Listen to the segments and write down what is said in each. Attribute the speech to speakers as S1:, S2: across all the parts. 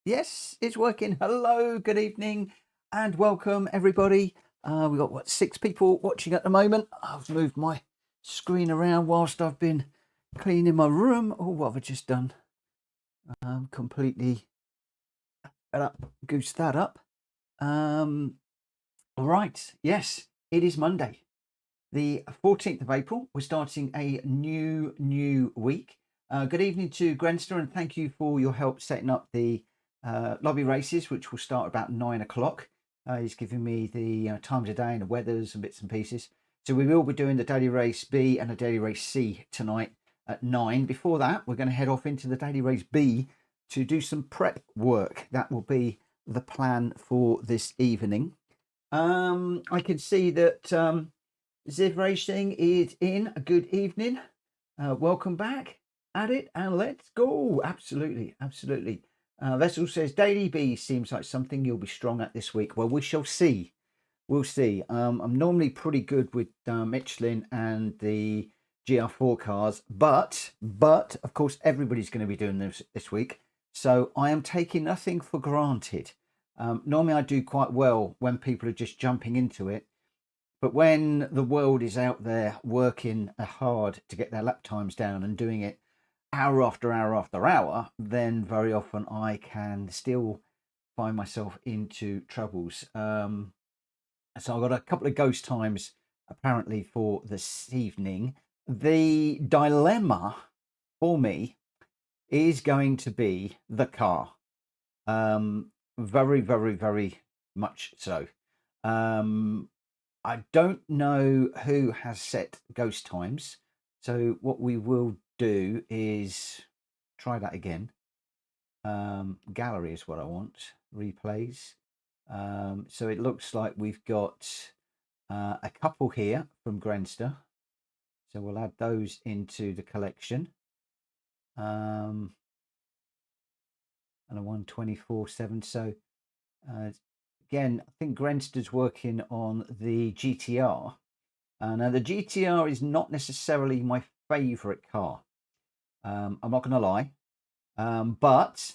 S1: Yes, it's working. Hello, good evening, and welcome everybody. We've got what, 6 people watching at the moment. I've moved my screen around whilst I've been cleaning my room. Oh, what have I just done? Completely goosed that up. Right, yes, it is Monday, the 14th of April. We're starting a new week. Good evening to Grenster, and thank you for your help setting up the lobby races, which will start about 9 o'clock. He's giving me the times of day and the weathers and bits and pieces. So we will be doing the daily race B and the daily race C tonight at 9. Before that, we're going to head off into the daily race B to do some prep work. That will be the plan for this evening. I can see that Ziv Racing is in. A good evening. Welcome back at it, and let's go. Absolutely. Vessel says Daily B seems like something you'll be strong at this week. Well, we shall see. We'll see. I'm normally pretty good with Michelin and the GR4 cars, but of course everybody's going to be doing this week, so I am taking nothing for granted. Normally I do quite well when people are just jumping into it, but when the world is out there working hard to get their lap times down and doing it hour after hour after hour, then very often I can still find myself into troubles. So I've got a couple of ghost times apparently for this evening. The dilemma for me is going to be the car. Very much so. I don't know who has set ghost times, so what we will do is try that again. Gallery is what I want. Replays. So it looks like we've got a couple here from Grenster, so we'll add those into the collection. And a 124.7. So again, I think Grenster's working on the GTR. Now the GTR is not necessarily my favorite car. I'm not going to lie, but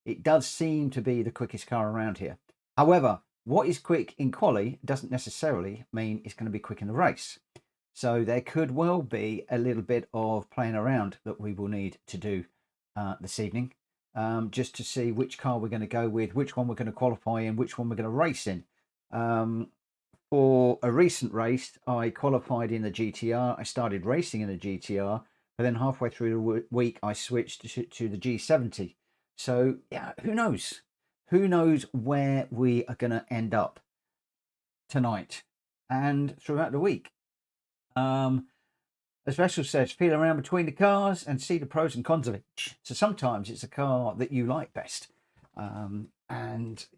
S1: it does seem to be the quickest car around here. However, what is quick in quali doesn't necessarily mean it's going to be quick in the race. So there could well be a little bit of playing around that we will need to do this evening, just to see which car we're going to go with, which one we're going to qualify in, which one we're going to race in. For a recent race, I qualified in the GTR. I started racing in the GTR, but then halfway through the week, I switched to the G70. So yeah, who knows? Who knows where we are going to end up tonight and throughout the week. As Vessel says, feel around between the cars and see the pros and cons of each. So sometimes it's a car that you like best. And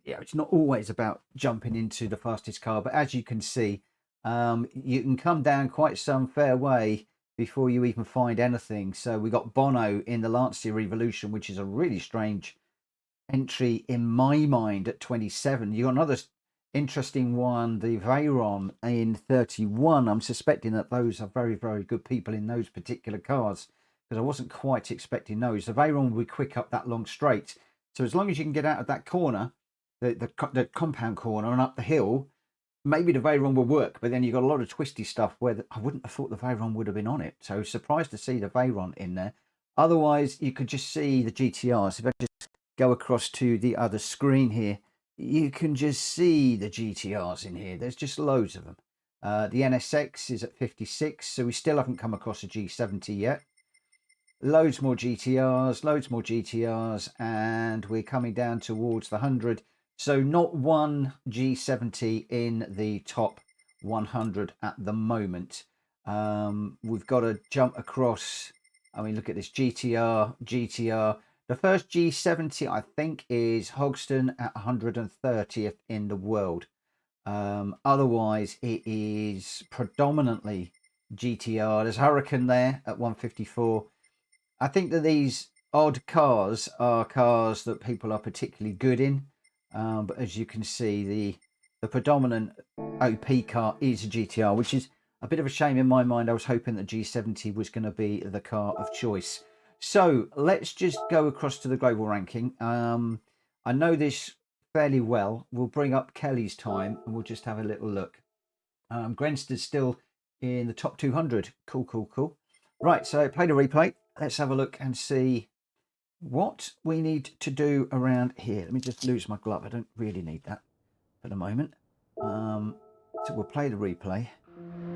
S1: yeah, it's not always about jumping into the fastest car, but as you can see, you can come down quite some fair way before you even find anything. So we got Bono in the Lancia Revolution, which is a really strange entry in my mind at 27. You got another interesting one, the Veyron in 31. I'm suspecting that those are very good people in those particular cars, because I wasn't quite expecting those. The Veyron will be quick up that long straight, so as long as you can get out of that corner, the compound corner, and up the hill, maybe the Veyron will work. But then you've got a lot of twisty stuff where I wouldn't have thought the Veyron would have been on it, so surprised to see the Veyron in there. Otherwise you could just see the GTRs. If I just go across to the other screen here, you can just see the GTRs in here. There's just loads of them. The NSX is at 56, so we still haven't come across a G70 yet. Loads more GTRs, and we're coming down towards the 100. So not one G70 in the top 100 at the moment. We've got to jump across. I mean, look at this GTR. The first G70, I think, is Hogston at 130th in the world. Otherwise, it is predominantly GTR. There's Hurricane there at 154. I think that these odd cars are cars that people are particularly good in. But as you can see, the predominant OP car is a GTR, which is a bit of a shame in my mind. I was hoping that G70 was going to be the car of choice. So let's just go across to the global ranking. I know this fairly well. We'll bring up Kelly's time and we'll just have a little look. Grenster's still in the top 200. Cool. Right, so play the replay. Let's have a look and see what we need to do around here. Let me just lose my glove. I don't really need that for the moment. So we'll play the replay.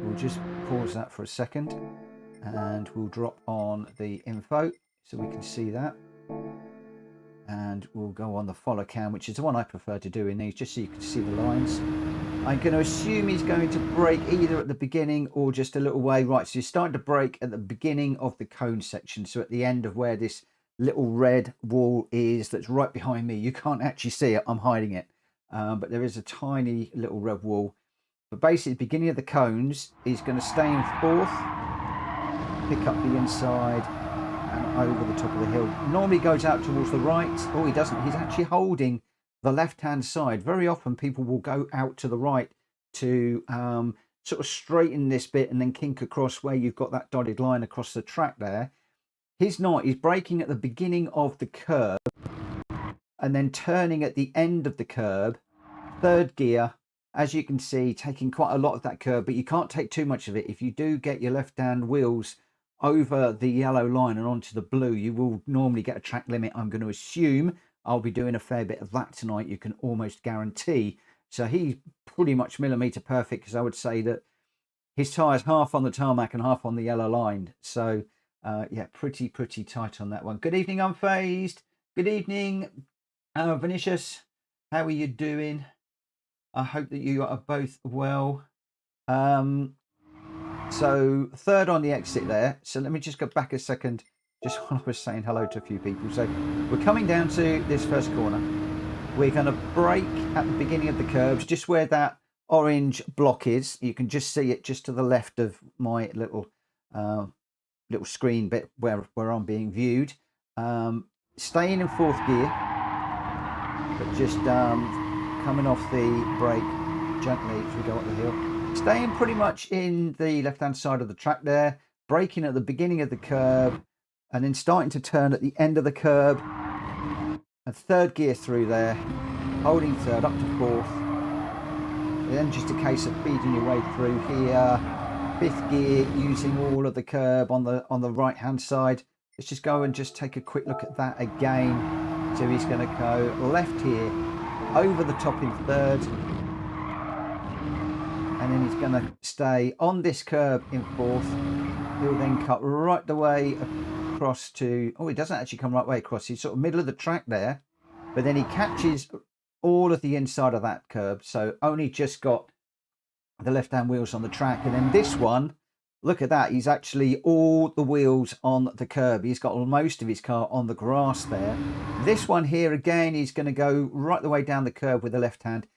S1: We'll just pause that for a second and we'll drop on the info so we can see that. And we'll go on the follow cam, which is the one I prefer to do in these, just so you can see the lines. I'm going to assume he's going to brake either at the beginning or just a little way. Right, so he's starting to brake at the beginning of the cone section. So at the end of where this little red wall is, that's right behind me. You can't actually see it, I'm hiding it. But there is a tiny little red wall. But basically, the beginning of the cones, he's going to stay in fourth, pick up the inside, and over the top of the hill. Normally goes out towards the right. Oh, he doesn't. He's actually holding the left-hand side. Very often people will go out to the right to sort of straighten this bit and then kink across where you've got that dotted line across the track there. He's not. He's braking at the beginning of the curb and then turning at the end of the curb. Third gear, as you can see, taking quite a lot of that curb, but you can't take too much of it. If you do get your left-hand wheels over the yellow line and onto the blue, you will normally get a track limit. I'm going to assume I'll be doing a fair bit of that tonight, you can almost guarantee. So he's pretty much millimetre perfect, because I would say that his tyres half on the tarmac and half on the yellow line. So yeah, pretty tight on that one. Good evening, Unfazed. Good evening, Vinicius. How are you doing? I hope that you are both well. So third on the exit there. So let me just go back a second, just while I was saying hello to a few people. So we're coming down to this first corner. We're going to brake at the beginning of the curbs, just where that orange block is. You can just see it just to the left of my little screen bit where I'm being viewed. Staying in fourth gear, but just coming off the brake gently as we go up the hill. Staying pretty much in the left-hand side of the track there, braking at the beginning of the curb, and then starting to turn at the end of the curb. And third gear through there, holding third up to fourth. And then just a case of feeding your way through here. Fifth gear, using all of the curb on the right-hand side. Let's just go and just take a quick look at that again. So he's going to go left here, over the top in third. And then he's going to stay on this curb in fourth. He'll then cut right the way across to... Oh, he doesn't actually come right way across. He's sort of middle of the track there. But then he catches all of the inside of that curb. So only just got the left-hand wheels on the track. And then this one, look at that. He's actually all the wheels on the curb. He's got most of his car on the grass there. This one here, again, he's going to go right the way down the curb with the left hand.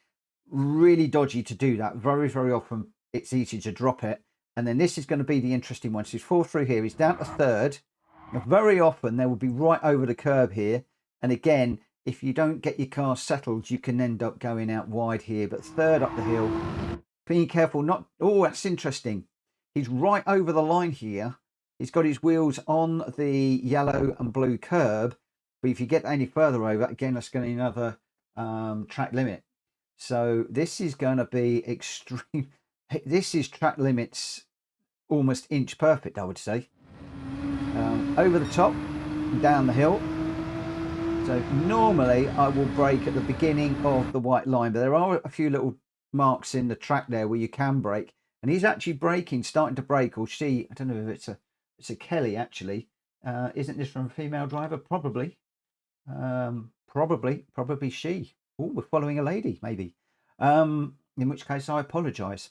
S1: Really dodgy to do that. Very often it's easy to drop it. And then this is going to be the interesting one. So he's fourth through here. He's down to third. Now, very often they will be right over the curb here. And again, if you don't get your car settled, you can end up going out wide here. But third up the hill. Being careful not... Oh, that's interesting. He's right over the line here. He's got his wheels on the yellow and blue curb. But if you get any further over, again, that's going to be another track limit. So this is going to be extreme. This is track limits almost inch perfect, I would say. Over the top, down the hill. So normally I will brake at the beginning of the white line, but there are a few little marks in the track there where you can brake. And he's actually braking, starting to brake, or she, I don't know if it's a Kelly actually. Isn't this from a female driver? Probably. Probably she. Oh, we're following a lady, maybe. In which case I apologise.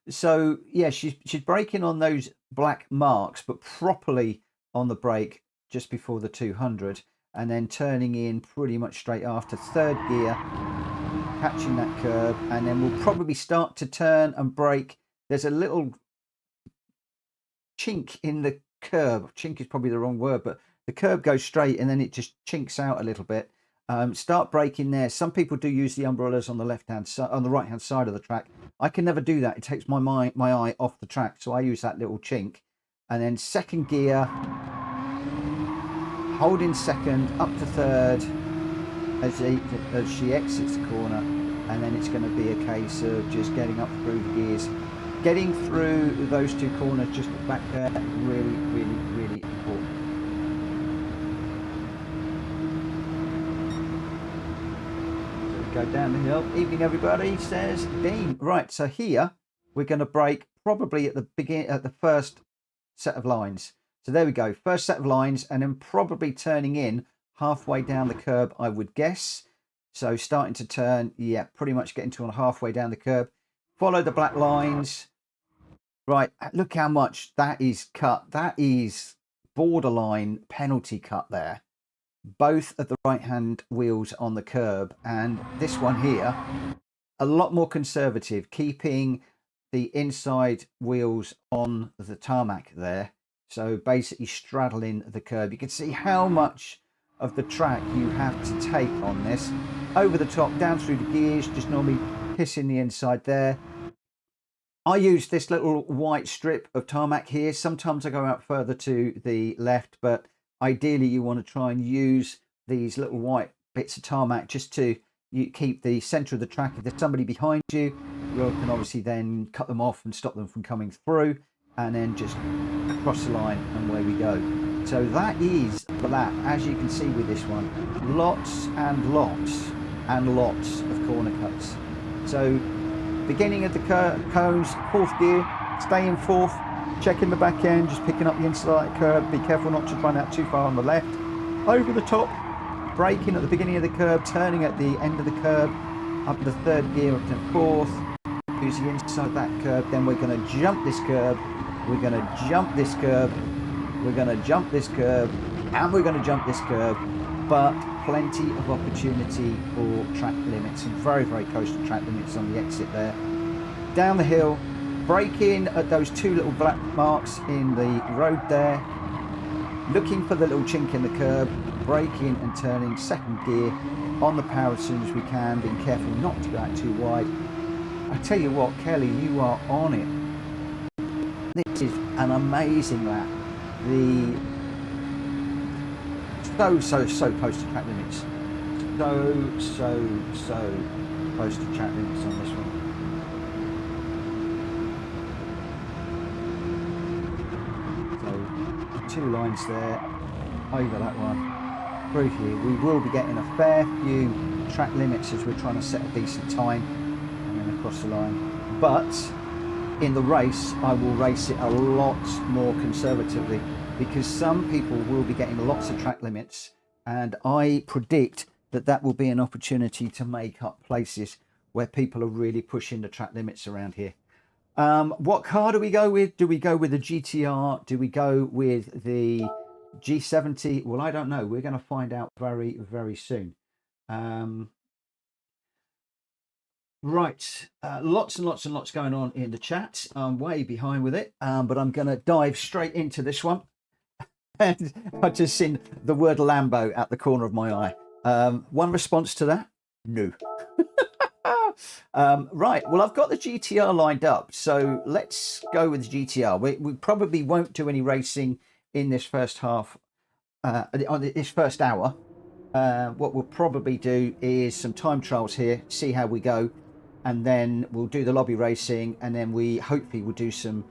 S1: So yeah, she's braking on those black marks, but properly on the brake just before the 200, and then turning in pretty much straight after third gear, catching that curb, and then we'll probably start to turn and brake. There's a little chink in the curb. Chink is probably the wrong word, but the curb goes straight and then it just chinks out a little bit. Start braking there. Some people do use the umbrellas on the left-hand side, on the right-hand side of the track. I can never do that. It takes my eye off the track, so I use that little chink. And then second gear, holding second, up to third, as she exits the corner, and then it's going to be a case of just getting up through the gears, getting through those two corners just back there. Really, really, really important. Go down the hill. Evening, everybody, says Dean. Right, so here we're going to brake probably at the beginning, at the first set of lines. So there we go, first set of lines, and then probably turning in halfway down the curb, I would guess. So starting to turn, yeah, pretty much getting to halfway down the curb. Follow the black lines. Right, look how much that is cut. That is borderline penalty cut there. Both of the right hand wheels on the curb, and this one here a lot more conservative, keeping the inside wheels on the tarmac there, so basically straddling the curb. You can see how much of the track you have to take on this. Over the top, down through the gears, just normally pissing the inside there. I use this little white strip of tarmac here. Sometimes I go out further to the left, but ideally you want to try and use these little white bits of tarmac just to keep the center of the track. If there's somebody behind you, you can obviously then cut them off and stop them from coming through, and then just across the line, and away we go. So that is that. As you can see with this one, lots and lots and lots of corner cuts. So beginning of the cones, fourth gear, stay in fourth, checking the back end, just picking up the inside curb. Be careful not to run out too far on the left. Over the top, braking at the beginning of the curb, turning at the end of the curb, up to third gear, up to fourth. Use the inside that curb. Then we're going to jump this curb. We're going to jump this curb. We're going to jump this curb, and we're going to jump this curb. But plenty of opportunity for track limits, and very, very close to track limits on the exit there. Down the hill, brake in at those two little black marks in the road there, looking for the little chink in the curb, braking and turning second gear on the power as soon as we can, being careful not to go out too wide. I tell you what, Kelly, you are on it. This is an amazing lap. So close to track limits. So close to track limits on this one. So 2 lines there, over that one, through here. We will be getting a fair few track limits as we're trying to set a decent time, and then across the line. But in the race, I will race it a lot more conservatively, because some people will be getting lots of track limits, and I predict that that will be an opportunity to make up places where people are really pushing the track limits around here. What car do we go with? Do we go with the GTR? Do we go with the G70? Well, I don't know. We're going to find out very, very soon. Right, lots and lots and lots going on in the chat. I'm way behind with it, but I'm going to dive straight into this one. And I just seen the word Lambo at the corner of my eye. One response to that? No. Right, well, I've got the GTR lined up, so let's go with the GTR. We probably won't do any racing in this first half, on this first hour. What we'll probably do is some time trials here, see how we go, and then we'll do the lobby racing, and then we hopefully will do some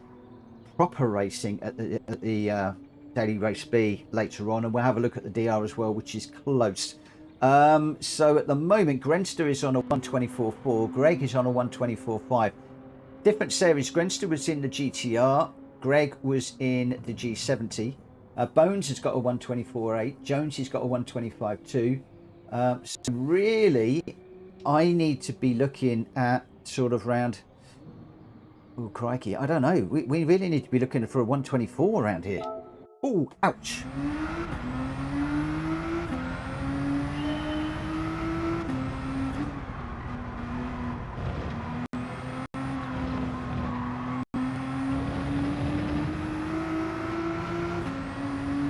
S1: proper racing at the Daily Race B later on, and we'll have a look at the DR as well, which is close. So at the moment, Grenster is on a 124.4, Greg is on a 124.5. Different series. Grenster was in the GTR, Greg was in the G70. Bones has got a 124.8, Jones has got a 125.2. So really, I need to be looking at sort of round, oh crikey, I don't know. We really need to be looking for a 124 around here. Oh, ouch.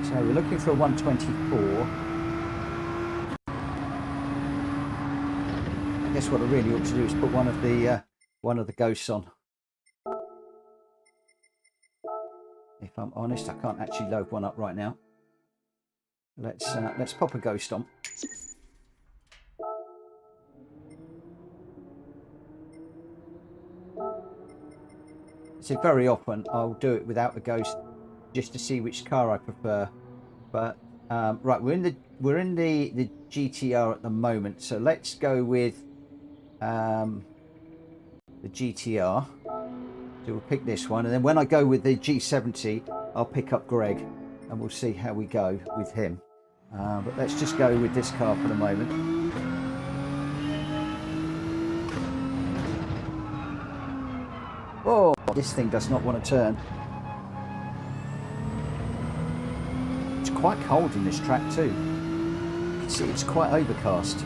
S1: So we're looking for a 124. I guess what I really ought to do is put one of the ghosts on. If I'm honest, I can't actually load one up right now. Let's pop a ghost on. So very often I'll do it without the ghost just to see which car I prefer. But right, we're in the GTR at the moment, so let's go with the GTR. So we'll pick this one, and then when I go with the G70, I'll pick up Greg, and we'll see how we go with him. But let's just go with this car for the moment. Oh, this thing does not want to turn. It's quite cold in this track too. You can see it's quite overcast.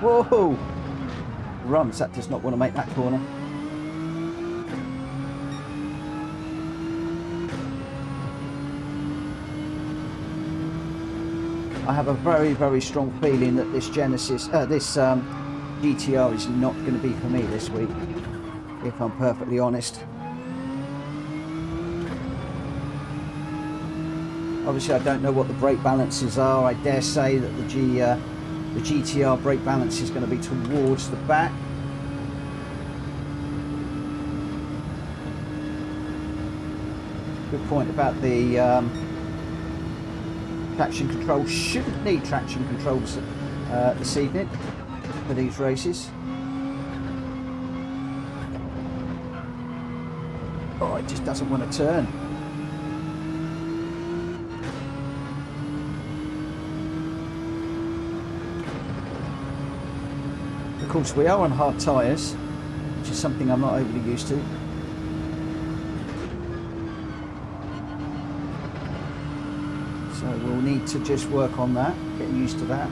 S1: Whoa! Rums, that does not want to make that corner. I have a very, very strong feeling that this GTR is not going to be for me this week, if I'm perfectly honest. Obviously, I don't know what the brake balances are. I dare say that the GTR brake balance is going to be towards the back. Good point about the traction control. Shouldn't need traction controls this evening for these races. Oh, it just doesn't want to turn. Of course, we are on hard tyres, which is something I'm not overly used to. So we'll need to just work on that, getting used to that.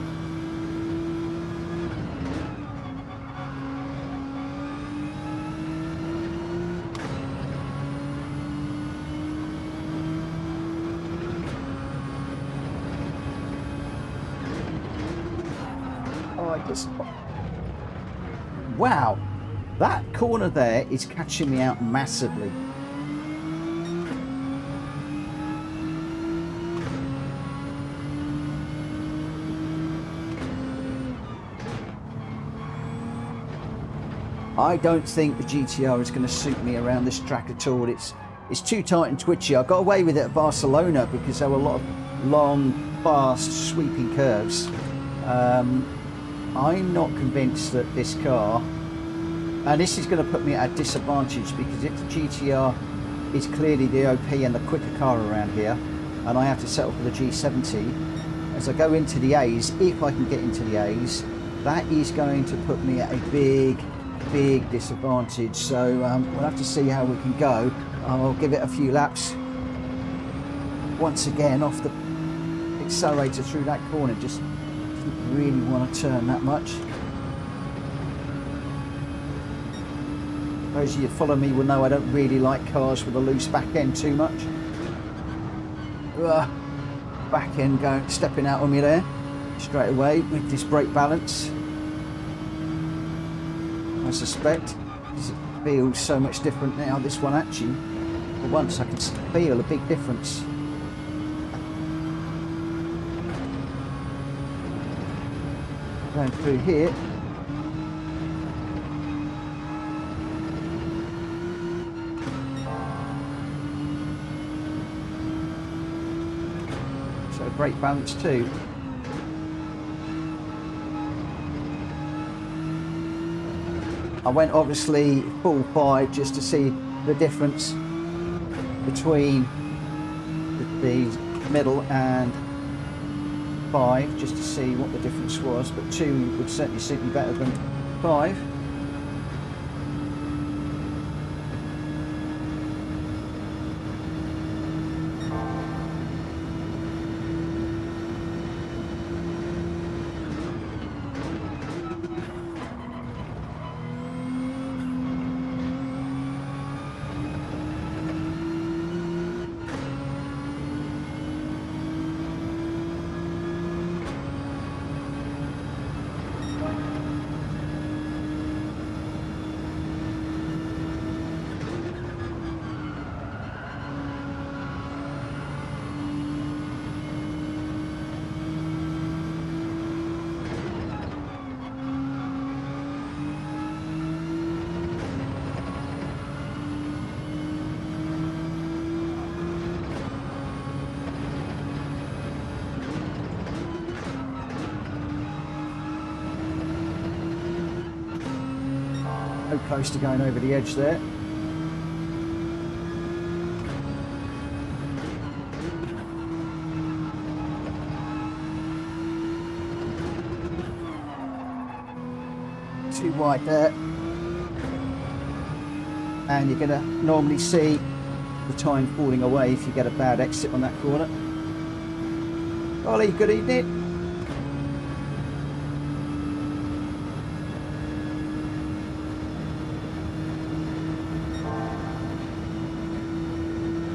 S1: Oh, I just... Wow, that corner there is catching me out massively. I don't think the GTR is going to suit me around this track at all. It's too tight and twitchy. I got away with it at Barcelona because there were a lot of long, fast, sweeping curves. I'm not convinced that this car, and this is going to put me at a disadvantage, because if the GTR is clearly the OP and the quicker car around here, and I have to settle for the G70, as I go into the A's, if I can get into the A's, that is going to put me at a big disadvantage. So we'll have to see how we can go. I'll give it a few laps once again off the accelerator through that corner. Just really want to turn that much. Those of you who follow me will know I don't really like cars with a loose back end too much. Back end stepping out on me there straight away with this brake balance. I suspect, because it feels so much different now, this one actually. For once I can feel a big difference. Going through here. So brake balance too. I went obviously full 5 just to see the difference between the middle and 5, just to see what the difference was, but 2 would certainly suit me better than 5. So close to going over the edge there. Too wide there. And you're going to normally see the time falling away if you get a bad exit on that corner. Ollie, good evening.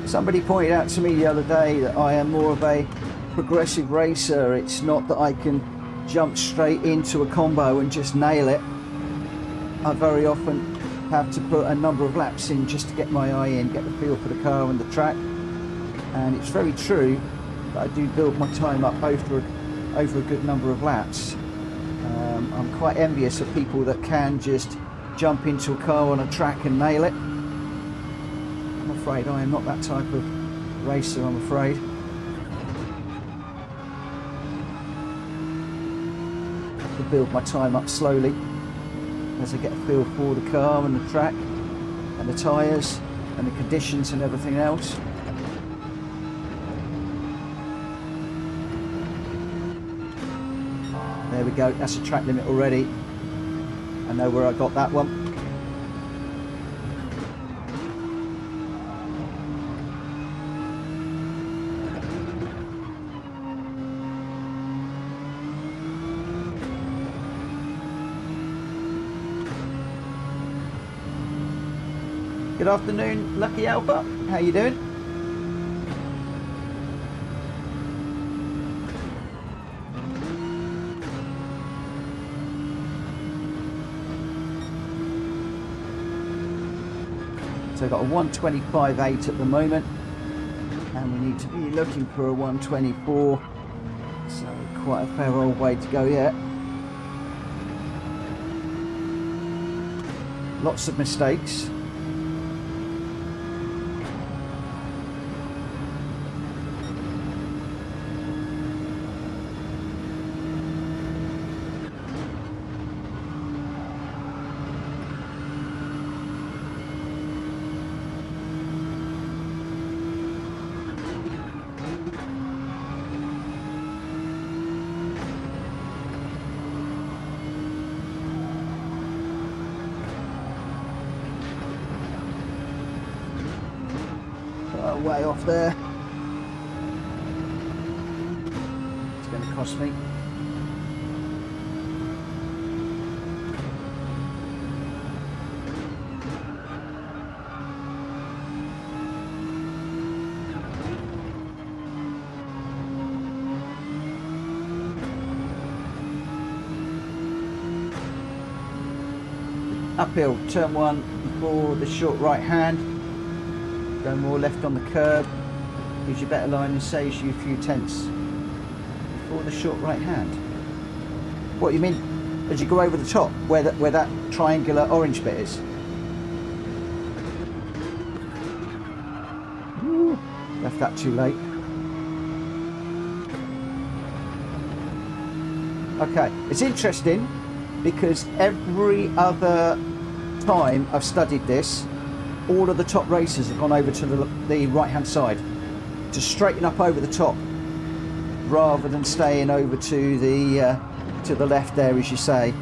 S1: Somebody pointed out to me the other day that I am more of a progressive racer. It's not that I can jump straight into a combo and just nail it. I very often have to put a number of laps in just to get my eye in, get the feel for the car and the track. And it's very true that I do build my time up over a good number of laps. I'm quite envious of people that can just jump into a car on a track and nail it. I'm afraid I am not that type of racer, I'm afraid. I have to build my time up slowly as I get a feel for the car and the track and the tyres and the conditions and everything else. There we go, that's a track limit already. I know where I got that one. Good afternoon, Lucky Alpha. How you doing? So I've got a 125.8 at the moment, and we need to be looking for a 124. So quite a fair old way to go yet. Lots of mistakes. Way off there. It's going to cost me. Uphill, turn one for the short right hand. Go more left on the curb, gives you better line and saves you a few tenths before the short right hand. What you mean as you go over the top, where that triangular orange bit is? Ooh, left that too late. Okay, it's interesting because every other time I've studied this, all of the top racers have gone over to the right hand side to straighten up over the top rather than staying over to the left there, as you say.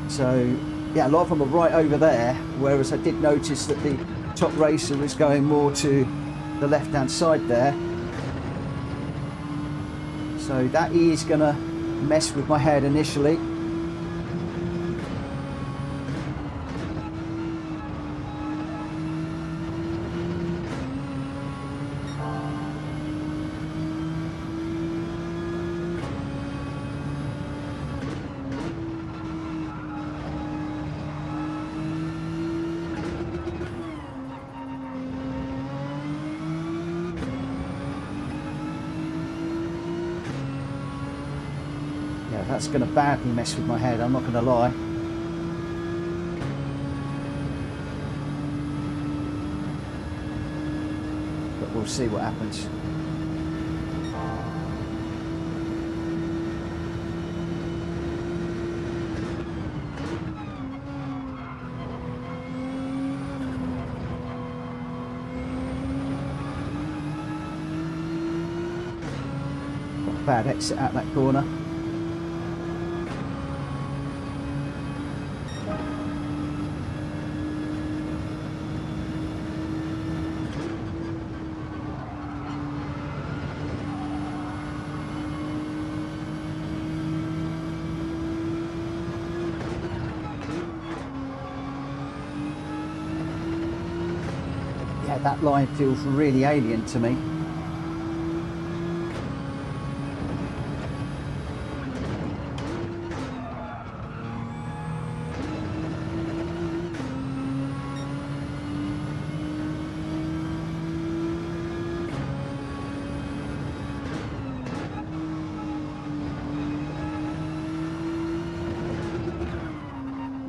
S1: So yeah, a lot of them are right over there, whereas I did notice that the top racer was going more to the left hand side there. So that is gonna mess with my head initially. That's going to badly mess with my head, I'm not going to lie. But we'll see what happens. bad exit out that corner. Yeah, that line feels really alien to me.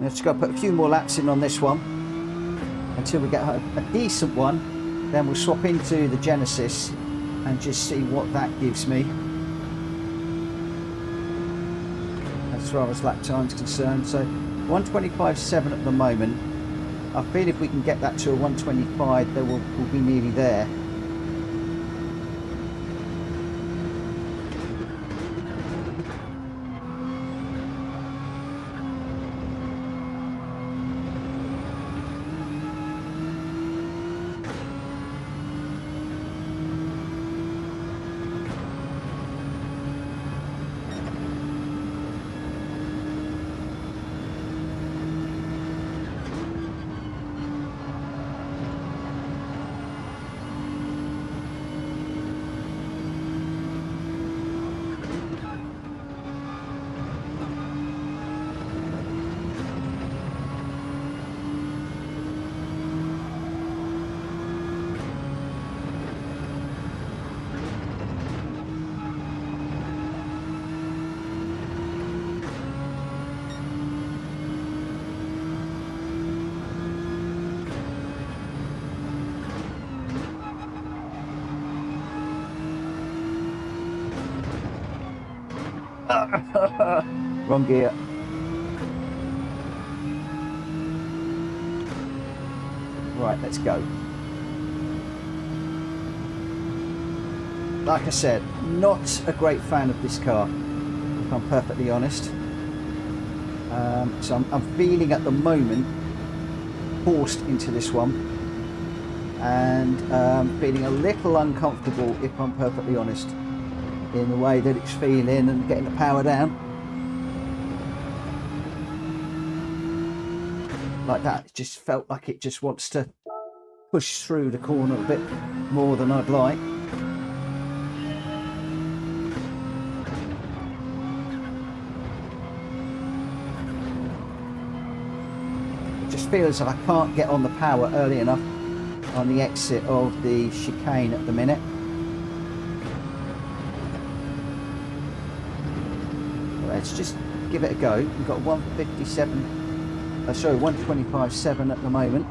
S1: Just got to put a few more laps in on this one until we get a decent one. Then we'll swap into the Genesis and just see what that gives me as far as lap time is concerned. So 1:25.7 at the moment. I feel if we can get that to a 1:25, then we'll be nearly there. Wrong gear. Right, let's go. Like I said, not a great fan of this car, if I'm perfectly honest. So I'm feeling at the moment forced into this one, and feeling a little uncomfortable, if I'm perfectly honest, in the way that it's feeling and getting the power down. Like that, it just felt like it just wants to push through the corner a bit more than I'd like. It just feels like I can't get on the power early enough on the exit of the chicane at the minute. Let's just give it a go. We've got 1:25.7 at the moment.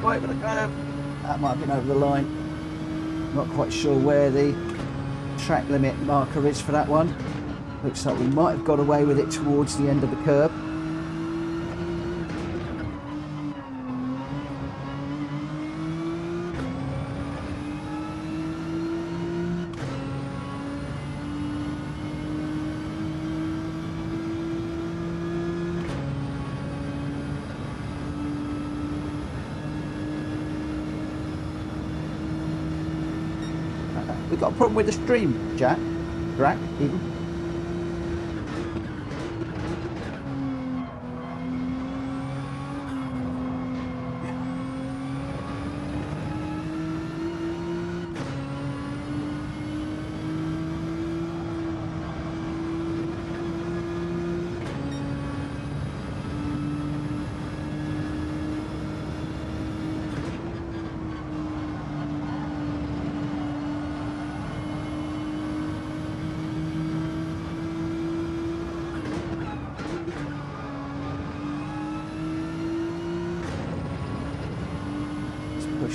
S1: Over the curve. That might have been over the line. Not quite sure where the track limit marker is for that one. Looks like we might have got away with it towards the end of the curve. We've got a problem with the stream, Jack, even.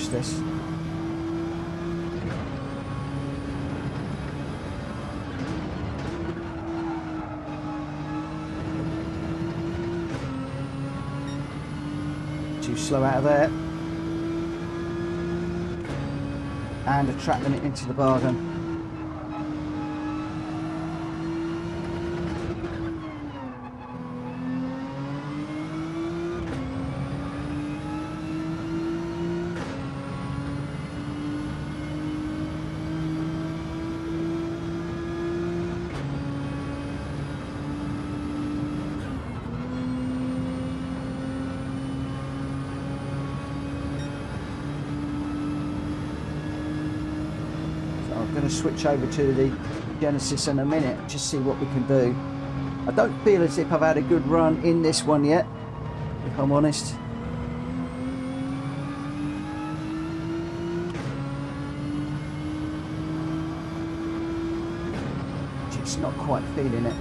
S1: push this. Too slow out of there. And a track limit into the bargain. Going to switch over to the Genesis in a minute, just see what we can do. I don't feel as if I've had a good run in this one yet, if I'm honest. Just not quite feeling it.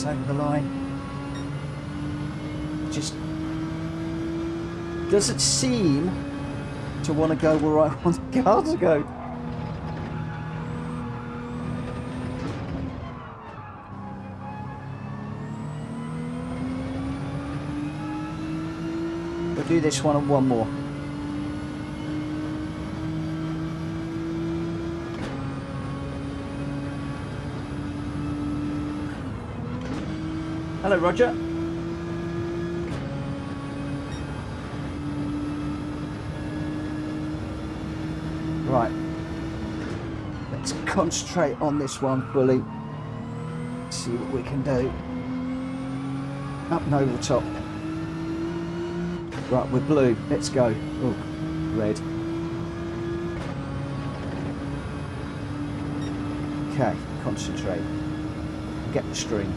S1: Over the line. Just doesn't seem to want to go where I want the car to go. We'll do this one and one more. Hello, Roger. Right. Let's concentrate on this one fully. See what we can do. Up and over the top. Right, we're blue. Let's go. Oh, red. Okay, concentrate. Get the string.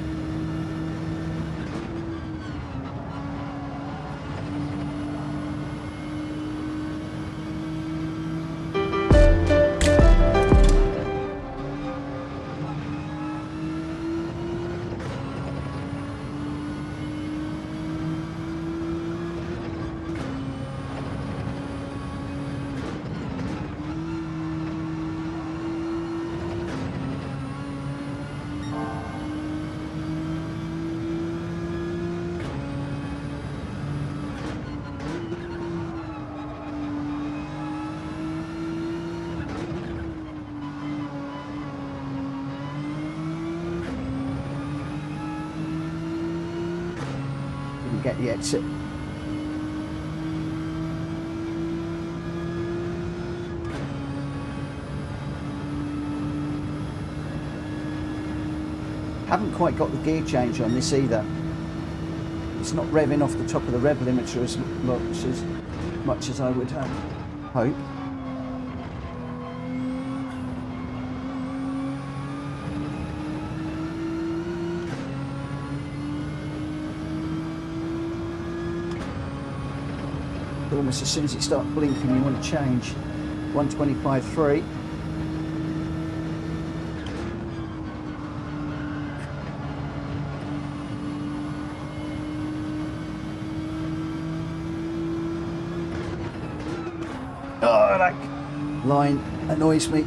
S1: Get the exit. Haven't quite got the gear change on this either. It's not revving off the top of the rev limiter as much as I would hope. Almost as soon as it starts blinking, you want to change. 125.3. Oh, that line annoys me.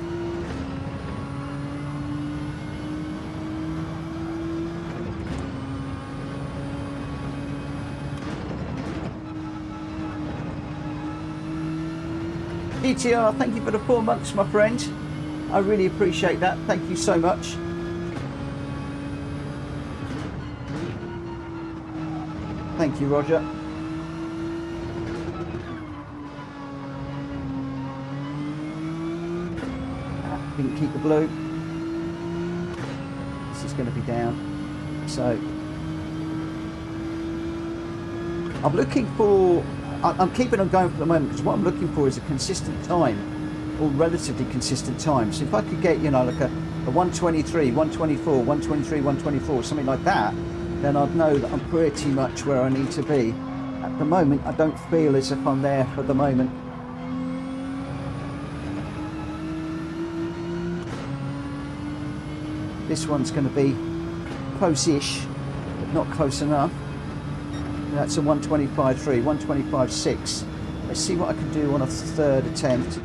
S1: DTR, thank you for the 4 months, my friend. I really appreciate that. Thank you so much. Thank you, Roger. Didn't keep the blue. This is going to be down. So I'm looking for I'm keeping on going for the moment because what I'm looking for is a consistent time, or relatively consistent time. So if I could get, you know, like a 123, 124, 123, 124, something like that, then I'd know that I'm pretty much where I need to be. At the moment, I don't feel as if I'm there for the moment. This one's going to be close-ish, but not close enough. That's a 125.3, 125.6. Let's see what I can do on a third attempt.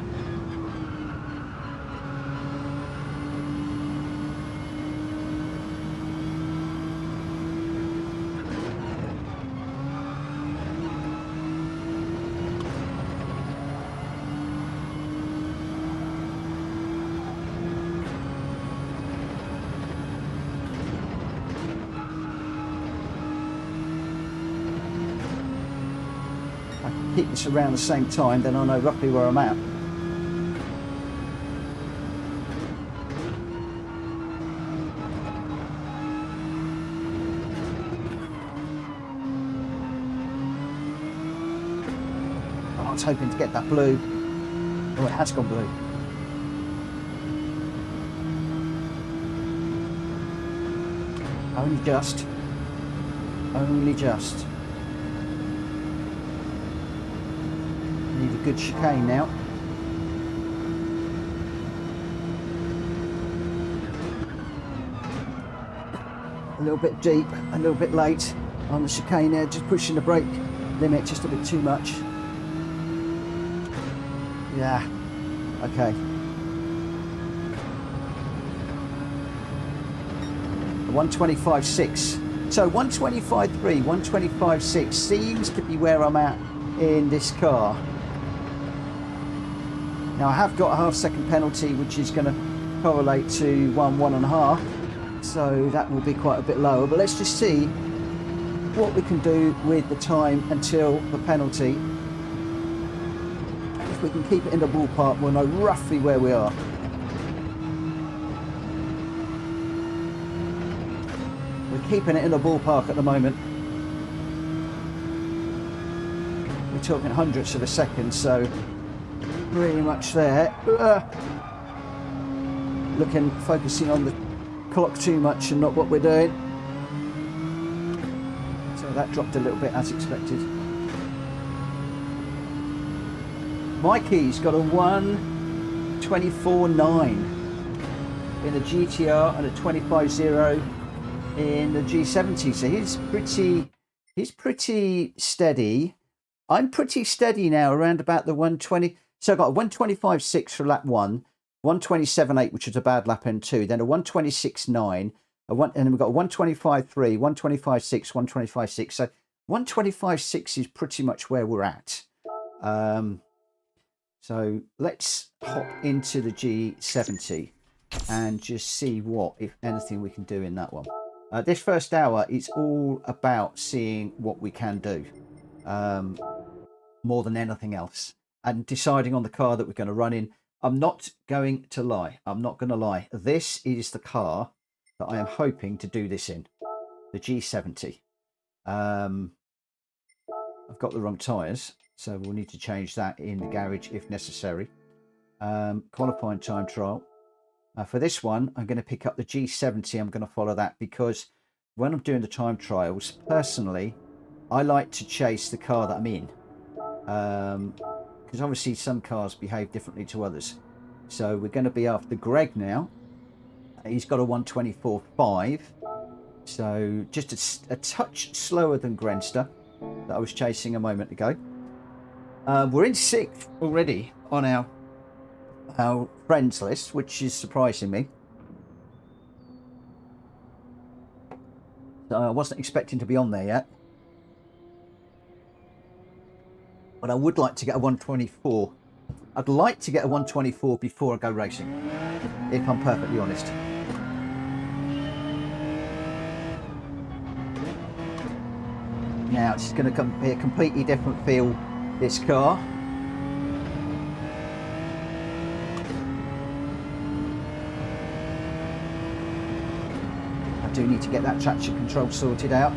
S1: Keep this around the same time, then I know roughly where I'm at. Oh, I was hoping to get that blue. Oh, it has gone blue. Only just. Only just. Need a good chicane now. A little bit deep, a little bit late on the chicane there, just pushing the brake limit just a bit too much. Yeah, okay. 125.6. So 125.3, 125.6 seems to be where I'm at in this car. Now I have got a half-second penalty, which is going to correlate to 1.5, so that will be quite a bit lower. But let's just see what we can do with the time until the penalty. If we can keep it in the ballpark, we'll know roughly where we are. We're keeping it in the ballpark at the moment. We're talking hundredths of a second, so pretty much there. Focusing on the clock too much and not what we're doing. So that dropped a little bit as expected. Mikey's got a 124.9 in the GTR and a 25.0 in the G70. So he's pretty steady. I'm pretty steady now, around about the 120. So I got a 125.6 for lap 1, 127.8, which was a bad lap end 2, then a 126.9, and then we've got a 125.3, 125.6, 125.6. So 125.6 is pretty much where we're at. So let's hop into the G70 and just see what, if anything, we can do in that one. This first hour is all about seeing what we can do, more than anything else, and deciding on the car that we're going to run in. I'm not going to lie. I'm not going to lie. This is the car that I am hoping to do this in, the G70. I've got the wrong tyres, so we'll need to change that in the garage if necessary. Qualifying time trial. For this one, I'm going to pick up the G70. I'm going to follow that because when I'm doing the time trials, personally, I like to chase the car that I'm in. Because obviously some cars behave differently to others. So we're going to be after Greg now. He's got a 124.5. So just a touch slower than Grenster that I was chasing a moment ago. We're in 6th already on our friends list, which is surprising me. So I wasn't expecting to be on there yet. But I would like to get a 124. I'd like to get a 124 before I go racing, if I'm perfectly honest. Now it's going to be a completely different feel, this car. I do need to get that traction control sorted out.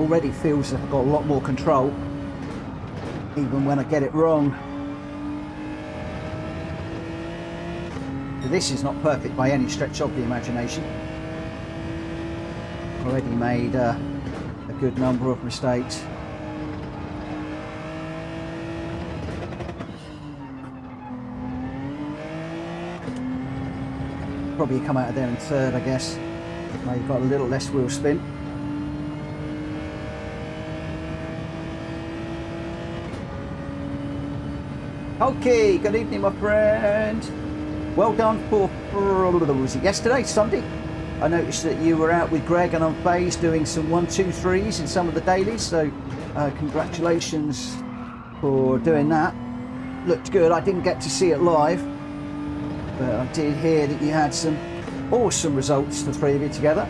S1: already feels like I've got a lot more control, even when I get it wrong. But this is not perfect by any stretch of the imagination. Already made a good number of mistakes. Probably come out of there in third, I guess. Maybe got a little less wheel spin. Okay, good evening, my friend. Well done for was it yesterday, Sunday? I noticed that you were out with Greg and Unfazed doing some 1, 2, 3s in some of the dailies, so congratulations for doing that. Looked good. I didn't get to see it live, but I did hear that you had some awesome results, the three of you together.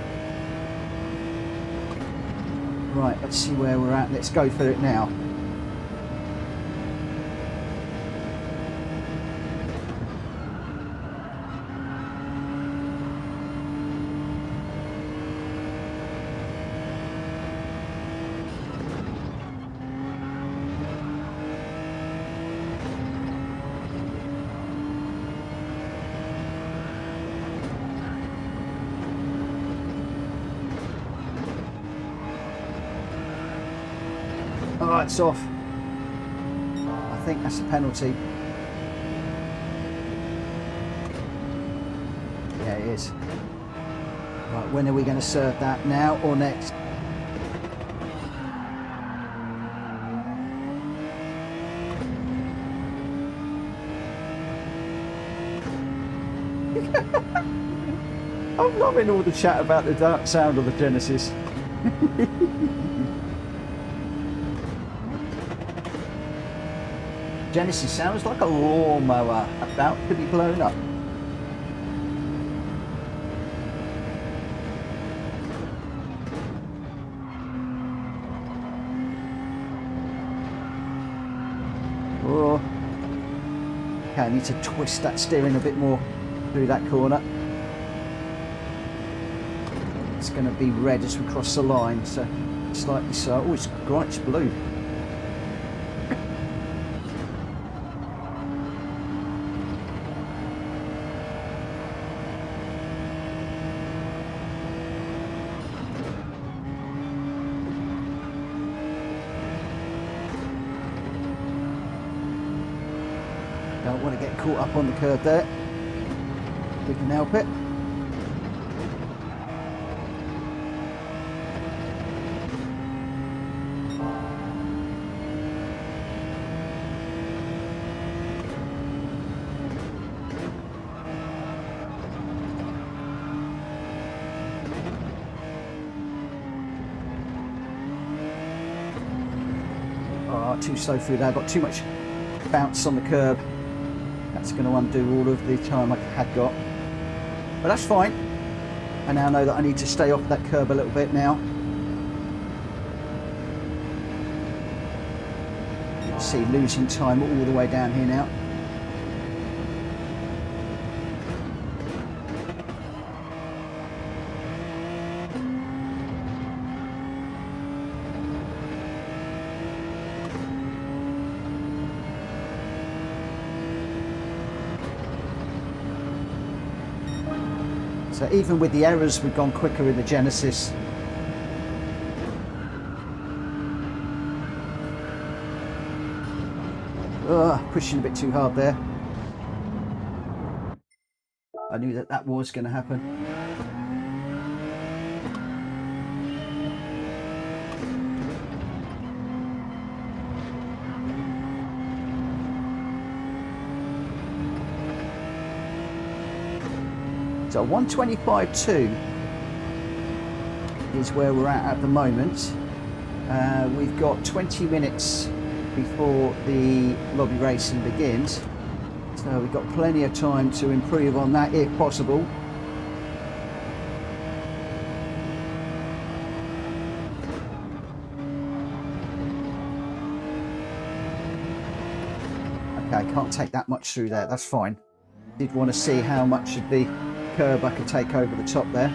S1: Right, let's see where we're at. Let's go for it now. Oh, it's off. I think that's a penalty. Yeah, it is. Right, when are we going to serve that? Now or next? I'm loving all the chat about the dark sound of the Genesis. Genesis sounds like a lawnmower about to be blown up. Oh. Okay, I need to twist that steering a bit more through that corner. It's going to be red as we cross the line, so slightly so. Oh, it's bright, it's blue. Don't want to get caught up on the curb there. We can help it. Oh, too slow through there. Got too much bounce on the curb. That's going to undo all of the time I had got. But that's fine. I now know that I need to stay off that curb a little bit now. You can see losing time all the way down here now. So even with the errors, we've gone quicker in the Genesis. Pushing a bit too hard there. I knew that that was going to happen. So 125.2 is where we're at the moment. We've got 20 minutes before the lobby racing begins. So we've got plenty of time to improve on that if possible. Okay, I can't take that much through there, that's fine. Did want to see how much of the curb I could take over the top there.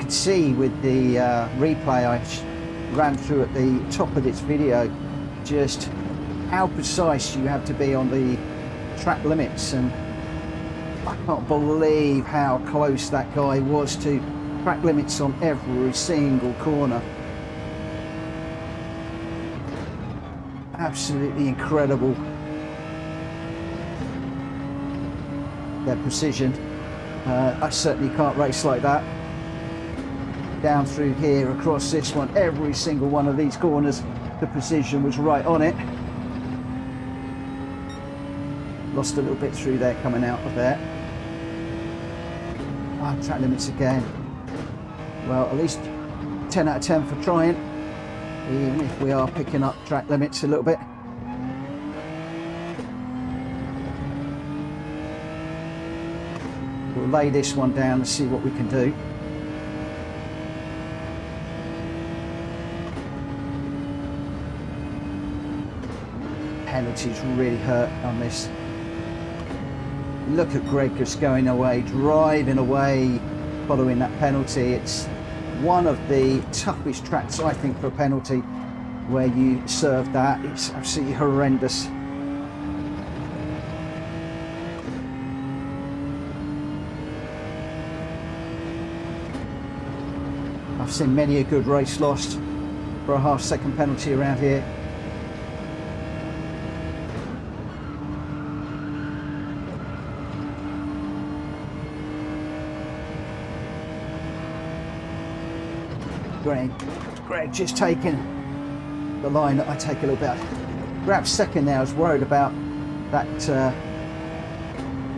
S1: can see with the replay I ran through at the top of this video just how precise you have to be on the track limits, and I can't believe how close that guy was to track limits on every single corner. Absolutely incredible, their precision. I certainly can't race like that. Down through here, across this one, every single one of these corners, the precision was right on it. Lost a little bit through there coming out of there. Track limits again. Well, at least 10 out of 10 for trying, even if we are picking up track limits a little bit. We'll lay this one down and see what we can do. Penalties really hurt on this. Look at Greg just going away, driving away following that penalty. It's one of the toughest tracks, I think, for a penalty where you serve that. It's absolutely horrendous. I've seen many a good race lost for a half-second penalty around here. Greg just taking the line that I take a little bit. Grabbed second there. I was worried about that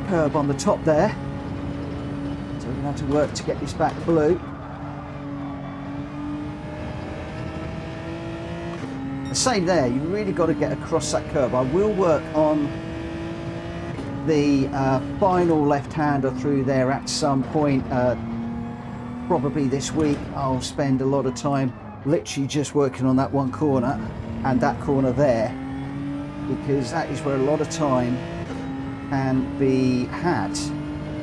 S1: curb on the top there. So we're going to have to work to get this back blue. The same there, you really got to get across that curb. I will work on the final left-hander through there at some point. Probably this week. I'll spend a lot of time literally just working on that one corner and that corner there, because that is where a lot of time can be had,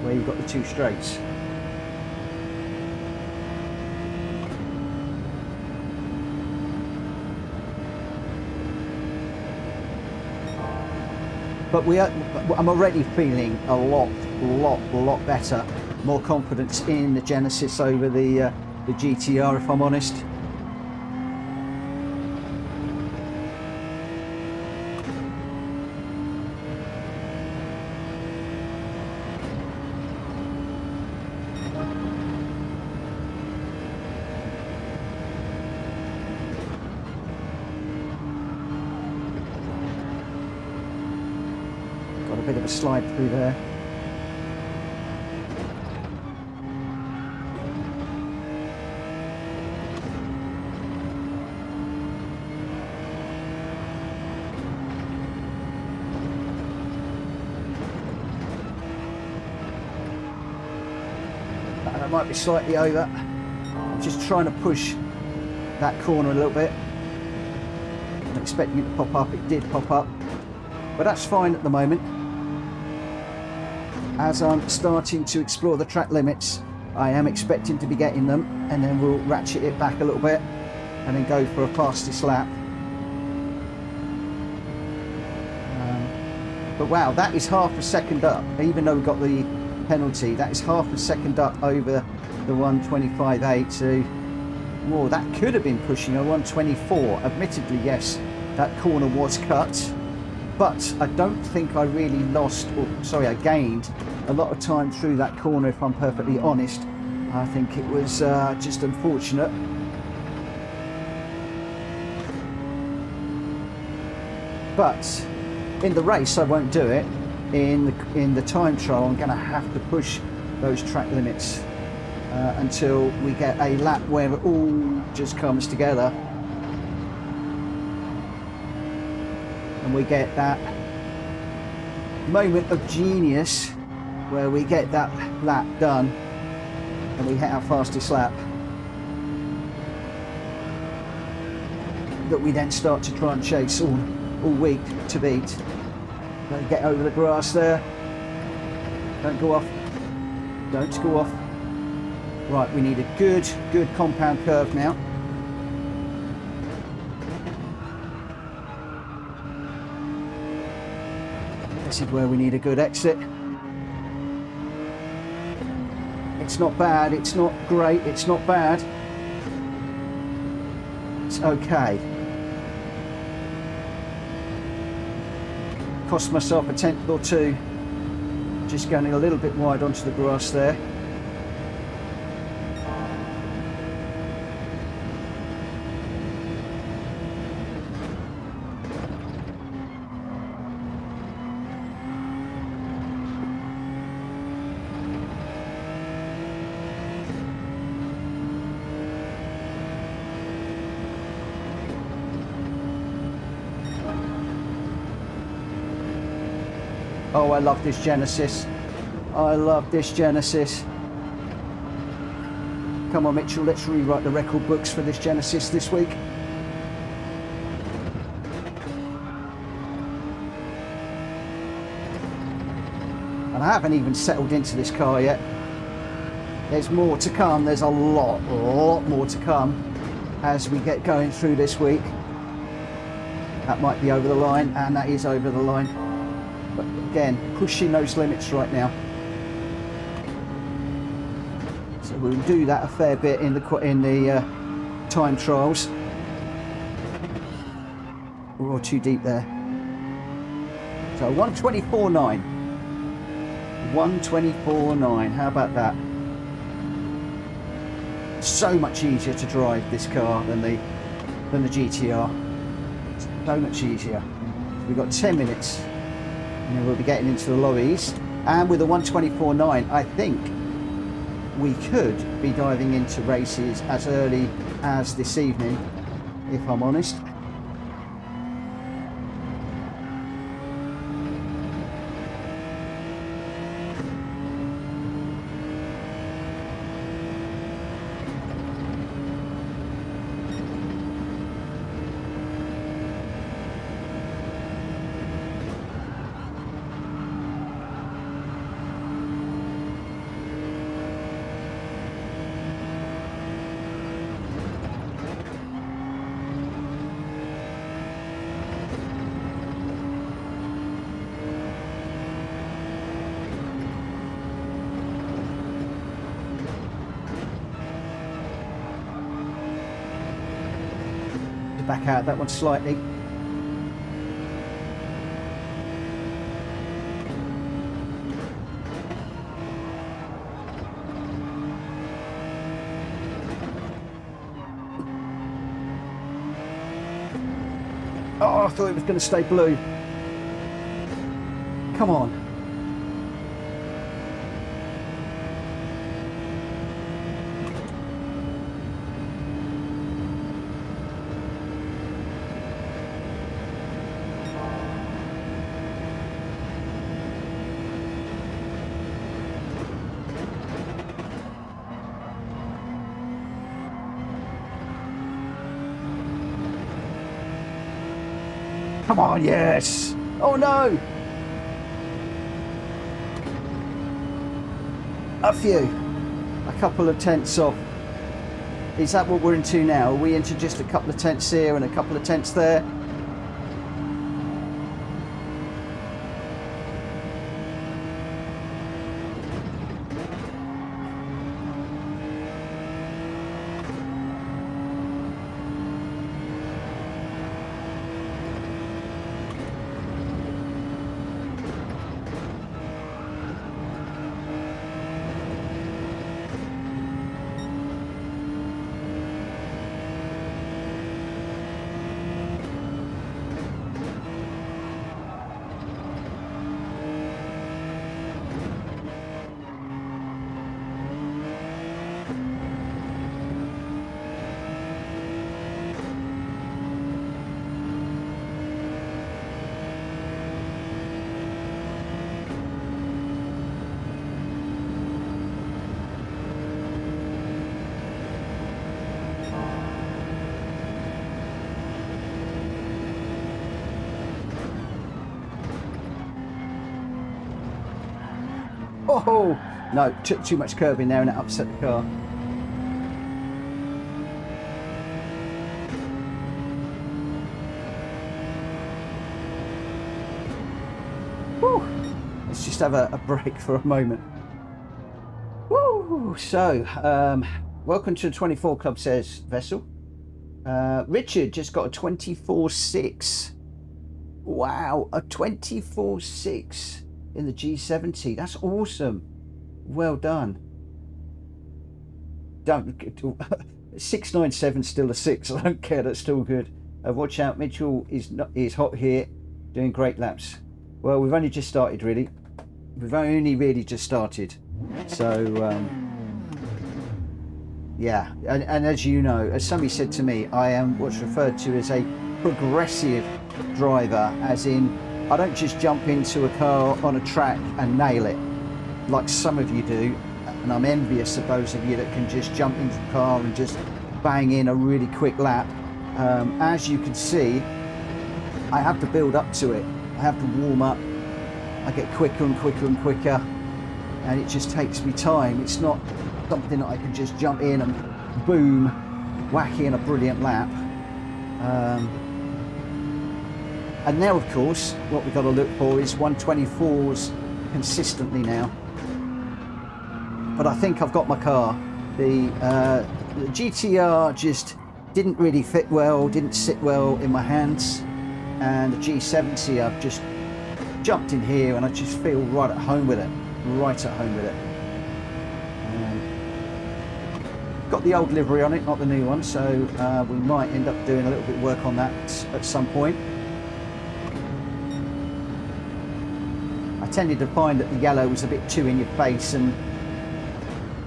S1: where you've got the two straights. But I'm already feeling a lot better. More confidence in the Genesis over the GTR, if I'm honest. Got a bit of a slide through there. I might be slightly over. I'm just trying to push that corner a little bit. I'm expecting it to pop up. It did pop up, but that's fine at the moment. As I'm starting to explore the track limits, I am expecting to be getting them, and then we'll ratchet it back a little bit and then go for a fastest lap. But wow, that is half a second up, even though we got the penalty. That is half a second up over the 125.8. So, whoa, that could have been pushing a 124. Admittedly, yes, that corner was cut, but I don't think I really lost, or sorry, I gained a lot of time through that corner, if I'm perfectly honest. I think it was just unfortunate. But in the race I won't do it. In the time trial I'm going to have to push those track limits until we get a lap where it all just comes together and we get that moment of genius where we get that lap done and we hit our fastest lap, that we then start to try and chase all week to beat. Don't get over the grass there. Don't go off. Don't go off. Right, we need a good compound curve now. This is where we need a good exit. It's not bad, it's not great, it's not bad. It's okay. Cost myself a tenth or two. Just going a little bit wide onto the grass there. Oh, I love this Genesis. I love this Genesis. Come on, Mitchell, let's rewrite the record books for this Genesis this week. And I haven't even settled into this car yet. There's more to come. There's a lot more to come as we get going through this week. That might be over the line, and that is over the line. But again, pushing those limits right now. So we'll do that a fair bit in the time trials. We're too deep there. So 124.9. 124.9. How about that? So much easier to drive this car than the GTR. So much easier. So we've got 10 minutes. And we'll be getting into the lobbies, and with a 124.9 I think we could be diving into races as early as this evening, if I'm honest. Back out that one slightly. Oh, I thought it was going to stay blue. Come on. Come on, yes! Oh no! A few. A couple of tenths off. Is that what we're into now? Are we into just a couple of tenths here and a couple of tenths there? Oh, no, took too much curb in there and it upset the car. let's just have a break for a moment. Woo! So, welcome to the 24 Club says Vessel. Richard just got a 24.6. Wow, a 24.6 in the G70. That's awesome. Well done. Don't 697 still a 6. I don't care. That's still good. Watch out, Mitchell is hot here, doing great laps. Well, we've only just started, really. We've only really just started. So, yeah. And as you know, as somebody said to me, I am what's referred to as a progressive driver, as in I don't just jump into a car on a track and nail it like some of you do, and I'm envious of those of you that can just jump into the car and just bang in a really quick lap. As you can see, I have to build up to it. I have to warm up. I get quicker and quicker and quicker, and it just takes me time. It's not something that I can just jump in and boom, whack in a brilliant lap. And now, of course, what we've got to look for is 124s consistently now. But I think I've got my car. The GTR just didn't really fit well, didn't sit well in my hands. And the G70, I've just jumped in here and I just feel right at home with it. Right at home with it. Got the old livery on it, not the new one, so we might end up doing a little bit of work on that at some point. I tended to find that the yellow was a bit too in your face and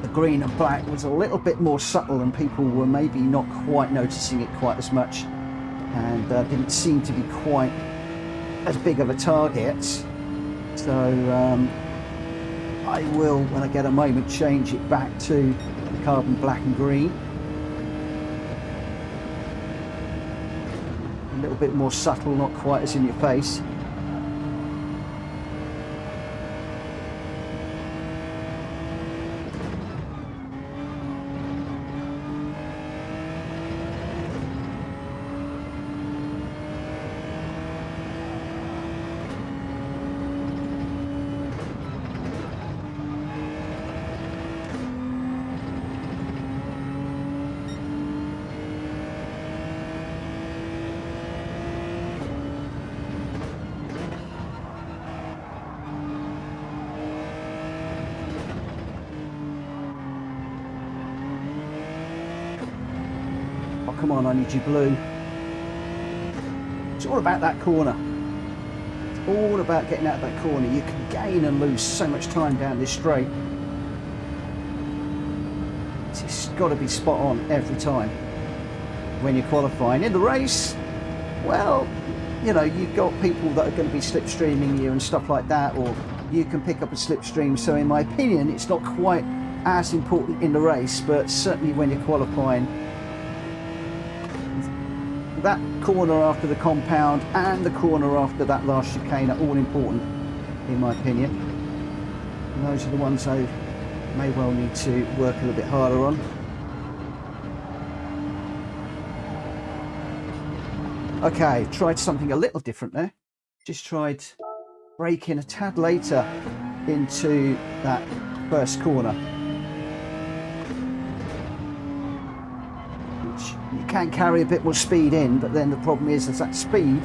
S1: the green and black was a little bit more subtle, and people were maybe not quite noticing it quite as much, and didn't seem to be quite as big of a target. So I will, when I get a moment, change it back to the carbon black and green. A little bit more subtle, not quite as in your face. Come on, I need you blue. It's all about that corner. It's all about getting out of that corner. You can gain and lose so much time down this straight. It's just got to be spot on every time when you're qualifying. In the race, well, you know, you've got people that are going to be slipstreaming you and stuff like that, or you can pick up a slipstream. So in my opinion, it's not quite as important in the race, but certainly when you're qualifying, that corner after the compound and the corner after that last chicane are all important, in my opinion. And those are the ones I may well need to work a little bit harder on. Okay, tried something a little different there. Just tried braking a tad later into that first corner. You can carry a bit more speed in, but then the problem is that speed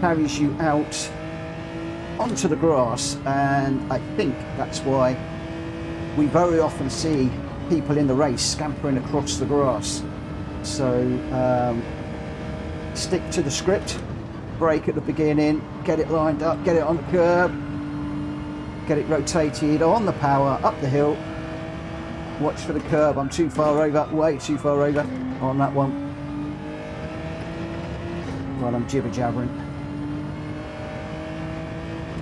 S1: carries you out onto the grass, and I think that's why we very often see people in the race scampering across the grass. So stick to the script, brake at the beginning, get it lined up, get it on the curb, get it rotated on the power, up the hill, watch for the curb. I'm too far over, way too far over on that one. Well, I'm jibber-jabbering.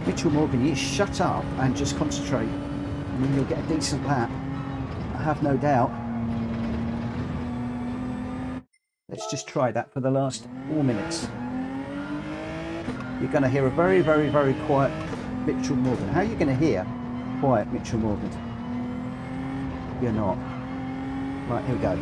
S1: Mitchell Morgan, you shut up and just concentrate, and then you'll get a decent lap, I have no doubt. Let's just try that for the last 4 minutes. You're going to hear a very, very, very quiet Mitchell Morgan. How are you going to hear quiet Mitchell Morgan? You're not. Right, here we go.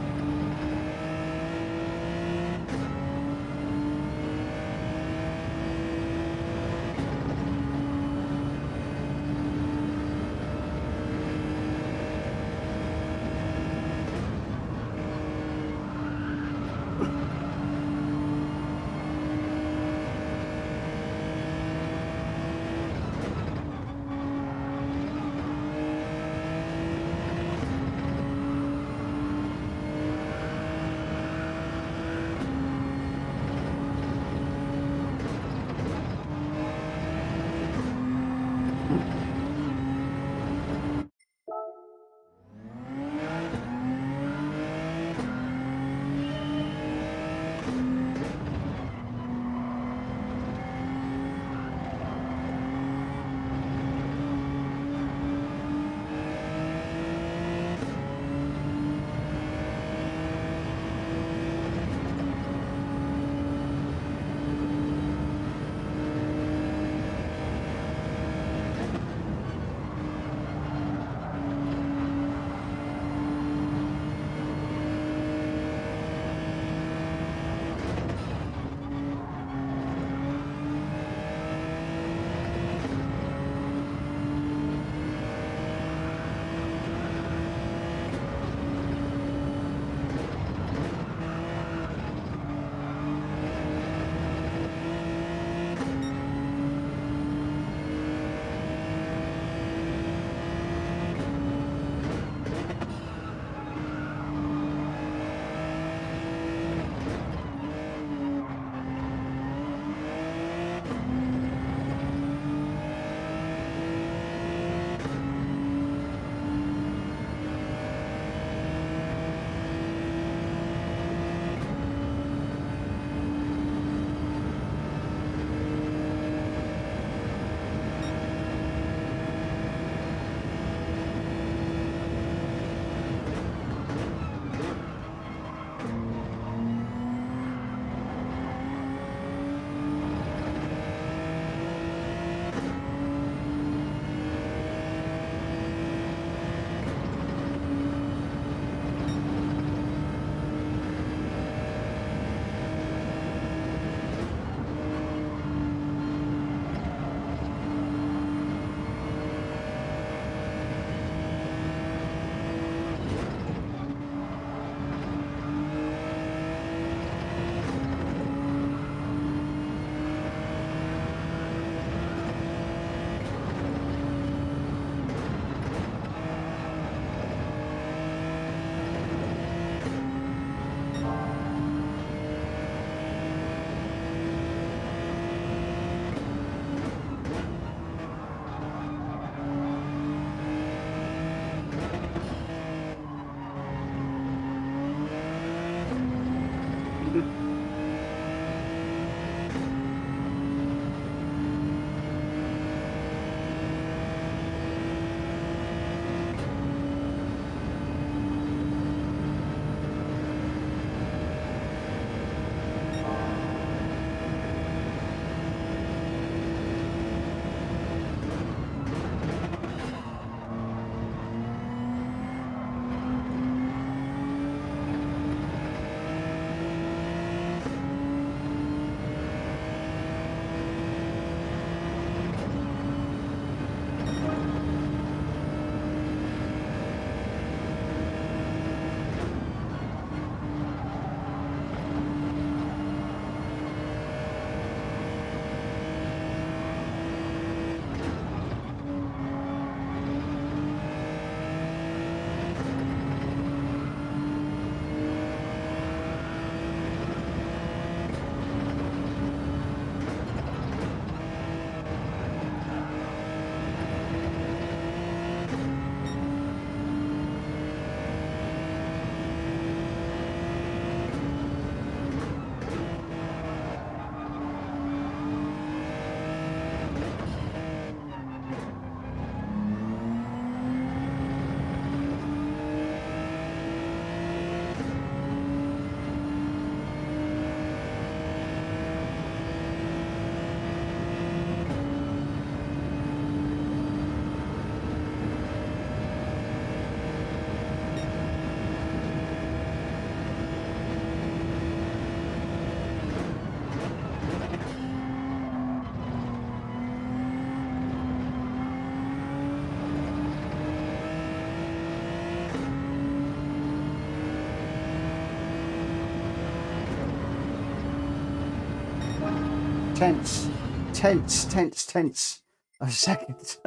S1: Tense, tense, tense, tense. A second.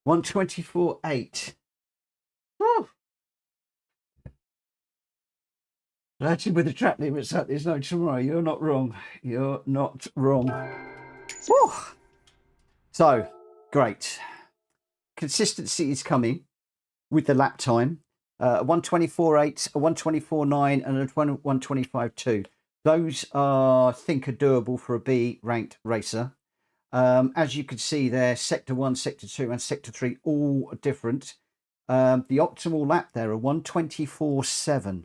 S1: 124.8. Actually, with the track limits up, there's no tomorrow. You're not wrong. You're not wrong. Woo. So, great. Consistency is coming with the lap time. 124.8, a 124.9, and a 125.2. Those are, I think, are doable for a B ranked racer. As you can see there, Sector 1, Sector 2, and Sector 3, all different. The optimal lap there, a 124.7.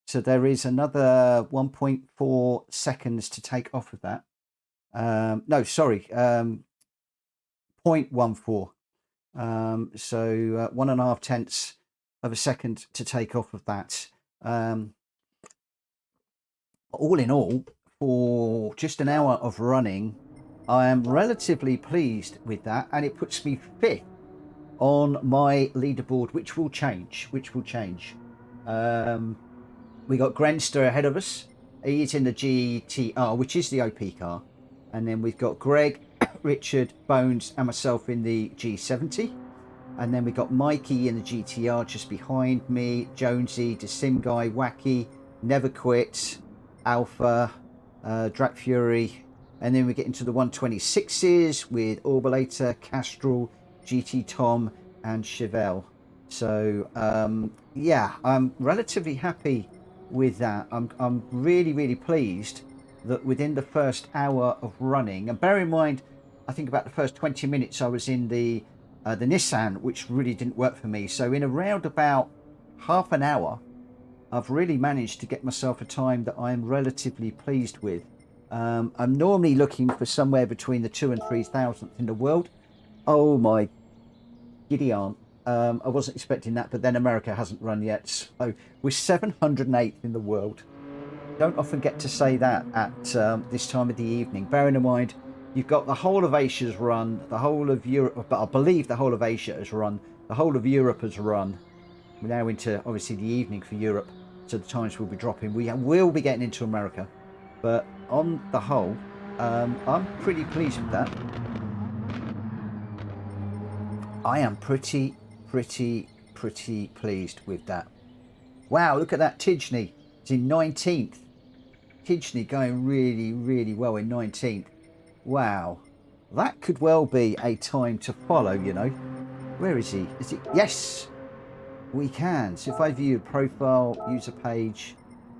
S1: So there is another 1.4 seconds to take off of that. No, sorry, 0.14. So 1.5 tenths of a second to take off of that. All in all, for just an hour of running, I am relatively pleased with that, and it puts me 5th on my leaderboard, which will change. We got Grenster ahead of us. He is in the GTR, which is the OP car. And then we've got Greg, Richard, Bones, and myself in the G70. And then we got Mikey in the GTR just behind me. Jonesy, the Sim Guy, Wacky, Never Quit, Alpha, Drac Fury. And then we get into the 126s with Orbulator, Castrol, GT Tom, and Chevelle. So, yeah, I'm relatively happy with that. I'm really pleased that within the first hour of running, and bear in mind, I think about the first 20 minutes I was in the Nissan, which really didn't work for me. So in around about half an hour, I've really managed to get myself a time that I'm relatively pleased with. I'm normally looking for somewhere between the 2,000 and 3,000 in the world. Oh my giddy aunt. I wasn't expecting that, but then America hasn't run yet. So we're 708th in the world. Don't often get to say that at this time of the evening. Bearing in mind, you've got the whole of Asia's run, the whole of Europe, but I believe the whole of Asia has run, the whole of Europe has run. We're now into, obviously, the evening for Europe, so the times will be dropping. We will be getting into America, but on the whole, I'm pretty pleased with that. I am pretty pleased with that. Wow, look at that. Tidgney is in 19th. Tidgney going really well in 19th. Wow, that could well be a time to follow, you know. Where is he? Is it? Yes, we can. So if I view profile, user page,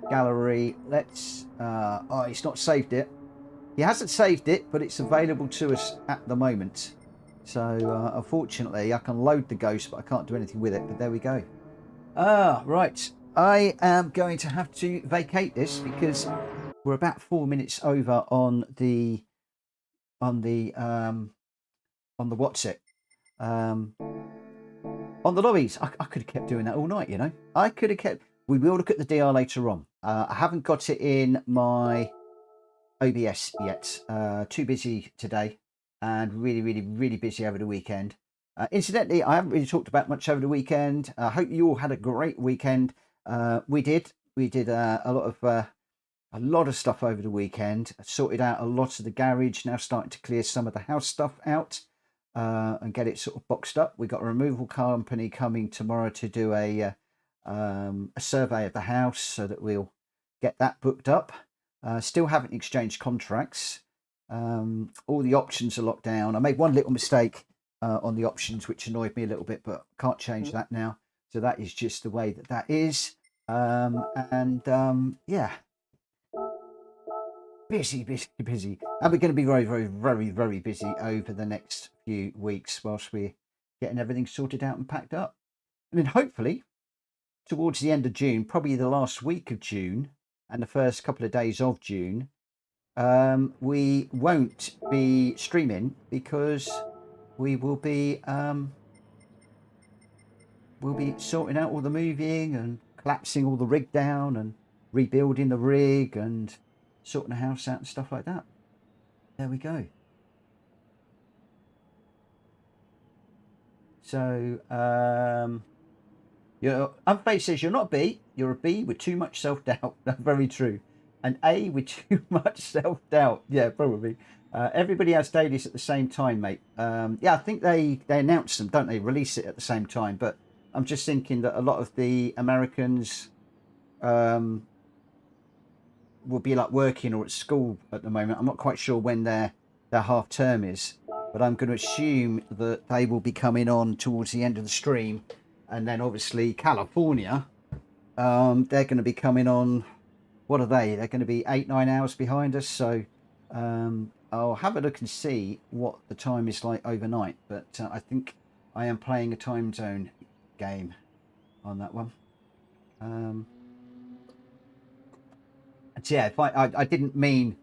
S1: gallery, let's oh, he's not saved it. He hasn't saved it, but it's available to us at the moment. So unfortunately, I can load the ghost, but I can't do anything with it. But there we go. Right. I am going to have to vacate this because we're about 4 minutes over on the what's it? On the lobbies. I could have kept doing that all night, you know. I could have kept. We will look at the DR later on. I haven't got it in my OBS yet. Too busy today. And really busy over the weekend. Incidentally, I haven't really talked about much over the weekend. I hope you all had a great weekend. We did a lot of stuff over the weekend. I sorted out a lot of the garage. Now starting to clear some of the house stuff out and get it sort of boxed up. We got a removal company coming tomorrow to do a survey of the house so that we'll get that booked up. Still haven't exchanged contracts. All the options are locked down. I made one little mistake on the options, which annoyed me a little bit, but can't change that now. So that is just the way that is. Yeah, busy. And we're going to be very busy over the next few weeks whilst we're getting everything sorted out and packed up. And then hopefully towards the end of June, probably the last week of June and the first couple of days of June, we won't be streaming because we will be we'll be sorting out all the moving and collapsing all the rig down and rebuilding the rig and sorting the house out and stuff like that. There we go. So Unface says you're not a B, you're a B with too much self-doubt. Very true. An A with too much self-doubt. Yeah, probably. Everybody has dailies at the same time, mate. Yeah, I think they announce them, don't they? Release it at the same time. But I'm just thinking that a lot of the Americans will be like working or at school at the moment. I'm not quite sure when their half term is, but I'm going to assume that they will be coming on towards the end of the stream, and then obviously California, they're going to be coming on. What are they? They're going to be 8-9 hours behind us. So I'll have a look and see what the time is like overnight. But I think I am playing a time zone game on that one. And yeah, if I didn't mean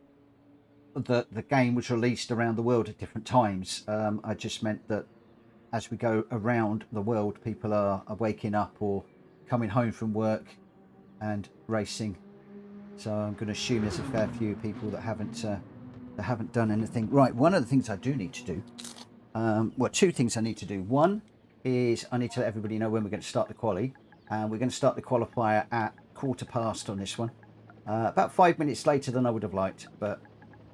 S1: that the game was released around the world at different times. I just meant that as we go around the world, people are waking up or coming home from work and racing. So I'm going to assume there's a fair few people that haven't done anything. Right, one of the things I do need to do, well, two things I need to do. One is I need to let everybody know when we're going to start the quali. And we're going to start the qualifier at 15:15 on this one. About 5 minutes later than I would have liked, but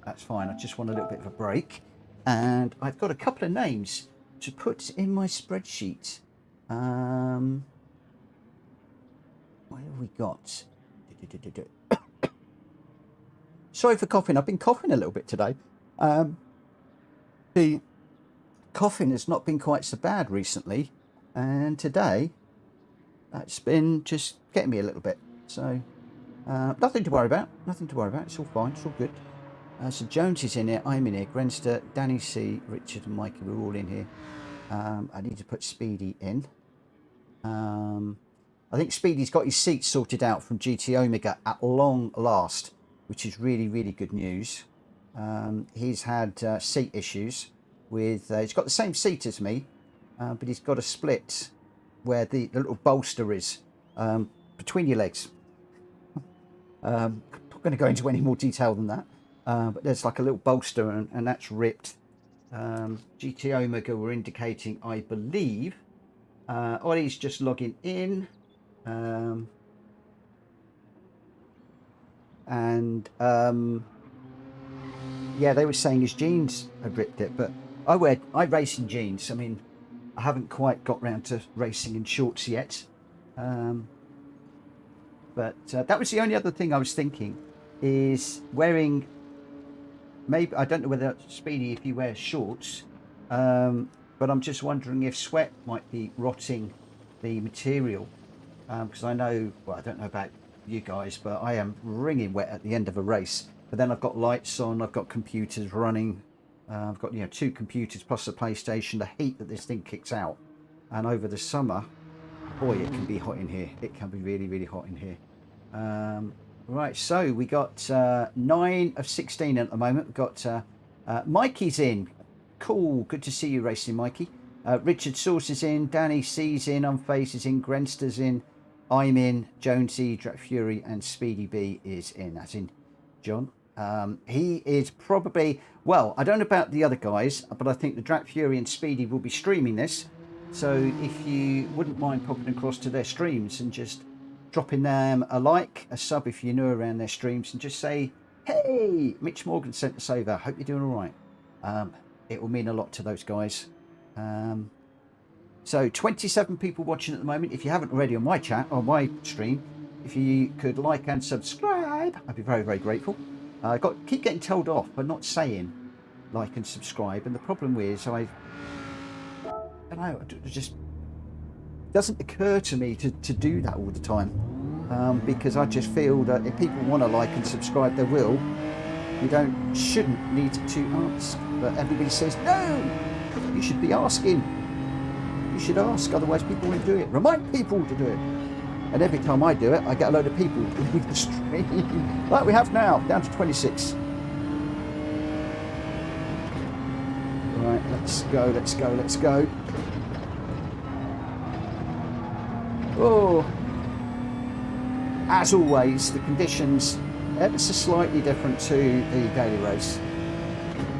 S1: that's fine. I just want a little bit of a break. And I've got a couple of names to put in my spreadsheet. What have we got? Sorry for coughing. I've been coughing a little bit today. The coughing has not been quite so bad recently. And today, it's been just getting me a little bit. So, nothing to worry about. Nothing to worry about. It's all fine. It's all good. So Jones is in here. I'm in here. Grenster, Danny C, Richard and Mikey, we're all in here. I need to put Speedy in. I think Speedy's got his seat sorted out from GT Omega at long last, which is really, really good news. He's had seat issues with, he's got the same seat as me, but he's got a split where the little bolster is between your legs. I'm not going to go into any more detail than that, but there's like a little bolster and that's ripped. GT Omega were indicating, I believe, Ollie's just logging in. Yeah, they were saying his jeans had ripped it, but I race in jeans. I mean, I haven't quite got round to racing in shorts yet. But that was the only other thing I was thinking, is wearing, maybe, I don't know whether Speedy, if you wear shorts, but I'm just wondering if sweat might be rotting the material. Because I know, well, I don't know about you guys, but I am wringing wet at the end of a race. But then I've got lights on, I've got computers running, I've got, 2 computers plus a PlayStation, the heat that this thing kicks out. And over the summer, boy, it can be hot in here. It can be really, really hot in here. Right, so we got 9 of 16 at the moment. We've got Mikey's in. Cool, good to see you racing, Mikey. Richard Source is in, Danny C's in, Unface is in, Grenster's in, I'm in, Jonesy, Drak Fury, and Speedy B is in. That's in John. He is probably, well, I don't know about the other guys, but I think the Drak Fury and Speedy will be streaming this. So if you wouldn't mind popping across to their streams and just dropping them a like, a sub if you're new around their streams, and just say, hey, Mitch Morgan sent us over. Hope you're doing all right. It will mean a lot to those guys. So 27 people watching at the moment. If you haven't already on my chat or my stream, if you could like and subscribe, I'd be very, very grateful. I keep getting told off for not saying like and subscribe, and the problem is I don't know, it just doesn't occur to me to do that all the time, because I just feel that if people want to like and subscribe, they will. You shouldn't need to ask, but everybody says no, you should be asking. You should ask, otherwise people won't do it. Remind people to do it. And every time I do it, I get a load of people to leave the stream. Like we have now, down to 26. Right, let's go, let's go, let's go. Oh, as always, the conditions ever so slightly different to the daily race.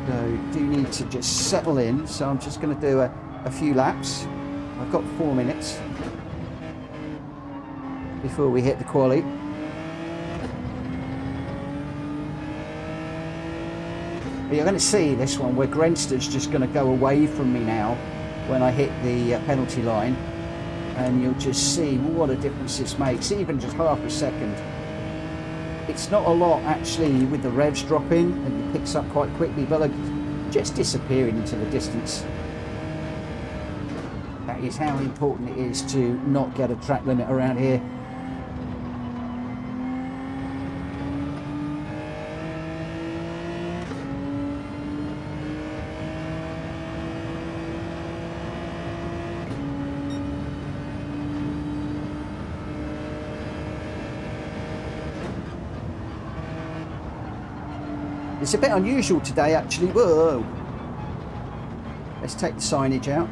S1: So do need to just settle in. So I'm just going to do a few laps. I've got 4 minutes before we hit the quali. But you're going to see this one where Grenster's just going to go away from me now when I hit the penalty line. And you'll just see what a difference this makes, even just half a second. It's not a lot actually with the revs dropping, and it picks up quite quickly, but just disappearing into the distance. That is how important it is to not get a track limit around here. It's a bit unusual today, actually. Whoa! Let's take the signage out.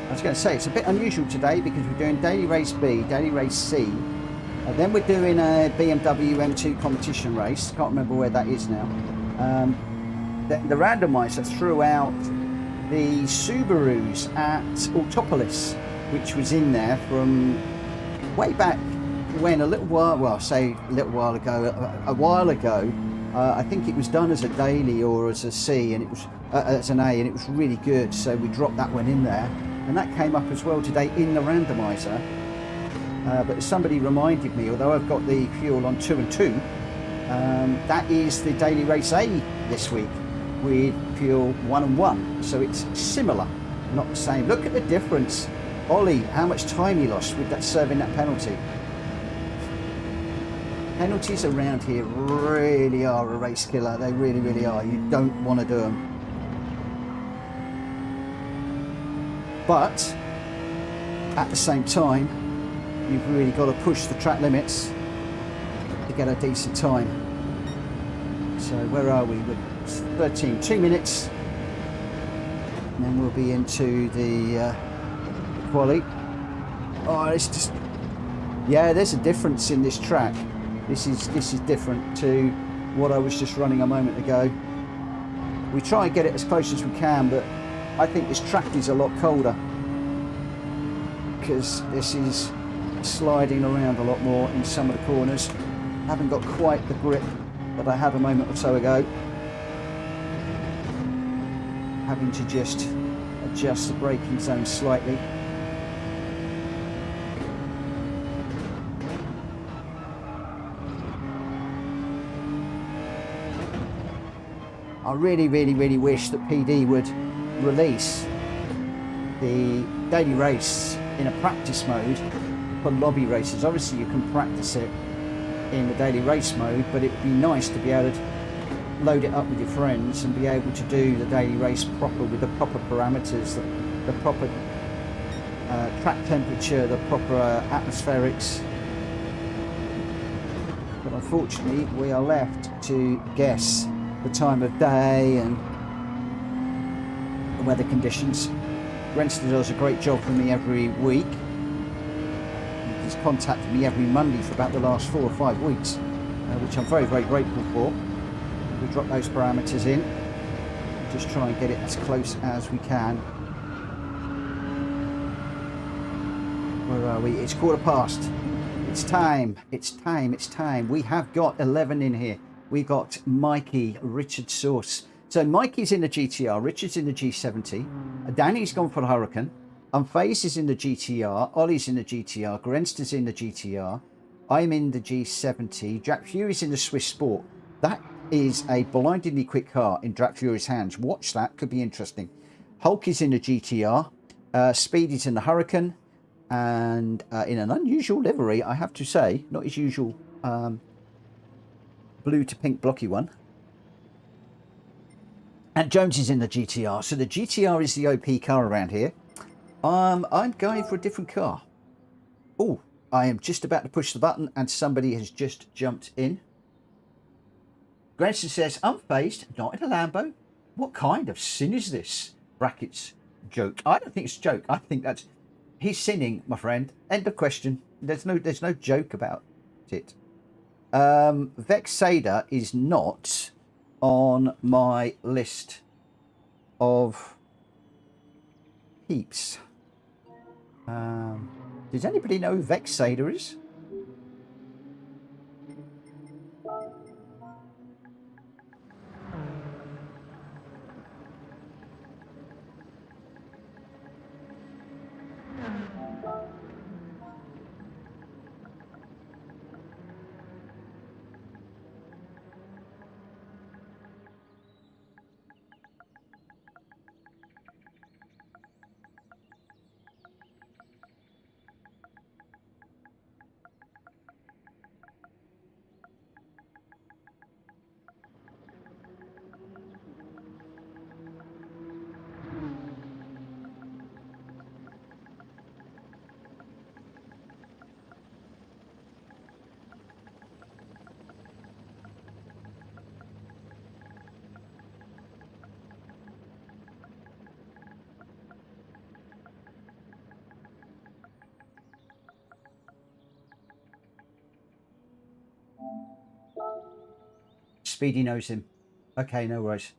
S1: I was going to say, it's a bit unusual today because we're doing daily race B, daily race C, and then we're doing a BMW M2 competition race. Can't remember where that is now. The randomizer threw out the Subarus at Autopolis, which was in there from way back when, a little while, well, say a little while ago, a while ago. I think it was done as a daily or as a C, and it was as an A, and it was really good. So we dropped that one in there, and that came up as well today in the randomizer. But somebody reminded me, although I've got the fuel on 2 and 2, that is the daily race A this week with fuel 1 and 1, so it's similar, not the same. Look at the difference. Ollie, how much time he lost with that serving that penalty. Penalties around here really are a race killer. They really, really are. You don't want to do them. But at the same time, you've really got to push the track limits to get a decent time. So where are we? We're 2 minutes, and then we'll be into the quali. Oh, it's just, yeah, there's a difference in this track. This is different to what I was just running a moment ago. We try and get it as close as we can, but I think this track is a lot colder because this is sliding around a lot more in some of the corners. I haven't got quite the grip that I had a moment or so ago. Having to just adjust the braking zone slightly. I really, really, really wish that PD would release the daily race in a practice mode for lobby races. Obviously you can practice it in the daily race mode, but it would be nice to be able to load it up with your friends and be able to do the daily race proper, with the proper parameters, the proper track temperature, the proper atmospherics. But unfortunately we are left to guess the time of day and the weather conditions. Renster does a great job for me every week. He's contacted me every Monday for about the last 4 or 5 weeks, which I'm very, very grateful for. We drop those parameters in, just try and get it as close as we can. Where are we? It's 15:15. It's time, it's time, it's time. We have got 11 in here. We got Mikey, Richard Source. So Mikey's in the GTR, Richard's in the G70, Danny's gone for the Hurricane, Unfazed is in the GTR, Ollie's in the GTR, Grenster's in the GTR, I'm in the G70, Jack Fury's in the Swiss Sport. That is a blindingly quick car in Jack Fury's hands. Watch that, could be interesting. Hulk is in the GTR, Speedy's in the Hurricane, and in an unusual livery, I have to say, not his usual blue to pink blocky one. And Jones is in the GTR. So the GTR is the OP car around here. I'm going for a different car. Oh, I am just about to push the button and somebody has just jumped in. Granson says, unfazed, not in a Lambo. What kind of sin is this? Brackets, joke. I don't think it's a joke. I think that's, he's sinning, my friend. End of question. There's no joke about it. Vexada is not on my list of heaps. Does anybody know who Vexader is? Speedy knows him. Okay, no worries.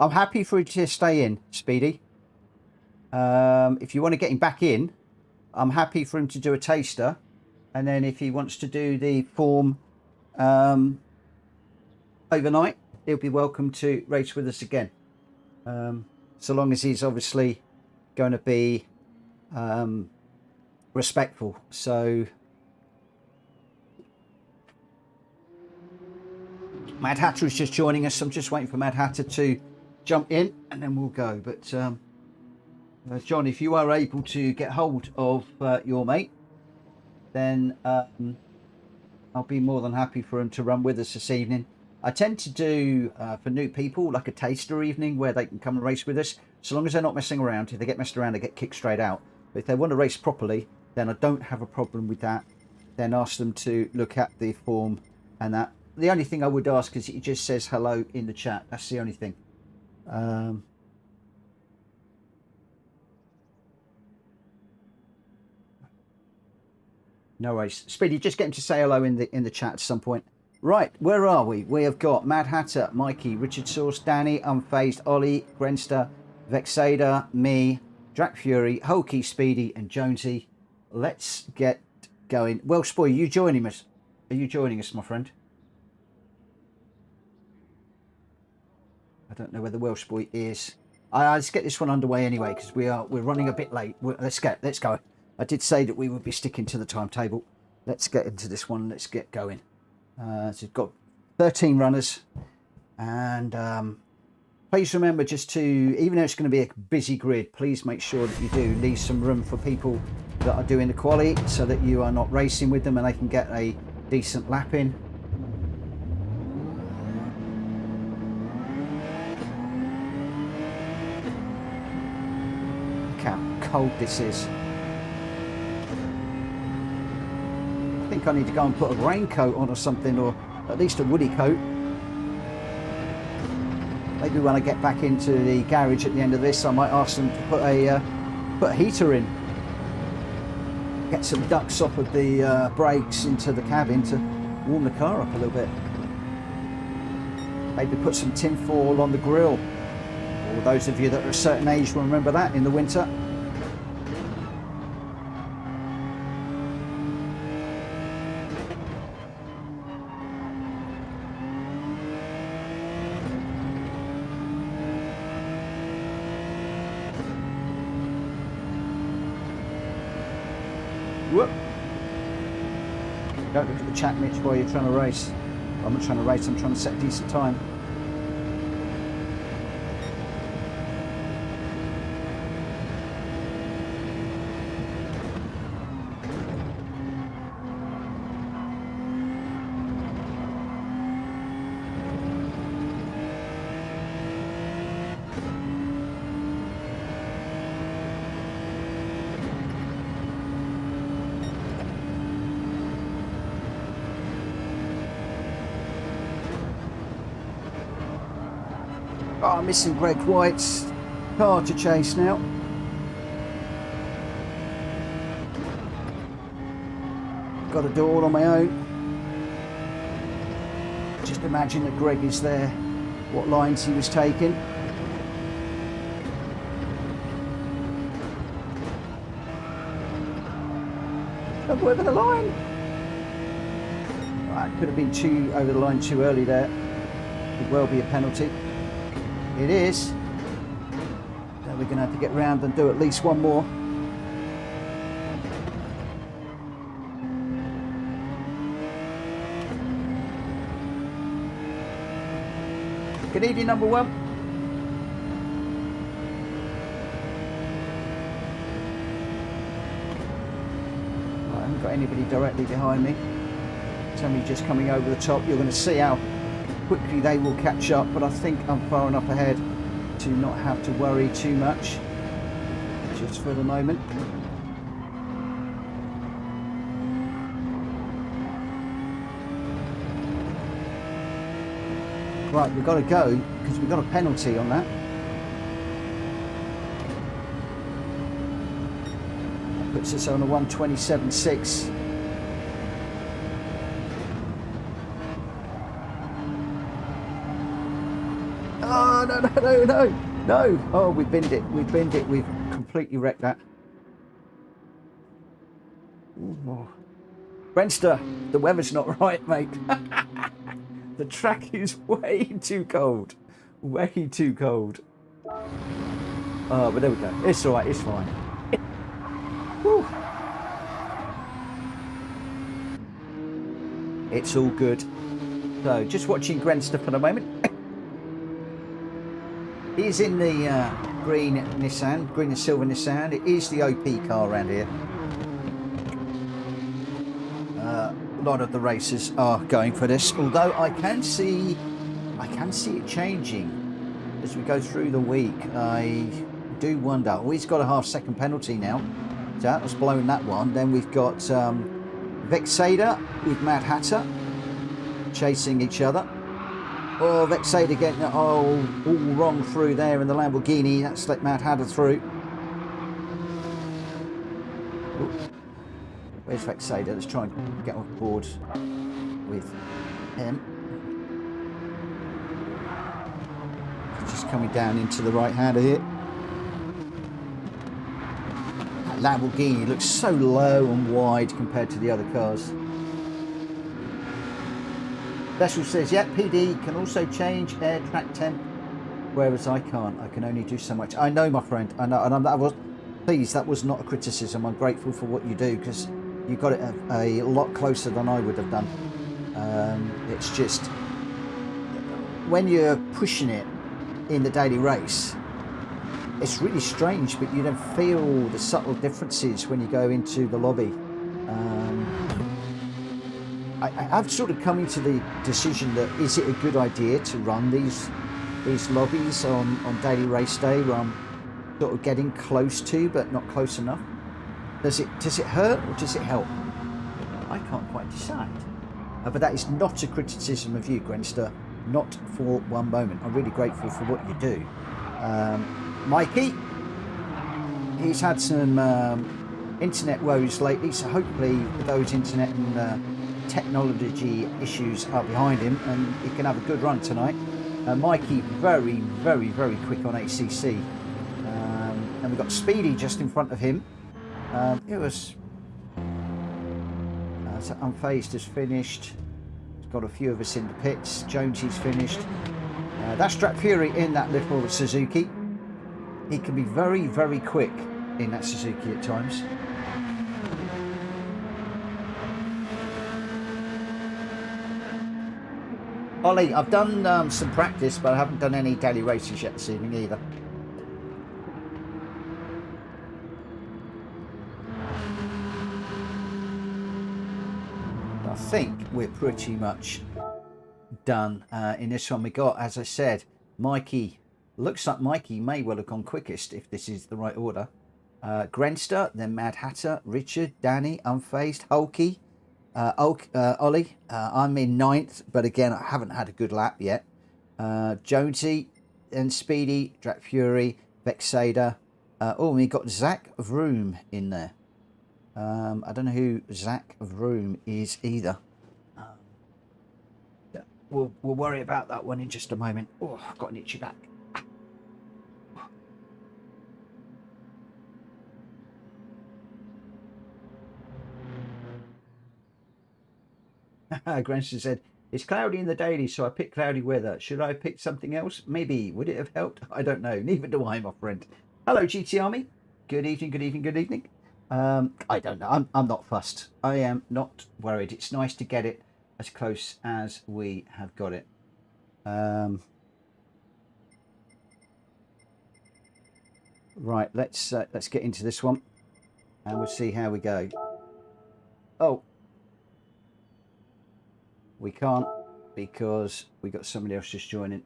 S1: I'm happy for you to stay in, Speedy. If you want to get him back in, I'm happy for him to do a taster. And then if he wants to do the form overnight, he'll be welcome to race with us again. So long as he's obviously going to be respectful. So Mad Hatter is just joining us. I'm just waiting for Mad Hatter to jump in and then we'll go. But John, if you are able to get hold of your mate, then I'll be more than happy for him to run with us this evening. I tend to do for new people like a taster evening where they can come and race with us, so long as they're not messing around. If they get messed around, they get kicked straight out. But if they want to race properly, then I don't have a problem with that. Then ask them to look at the form and that. The only thing I would ask is it just says hello in the chat. That's the only thing. No worries. Speedy, just get him to say hello in the chat at some point. Right, where are we? We have got Mad Hatter, Mikey, Richard Source, Danny, Unfazed, Ollie, Grenster, Vexader, me, Drac Fury, Hulky, Speedy, and Jonesy. Let's get going. Welsh Boy, are you joining us? Are you joining us, my friend? I don't know where the Welsh Boy is. Let's get this one underway anyway because we're running a bit late. Let's go. I did say that we would be sticking to the timetable. Let's get into this one. Let's get going. So we've got 13 runners, and please remember just to, even though it's going to be a busy grid, please make sure that you do leave some room for people that are doing the quali so that you are not racing with them and they can get a decent lap in. Look how cold this is. I think I need to go and put a raincoat on or something, or at least a woolly coat. Maybe when I get back into the garage at the end of this, I might ask them to put a heater in. Get some ducts off of the brakes into the cabin to warm the car up a little bit. Maybe put some tin foil on the grille. Or those of you that are a certain age will remember that in the winter. Whoop. Don't look at the chat, Mitch, while you're trying to race. I'm not trying to race, I'm trying to set a decent time. Oh, I'm missing Greg White's car to chase now. Got to do it all on my own. Just imagine that Greg is there, what lines he was taking. Double over the line. Right, could have been too over the line too early there. Could well be a penalty. It is. So we're going to have to get round and do at least one more. Good evening, number one. I haven't got anybody directly behind me. Somebody just coming over the top. You're going to see how quickly they will catch up, but I think I'm far enough ahead to not have to worry too much just for the moment. Right, we've got to go because we've got a penalty on that. That puts us on a 1:27.6. Oh, no. Oh, we binned it. We've completely wrecked that. Ooh. Brenster, the weather's not right, mate. The track is way too cold. Way too cold. Oh, but there we go. It's all right. It's fine. Whew. It's all good. So, just watching Grenster for the moment. He's in the green and silver Nissan. It is the OP car around here. A lot of the racers are going for this, although I can see it changing as we go through the week. I do wonder. Oh, he's got a half-second penalty now. So that was blown, that one. Then we've got Vexada with Mad Hatter chasing each other. Oh, Vexada getting it all wrong through there in the Lamborghini. That's let Mad Hatter through. Ooh. Where's Vexada? Let's try and get on board with him. He's just coming down into the right-hander here. That Lamborghini looks so low and wide compared to the other cars. Vessel says, yeah, PD can also change air track temp, whereas I can't. I can only do so much. I know, my friend. I know, and please, that was not a criticism. I'm grateful for what you do because you got it a lot closer than I would have done. It's just when you're pushing it in the daily race, it's really strange, but you don't feel the subtle differences when you go into the lobby. I've sort of come into the decision that is it a good idea to run these lobbies on daily race day where I'm sort of getting close to but not close enough? Does it hurt or does it help? I can't quite decide. But that is not a criticism of you, Grenster, not for one moment. I'm really grateful for what you do. Mikey, he's had some internet woes lately, so hopefully those internet and technology issues are behind him and he can have a good run tonight. Mikey very quick on ACC, and we've got Speedy just in front of him. It was so Unfazed has finished. He's got a few of us in the pits. Jonesy's finished. That's Strat Fury in that little Suzuki. He can be very quick in that Suzuki at times. Ollie, I've done some practice, but I haven't done any daily races yet this evening either. I think we're pretty much done in this one. We got, as I said, Mikey. Looks like Mikey may well have gone quickest if this is the right order. Grenster, then Mad Hatter, Richard, Danny, Unfazed, Hulky. Ollie, I'm in 9th, but again, I haven't had a good lap yet. Jonesy and Speedy, Drac Fury, Vexada. Oh, we got Zach Vroom in there. I don't know who Zach Vroom is either. We'll worry about that one in just a moment. Oh, I've got an itchy back. Grandson said, it's cloudy in the daily, so I picked cloudy weather. Should I have picked something else? Maybe. Would it have helped? I don't know. Neither do I, my friend. Hello, GT Army. Good evening, good evening, good evening. I don't know. I'm not fussed. I am not worried. It's nice to get it as close as we have got it. Right, let's get into this one, and we'll see how we go. Oh, we can't because we got somebody else just joining.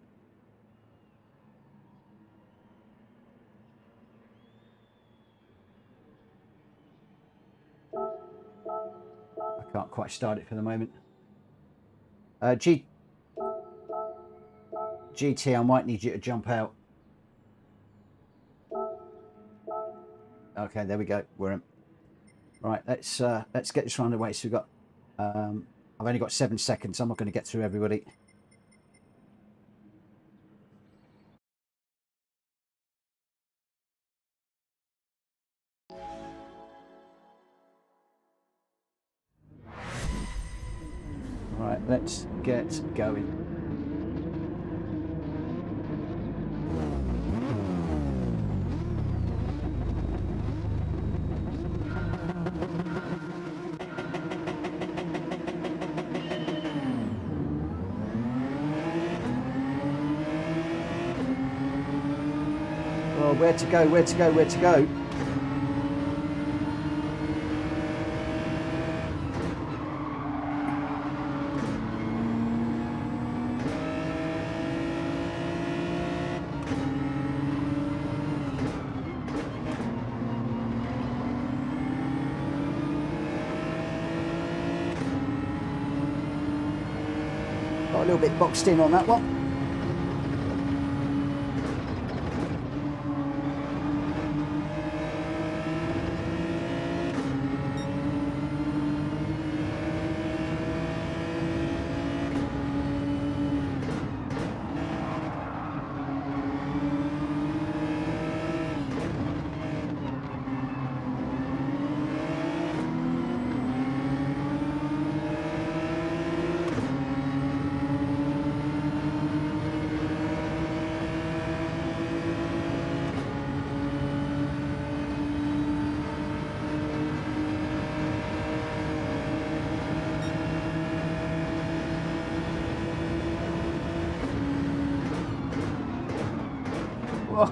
S1: I can't quite start it for the moment. GT, I might need you to jump out. Okay, there we go. We're in. Right, let's get this one underway. So we've got I've only got 7 seconds. I'm not going to get through everybody. Right, let's get going. Well, where to go, where to go, where to go? Got a little bit boxed in on that one.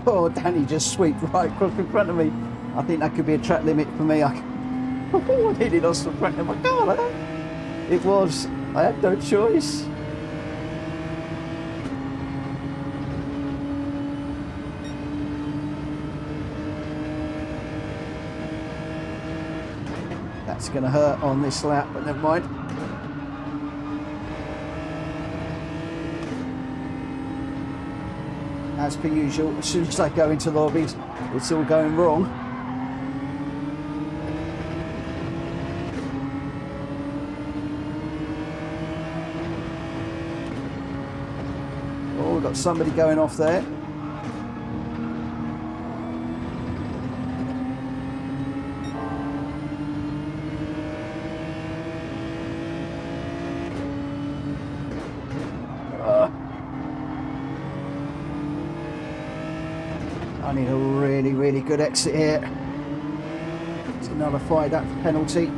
S1: Oh, Danny just swept right across in front of me. I think that could be a track limit for me. I hit it off the front of my car. It was. I had no choice. That's going to hurt on this lap, but never mind. As per usual, as soon as I go into lobbies, it's all going wrong. Oh, we've got somebody going off there. I need a really, really good exit here to nullify that penalty.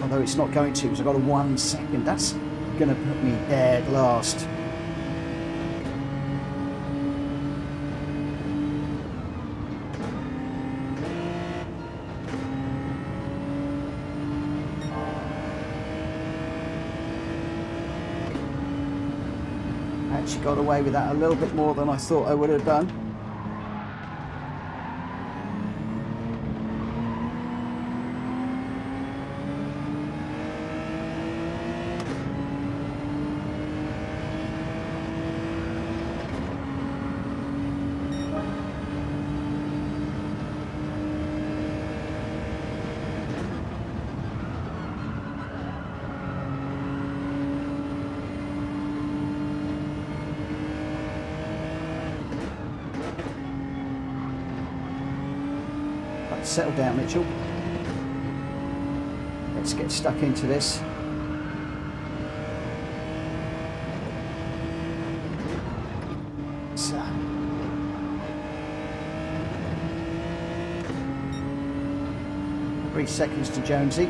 S1: Although it's not going to, because I've got a 1 second. That's going to put me dead last. Actually got away with that a little bit more than I thought I would have done. Settle down, Mitchell. Let's get stuck into this. 3 seconds to Jonesy.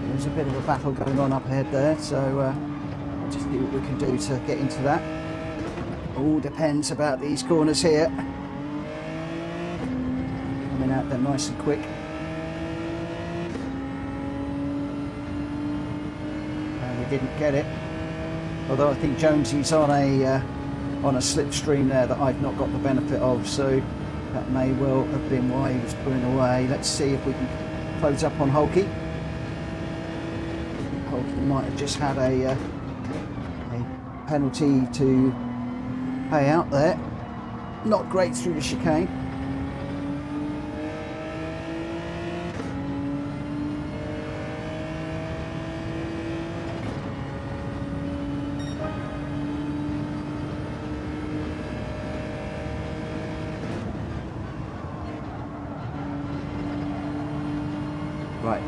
S1: There's a bit of a battle going on up ahead there, so I'll just see what we can do to get into that. All depends about these corners here. Coming out there nice and quick. And we didn't get it. Although I think Jonesy's on a slipstream there that I've not got the benefit of, so that may well have been why he was pulling away. Let's see if we can close up on Hulky. Hulky might have just had a penalty to pay out there. Not great through the chicane. Right,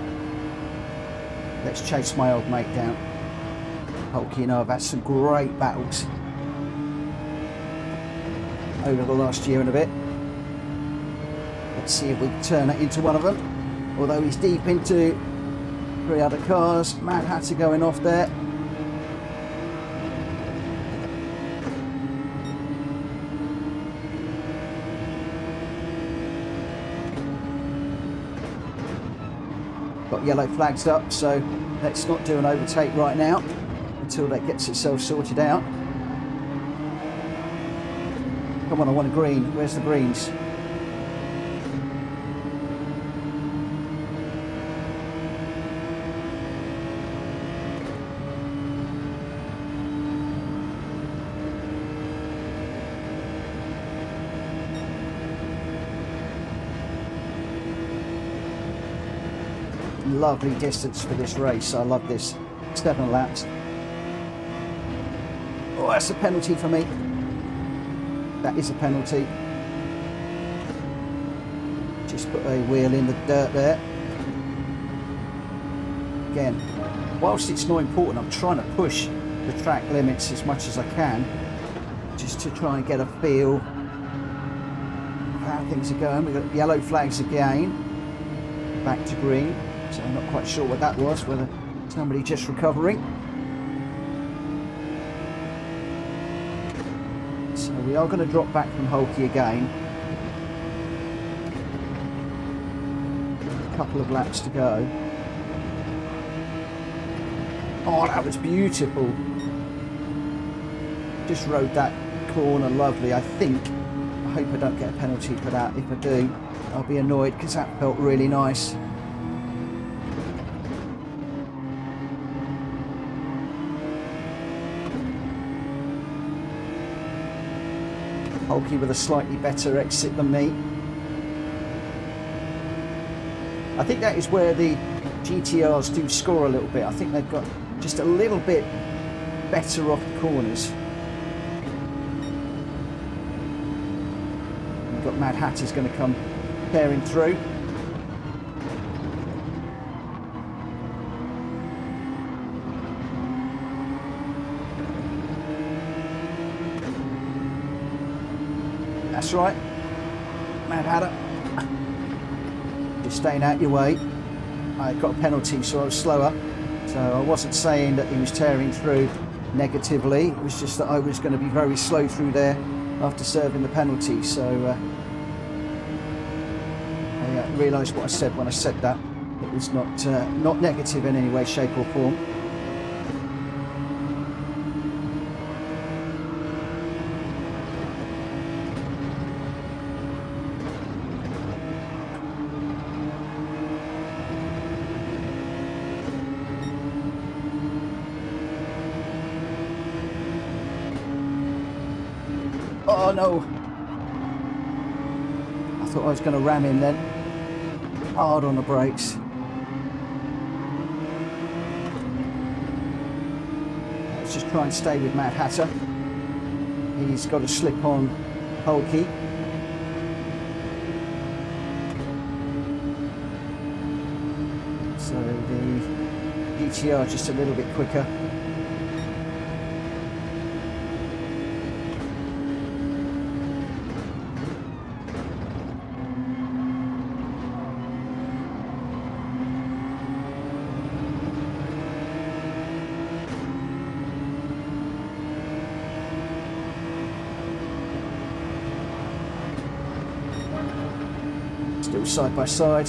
S1: let's chase my old mate down. Hulky and I have had some great battles over the last year and a bit. Let's see if we can turn it into one of them. Although he's deep into 3 other cars. Mad Hatter going off there. Got yellow flags up, so let's not do an overtake right now until that gets itself sorted out. Come on, I want a green. Where's the greens? Lovely distance for this race. I love this. 7 laps. Oh, that's a penalty for me. That is a penalty. Just put a wheel in the dirt there. Again, whilst it's not important, I'm trying to push the track limits as much as I can, just to try and get a feel of how things are going. We've got yellow flags again. Back to green. So I'm not quite sure what that was, whether somebody just recovering. So we are going to drop back from Hulky again. A couple of laps to go. Oh, that was beautiful. Just rode that corner lovely, I think. I hope I don't get a penalty for that. If I do, I'll be annoyed because that felt really nice. Hulky with a slightly better exit than me. I think that is where the GTRs do score a little bit. I think they've got just a little bit better off the corners. We've got Mad Hatter's going to come tearing through. That's right, Mad Hatter. Just staying out your way. I got a penalty, so I was slower. So I wasn't saying that he was tearing through negatively. It was just that I was going to be very slow through there after serving the penalty. So I realised what I said when I said that. It was not negative in any way, shape or form. Oh no! I thought I was going to ram him then. Hard on the brakes. Let's just try and stay with Mad Hatter. He's got to slip on Hulky. So the GTR just a little bit quicker. little side by side.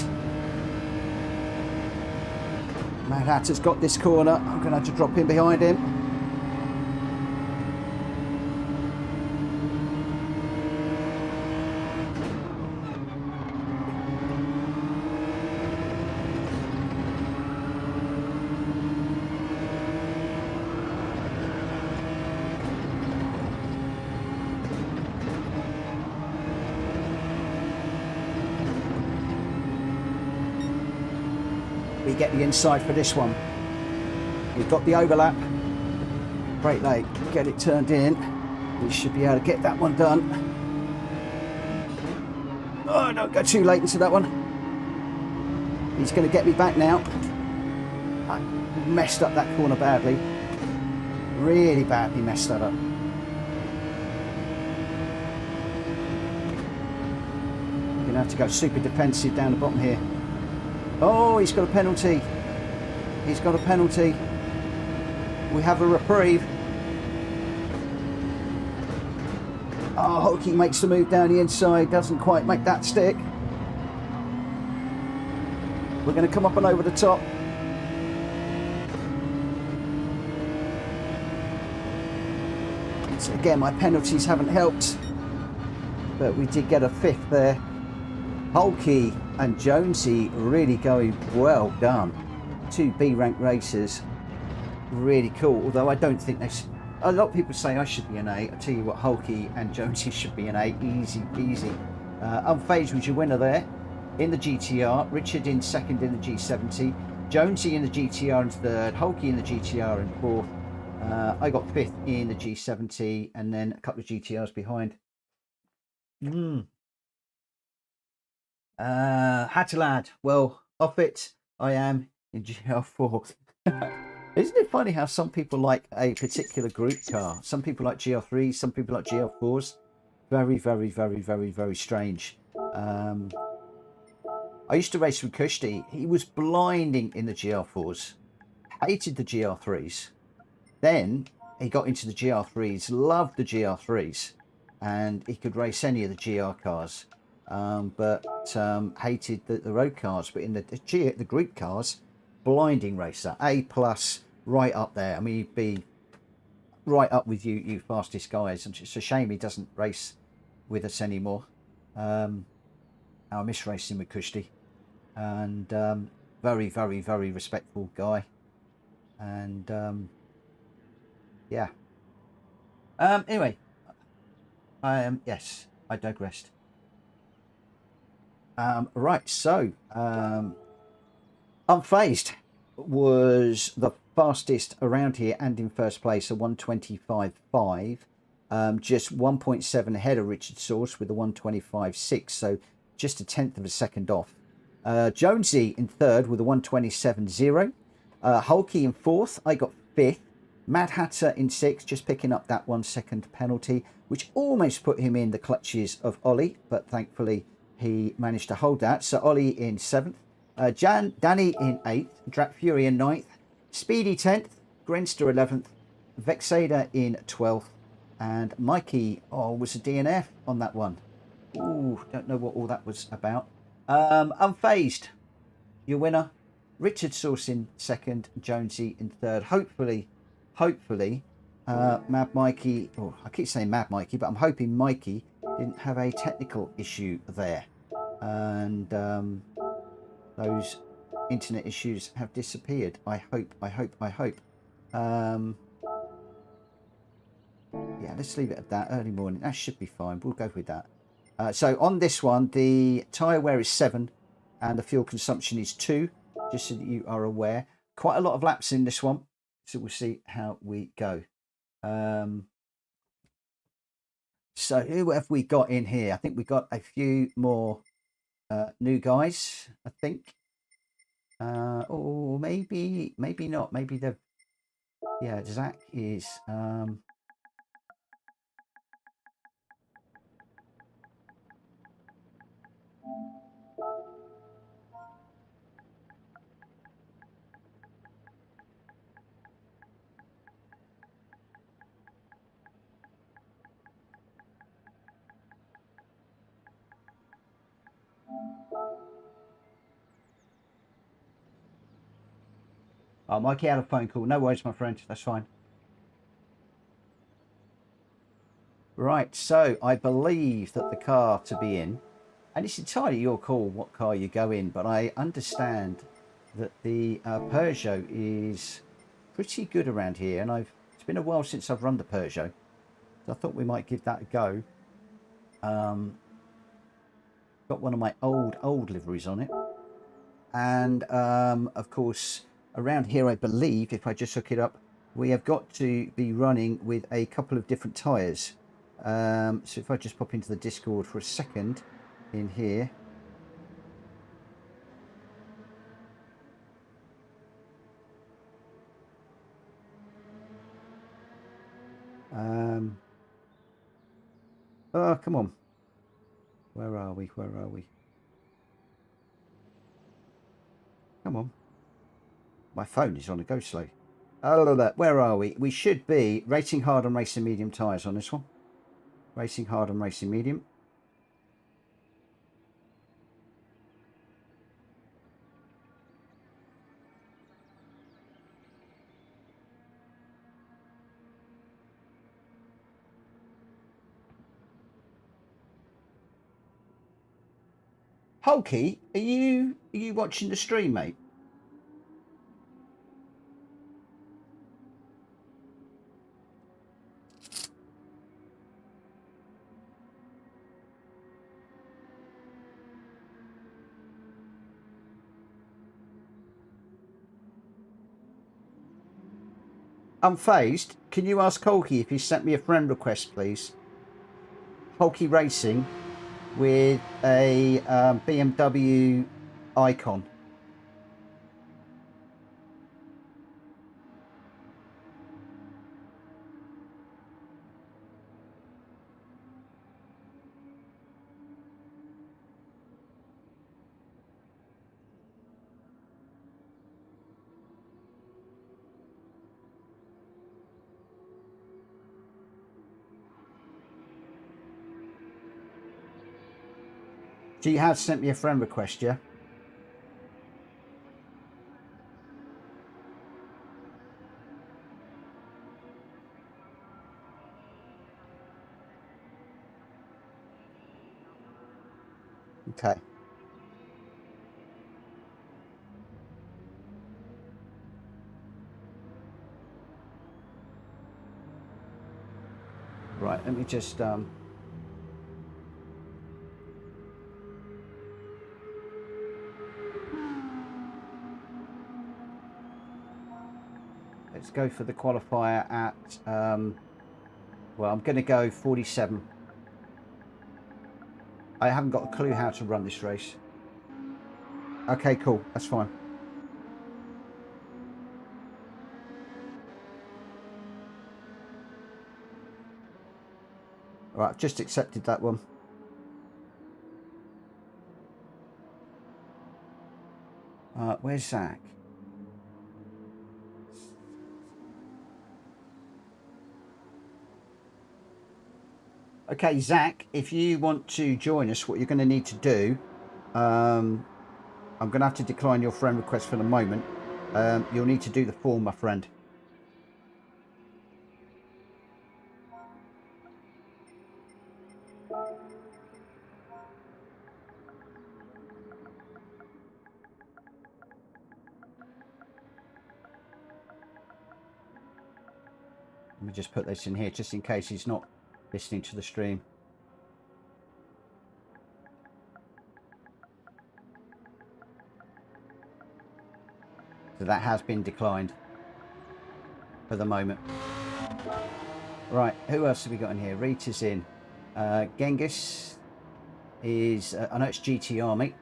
S1: Mad Hatter's got this corner. I'm going to have to drop in behind him. We get the inside for this one. We've got the overlap. Brake late, get it turned in. We should be able to get that one done. Oh, don't go too late into that one. He's going to get me back now. I messed up that corner badly. Really badly messed that up. We're going to have to go super defensive down the bottom here. Oh, he's got a penalty. He's got a penalty. We have a reprieve. Oh, Hulky makes the move down the inside. Doesn't quite make that stick. We're going to come up and over the top. So again, my penalties haven't helped. But we did get a 5th there. Hulky and Jonesy really going well done. 2 B-rank racers. Really cool. Although I don't think they... A lot of people say I should be an A. I tell you what, Hulky and Jonesy should be an A. Easy, easy. Unfazed was your winner there in the GTR. Richard in 2nd in the G70. Jonesy in the GTR in 3rd. Hulky in the GTR in 4th. I got 5th in the G70 and then a couple of GTRs behind. Hatterlad, well, off it I am in GR4. Isn't it funny how some people like a particular group car? Some people like GR3s, some people like GR4s. Very, very, very, very, very strange. I used to race with Kushti. He was blinding in the GR4s. Hated the GR3s. Then he got into the GR3s, loved the GR3s. And he could race any of the GR cars. But hated the road cars. But in the group cars, blinding racer. A+, right up there. I mean, he'd be right up with you fastest guys. And it's a shame he doesn't race with us anymore. I miss racing with Kushti. And very, very, very respectful guy. And yeah. Anyway, yes, I digressed. Right, so Unfazed was the fastest around here and in first place, a 125.5, just 1.7 ahead of Richard Source with a 125.6, so just a 1/10 of a second off. Jonesy in 3rd with a 127.0. Hulky in 4th, I got 5th. Mad Hatter in 6th, just picking up that 1 second penalty, which almost put him in the clutches of Ollie, but thankfully he managed to hold that. So Ollie in 7th, Danny in 8th, Drak Fury in 9th, Speedy 10th, Grenster 11th, Vexada in 12th, and Mikey was a DNF on that one. Ooh, don't know what all that was about. Unfazed, your winner. Richard Source in 2nd, Jonesy in 3rd. Hopefully, Mad Mikey, I keep saying Mad Mikey, but I'm hoping Mikey didn't have a technical issue there. And those internet issues have disappeared. I hope. Yeah, let's leave it at that. Early morning, that should be fine. We'll go with that. So on this one, the tyre wear is 7 and the fuel consumption is 2, just so that you are aware. Quite a lot of laps in this one, so we'll see how we go. So who have we got in here? I think we got a few more new guys, I think. Or maybe not. Maybe they've... Yeah, Zach is... Oh, Mikey had a phone call. No worries, my friend. That's fine. Right, so I believe that the car to be in, and it's entirely your call what car you go in, but I understand that the Peugeot is pretty good around here, and it's been a while since I've run the Peugeot, so I thought we might give that a go. Got one of my old liveries on it, and of course around here I believe if I just hook it up, we have got to be running with a couple of different tyres. So if I just pop into the Discord for a second in here. Oh, come on. Where are we? Where are we? Come on. My phone is on a go slow. Oh, where are we? We should be racing hard and racing medium tyres on this one. Racing hard and racing medium. Hulky, are you watching the stream, mate? Unfazed, can you ask Hulky if he sent me a friend request, please? Hulky Racing with a BMW icon. So you have sent me a friend request, yeah? Okay. Right, let me just let's go for the qualifier at well, I'm going to go 47. I haven't got a clue how to run this race. Okay, cool. That's fine. All right, I've just accepted that one. Where's Zach? Okay, Zach, if you want to join us, what you're going to need to do, I'm going to have to decline your friend request for the moment. You'll need to do the form, my friend. Let me just put this in here, just in case he's not listening to the stream. So that has been declined for the moment. Right, who else have we got in here? Rita's in. Genghis is, I know it's GT Army.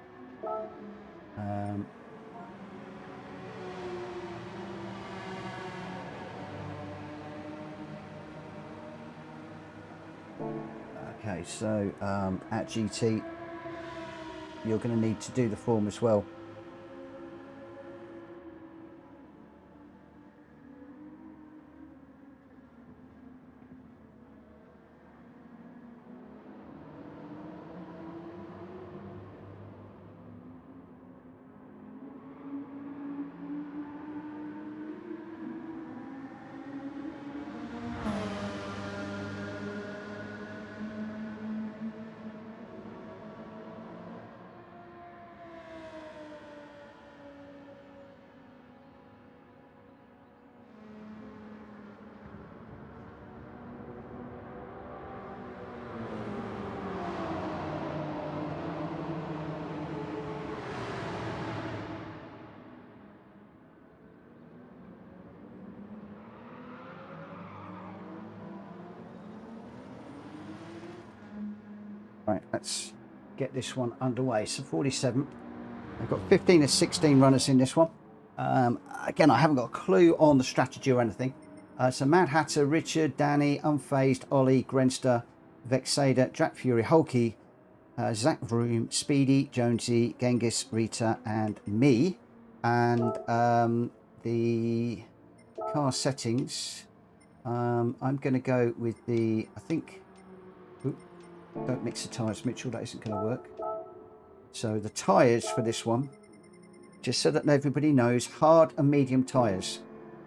S1: Okay, so at GT, you're going to need to do the form as well. Right, let's get this one underway. So 47. I've got 15 or 16 runners in this one. Again, I haven't got a clue on the strategy or anything. So Mad Hatter, Richard, Danny, Unfazed, Ollie, Grenster, Vexader, Jack Fury, Hulky, Zach Vroom, Speedy, Jonesy, Genghis, Rita, and me. And the car settings, I'm going to go with the, I think, don't mix the tyres, Mitchell, that isn't going to work. So the tyres for this one, just so that everybody knows, hard and medium tyres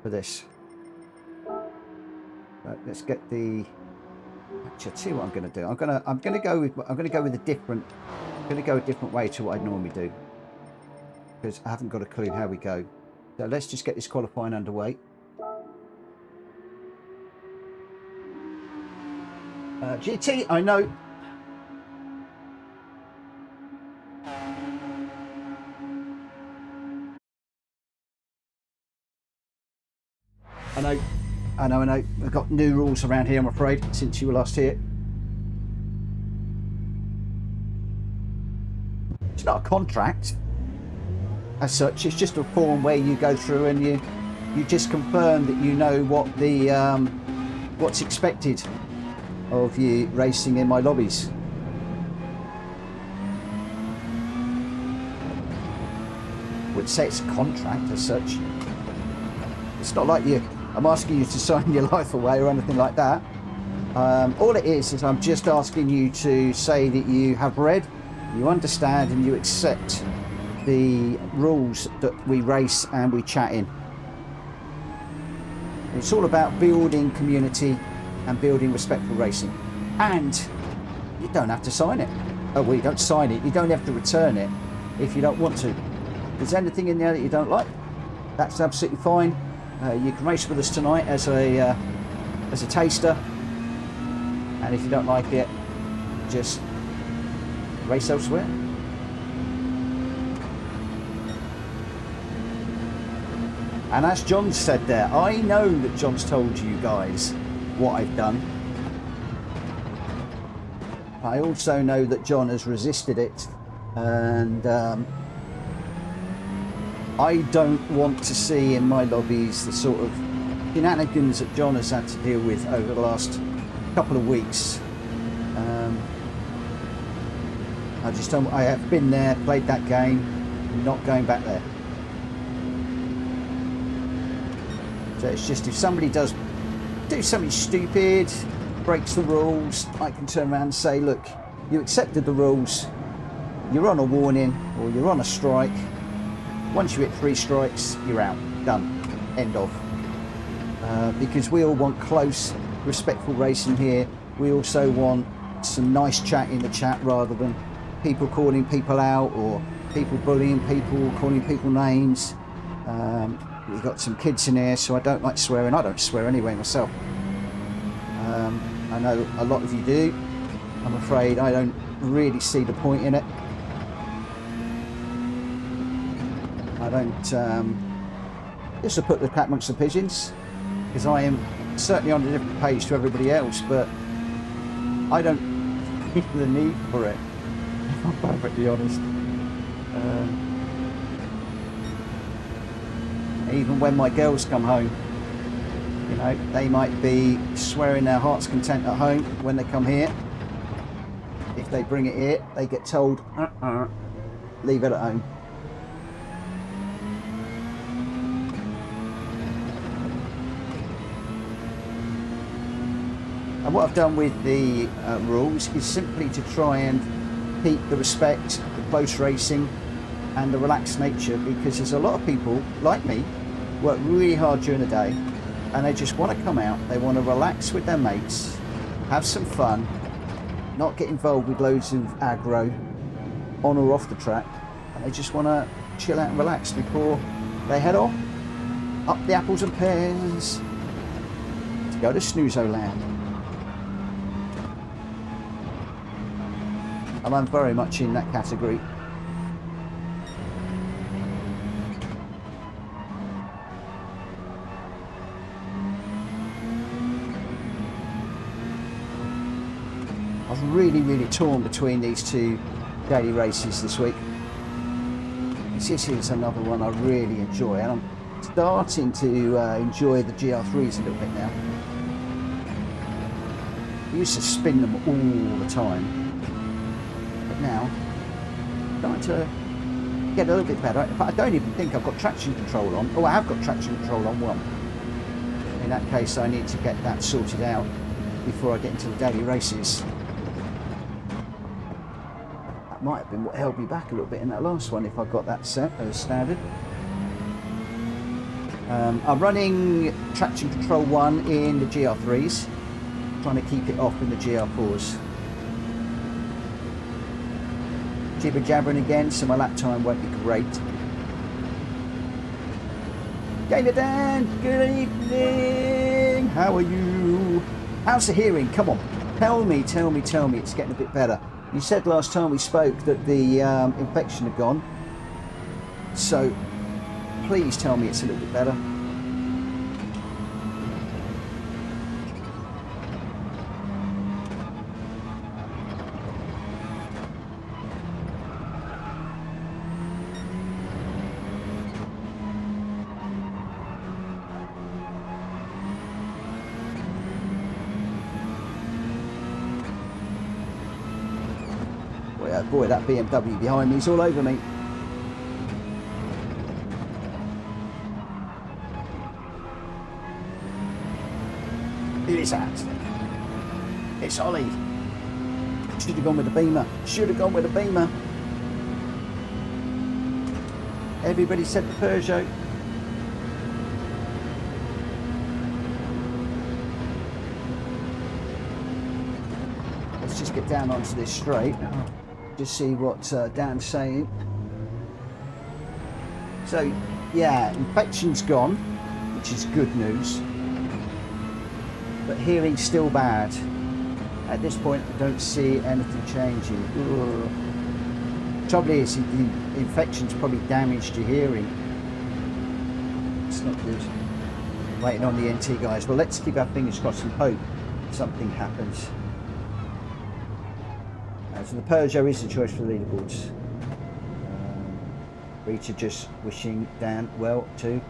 S1: for this. Right, let's get the. Actually, I'll tell you what I'm going to do. I'm going to go with a different way to what I normally do, because I haven't got a clue how we go. So let's just get this qualifying underway. GT, I know. I know. We've got new rules around here, I'm afraid, since you were last here. It's not a contract as such, it's just a form where you go through and you just confirm that you know what the what's expected of you racing in my lobbies. Would say it's a contract as such. It's not like I'm asking you to sign your life away or anything like that. All it is I'm just asking you to say that you have read, you understand, and you accept the rules that we race and we chat in. It's all about building community and building respectful racing. And you don't have to sign it. Oh, well, you don't sign it. You don't have to return it if you don't want to. If there's anything in there that you don't like, that's absolutely fine. You can race with us tonight as a taster, and if you don't like it, just race elsewhere. And as John said there, I know that John's told you guys what I've done. I also know that John has resisted it, and I don't want to see in my lobbies the sort of shenanigans that John has had to deal with over the last couple of weeks. I just don't. I have been there, played that game, I'm not going back there. So it's just, if somebody does do something stupid, breaks the rules, I can turn around and say, look, you accepted the rules, you're on a warning or you're on a strike. Once you hit 3 strikes, you're out. Done. End of. Because we all want close, respectful racing here. We also want some nice chat in the chat rather than people calling people out or people bullying people, calling people names. We've got some kids in here, so I don't like swearing. I don't swear anyway myself. I know a lot of you do. I'm afraid I don't really see the point in it. I don't, just to put the cat amongst the pigeons, because I am certainly on a different page to everybody else, but I don't feel the need for it, if I'm perfectly honest. Even when my girls come home, you know, they might be swearing their heart's content at home. When they come here, if they bring it here, they get told, leave it at home. And what I've done with the rules is simply to try and keep the respect, the close racing and the relaxed nature, because there's a lot of people like me work really hard during the day and they just want to come out, they want to relax with their mates, have some fun, not get involved with loads of aggro on or off the track, and they just want to chill out and relax before they head off up the apples and pears to go to Snoozo Land. And I'm very much in that category. I was really torn between these two daily races this week. This is another one I really enjoy, and I'm starting to enjoy the GR3s a little bit now. I used to spin them all the time, but now I'm starting to get a little bit better. But I don't even think I've got traction control on. Oh, I have got traction control on one. In that case, I need to get that sorted out before I get into the daily races. That might have been what held me back a little bit in that last one, if I got that set as standard. I'm running traction control 1 in the GR3s, trying to keep it off in the GR4s. Jibber jabbering again, so my lap time won't be great. Gainer Dan, good evening. How are you? How's the hearing? Come on, tell me it's getting a bit better. You said last time we spoke that the infection had gone, so please tell me it's a little bit better. Boy, that BMW behind me is all over me. Who is that? It's Ollie. Should have gone with the Beamer. Should have gone with the Beamer. Everybody said the Peugeot. Let's just get down onto this straight. Just see what Dan's saying. So yeah, infection's gone, which is good news, but hearing's still bad. At this point I don't see anything changing. Ugh. Trouble is, the infection's probably damaged your hearing. It's not good. Waiting on the NT guys. Well, let's keep our fingers crossed and hope something happens. So the Peugeot is the choice for the leaderboards. Rita just wishing Dan well too.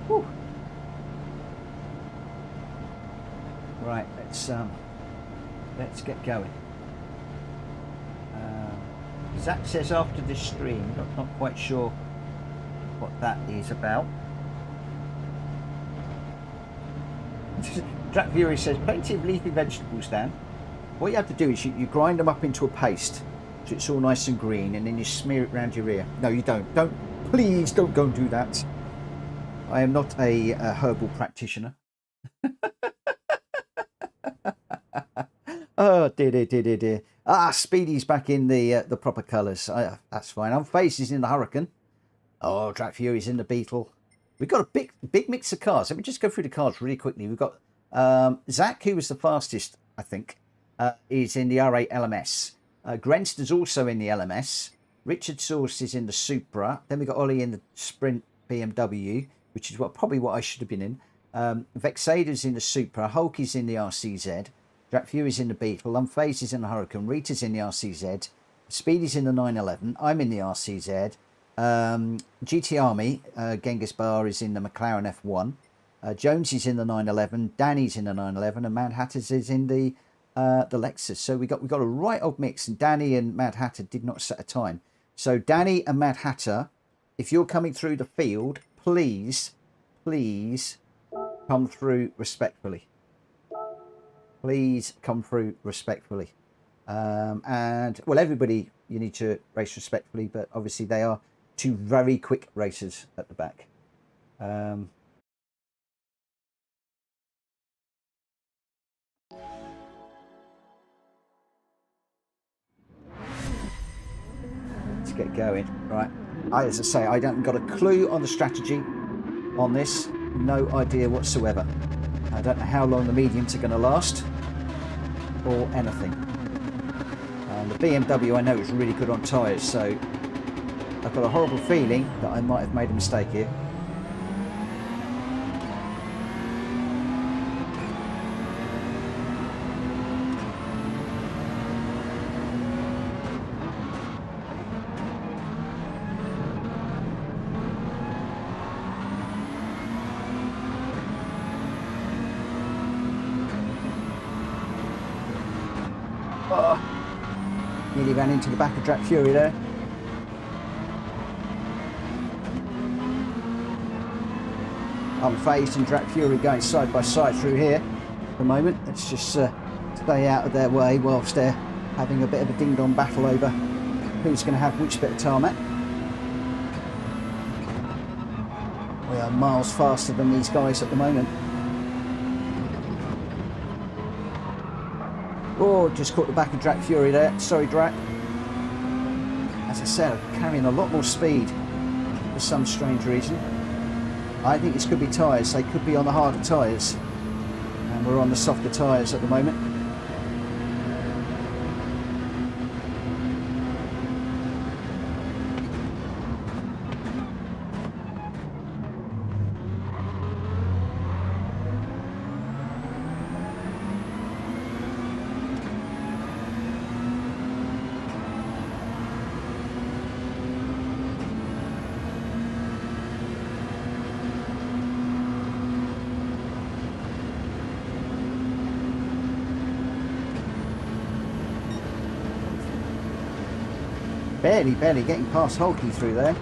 S1: Whew. Right, let's get going. Zach says after this stream, not quite sure what that is about. Jack Fury says plenty of leafy vegetables, Dan. What you have to do is you grind them up into a paste so it's all nice and green, and then you smear it around your ear. No, you don't. Please don't go and do that. I am not a herbal practitioner. Oh dear. Speedy's back in the proper colours. That's fine. I'm Faces in the Hurricane. Oh, Track Fury's in the Beetle. We've got a big mix of cars. Let me just go through the cars really quickly. We've got Zach, who was the fastest, I think, is in the R8 LMS. Grenster's also in the LMS. Richard Source is in the Supra. Then we've got Ollie in the Sprint BMW, which is probably what I should have been in. Vexada's in the Supra. Hulk is in the RCZ. Jack Fury's in the Beetle. Unfazed is in the Hurricane. Rita's in the RCZ. Speedy's in the 911. I'm in the RCZ. GT Army, Genghis Bar is in the McLaren F1. Jones is in the 911. Danny's in the 911, and Mad Hatter's is in the Lexus. So we got a right old mix, and Danny and Mad Hatter did not set a time. So Danny and Mad Hatter, if you're coming through the field, please come through respectfully. Please come through respectfully. And well, everybody, you need to race respectfully, but obviously they are two very quick racers at the back. Let's get going. Right, as I say, I don't got a clue on the strategy on this. No idea whatsoever. I don't know how long the mediums are going to last or anything. And the BMW I know is really good on tyres, so I've got a horrible feeling that I might have made a mistake here. Nearly ran into the back of Drat Fury there. I'm phased and Drat Fury going side by side through here at the moment. Let's just stay out of their way whilst they're having a bit of a ding-dong battle over who's going to have which bit of tarmac. We are miles faster than these guys at the moment. Oh, just caught the back of Drat Fury there. Sorry, Drat. As I said, I'm carrying a lot more speed for some strange reason. I think this could be tyres. They could be on the harder tyres. And we're on the softer tyres at the moment. Barely getting past Hulky through there.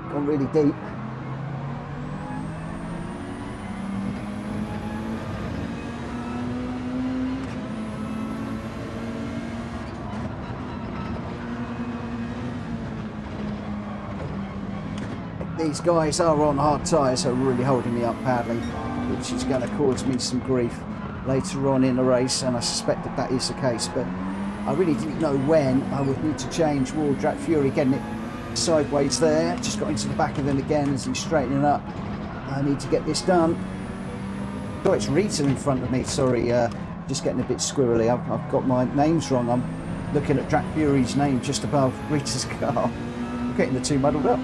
S1: Gone really deep. These guys are on hard tyres, so really holding me up badly, which is going to cause me some grief later on in the race, and I suspect that that is the case, but I really didn't know when I would need to change. Wall Drat Fury getting it sideways there. Just got into the back of him again as he's straightening up. I need to get this done. Oh, it's Rita in front of me. Sorry, just getting a bit squirrely. I've got my names wrong. I'm looking at Drat Fury's name just above Rita's car. I'm getting the two muddled up.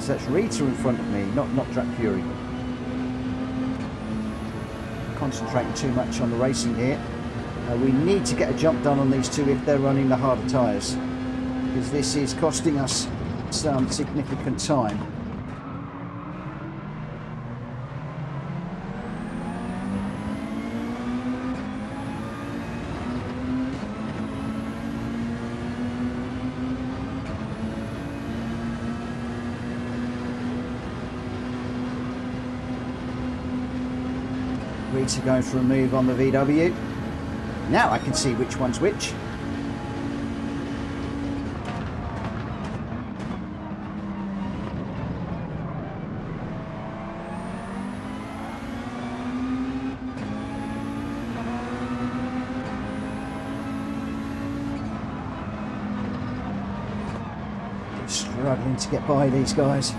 S1: So that's Rita in front of me, not Drat Fury. Concentrating too much on the racing here. We need to get a jump done on these two if they're running the harder tyres, because this is costing us some significant time. Rita going for a move on the VW. Now I can see which one's which. Struggling to get by these guys.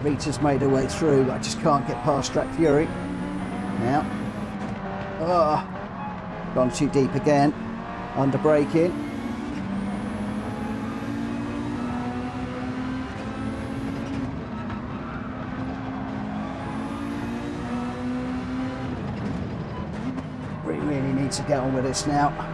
S1: Rita's made her way through, but I just can't get past Drat Fury. Now. Oh. Gone too deep again, under braking. We really need to get on with this now.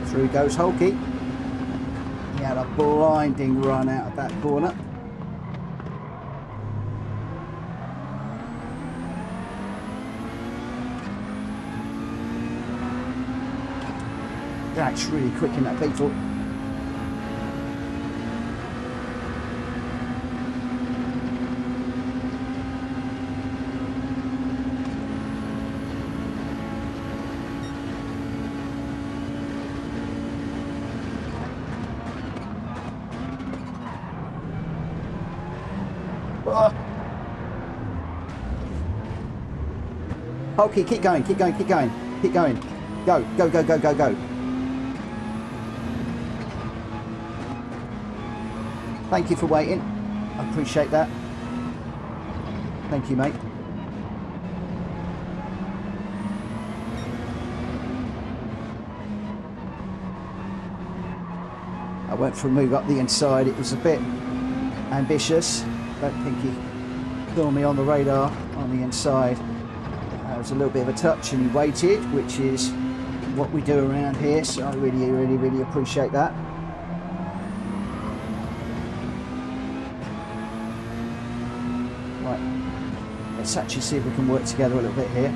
S1: Through goes Hulky. He had a blinding run out of that corner. Jack's really quick in that beetle. Okay, keep going, keep going, keep going, keep going. Go, go, go, go, go, go. Thank you for waiting. I appreciate that. Thank you, mate. I went for a move up the inside. It was a bit ambitious. Don't think he saw me on the radar on the inside. It was a little bit of a touch and he waited, which is what we do around here, so I really appreciate that. Right, let's actually see if we can work together a little bit here.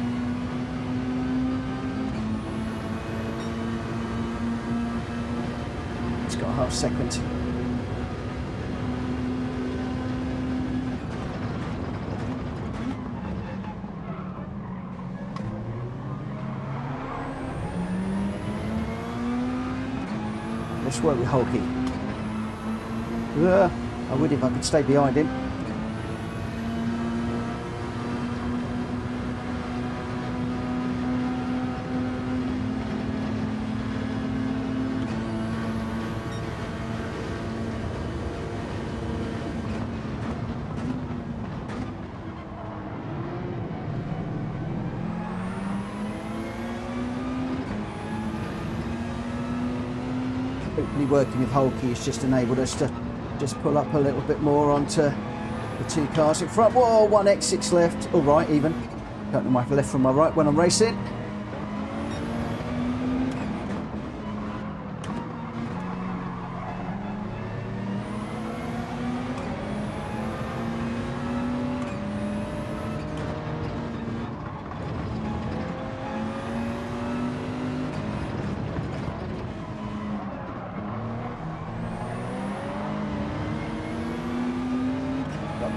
S1: It's got a half second. Let's work with Hulky. I would if I could stay behind him. Hopefully working with Hulky has just enabled us to just pull up a little bit more onto the two cars in front. Whoa, one exit's left. All right, even. Don't know my left from my right when I'm racing.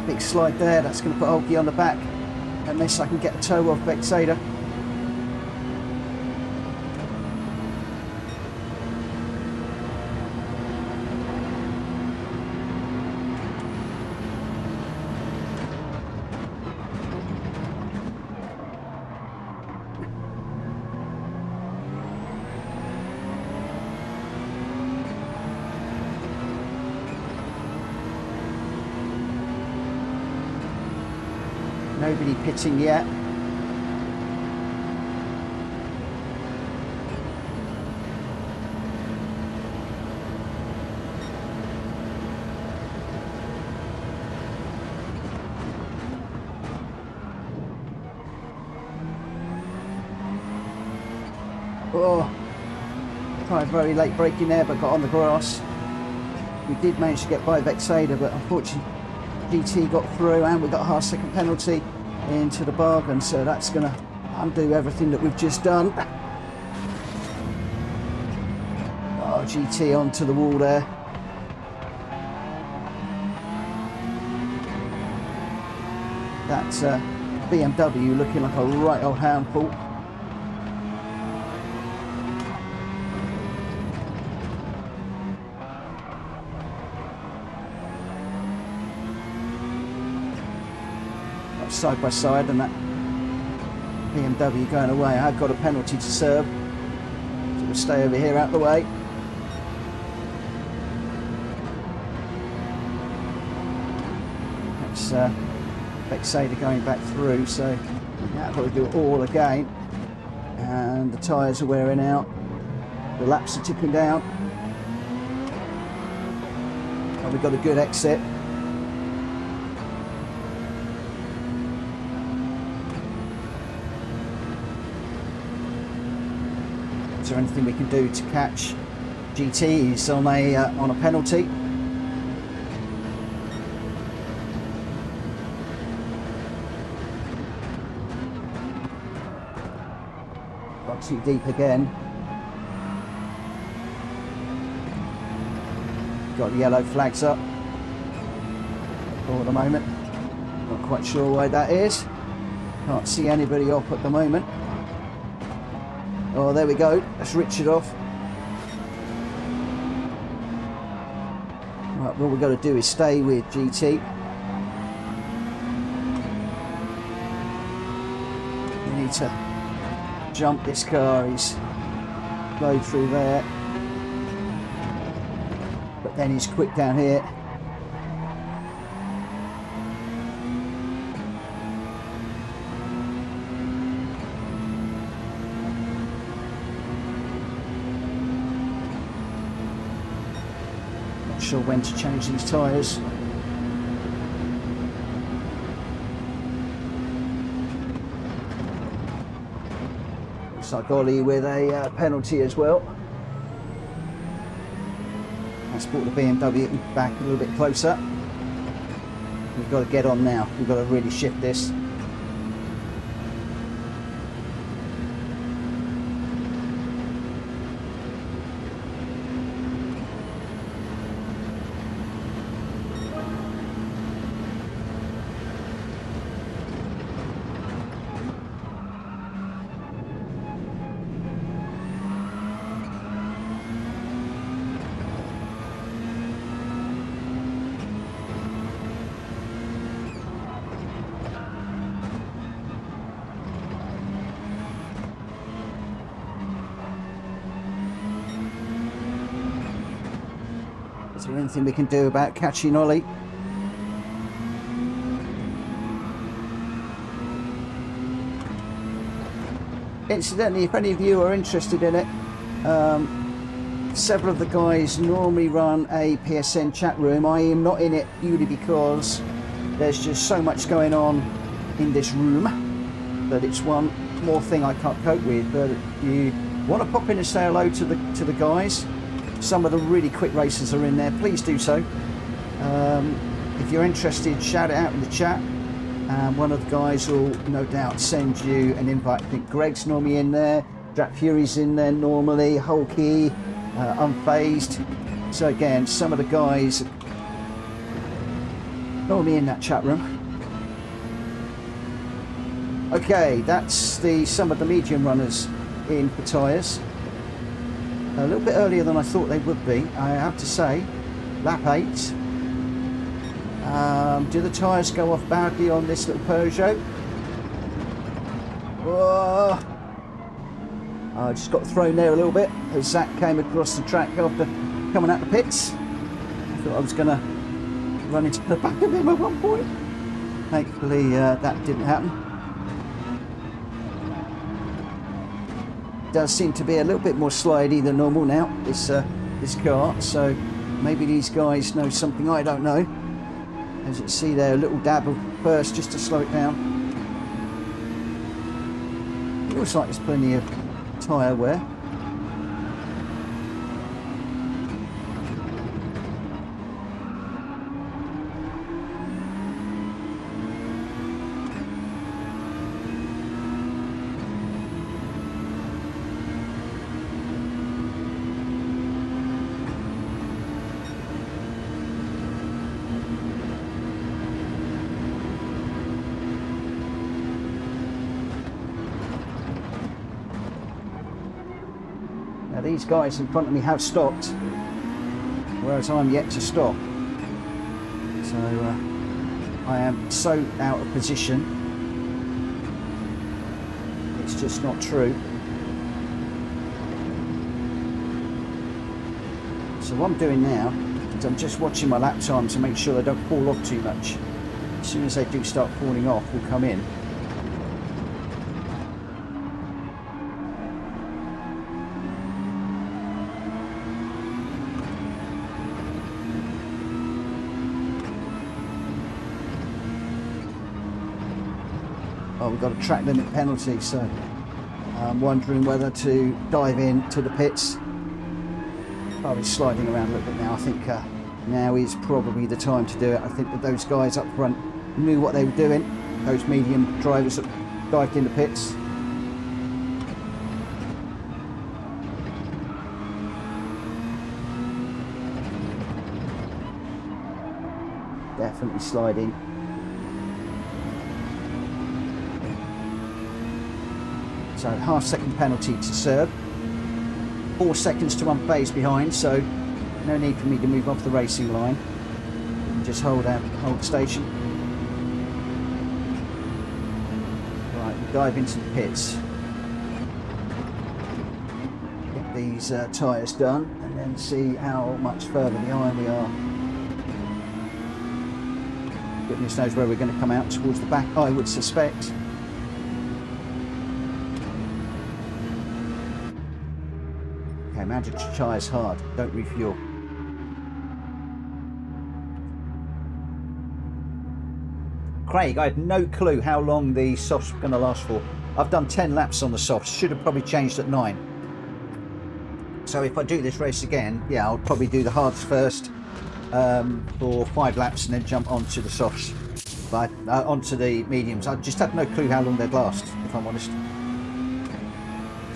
S1: Big slide there, that's going to put Hulky on the back unless I can get a toe off Bexader. Nobody pitting yet. Oh, tried very late braking there, but got on the grass. We did manage to get by Bexader, but unfortunately GT got through and we got a half second penalty into the bargain, so that's going to undo everything that we've just done. Oh, GT onto the wall there. That's BMW looking like a right old handful. Side by side, and that BMW going away. I've got a penalty to serve, so we'll stay over here out the way. That's Bexader going back through, so now I've got to do it all again, and the tyres are wearing out, the laps are ticking down, and we've got a good exit. Is there anything we can do to catch GT? He's on a penalty. Got too deep again. Got the yellow flags up for the moment. Not quite sure why that is. Can't see anybody off at the moment. Oh, there we go. That's Richard off. Right, what we've got to do is stay with GT. We need to jump this car. He's slow through there, but then he's quick down here. sure when to change these tyres. Looks like Ollie with a penalty as well. That's brought the BMW back a little bit closer. We've got to get on now. We've got to really shift this. Is there anything we can do about catching Ollie? Incidentally, if any of you are interested in it, several of the guys normally run a PSN chat room. I am not in it purely because there's just so much going on in this room that it's one more thing I can't cope with. But you want to pop in and say hello to the guys. Some of the really quick racers are in there. Please do so. If you're interested, shout it out in the chat. One of the guys will no doubt send you an invite. I think Greg's normally in there. Drat Fury's in there normally. Hulky, Unfazed. So again, some of the guys normally in that chat room. Okay, that's some of the medium runners in for tyres. A little bit earlier than I thought they would be, I have to say. Lap 8. Do the tyres go off badly on this little Peugeot? Whoa. I just got thrown there a little bit as Zach came across the track after coming out the pits. I thought I was going to run into the back of him at one point. Thankfully that didn't happen. Does seem to be a little bit more slidey than normal now, this car, so maybe these guys know something I don't know. As you see there, a little dab of burst just to slow it down. It looks like there's plenty of tyre wear. These guys in front of me have stopped, whereas I'm yet to stop. So I am so out of position. It's just not true. So what I'm doing now is I'm just watching my lap time to make sure they don't fall off too much. As soon as they do start falling off, we'll come in. Oh, we've got a track limit penalty, so I'm wondering whether to dive in to the pits. Probably sliding around a little bit now. I think now is probably the time to do it. I think that those guys up front knew what they were doing. Those medium drivers that dived in the pits. Definitely sliding. So half-second penalty to serve. 4 seconds to unfazed behind, so no need for me to move off the racing line. Just hold station. Right, we dive into the pits. Get these tyres done and then see how much further behind we are. Goodness knows where we're going to come out towards the back, I would suspect. Okay, manage to tyres hard, don't refuel. Craig, I had no clue how long the softs were going to last for. I've done 10 laps on the softs, should have probably changed at 9. So if I do this race again, yeah, I'll probably do the hards first for 5 laps and then jump onto the softs, but onto the mediums. I just had no clue how long they'd last, if I'm honest.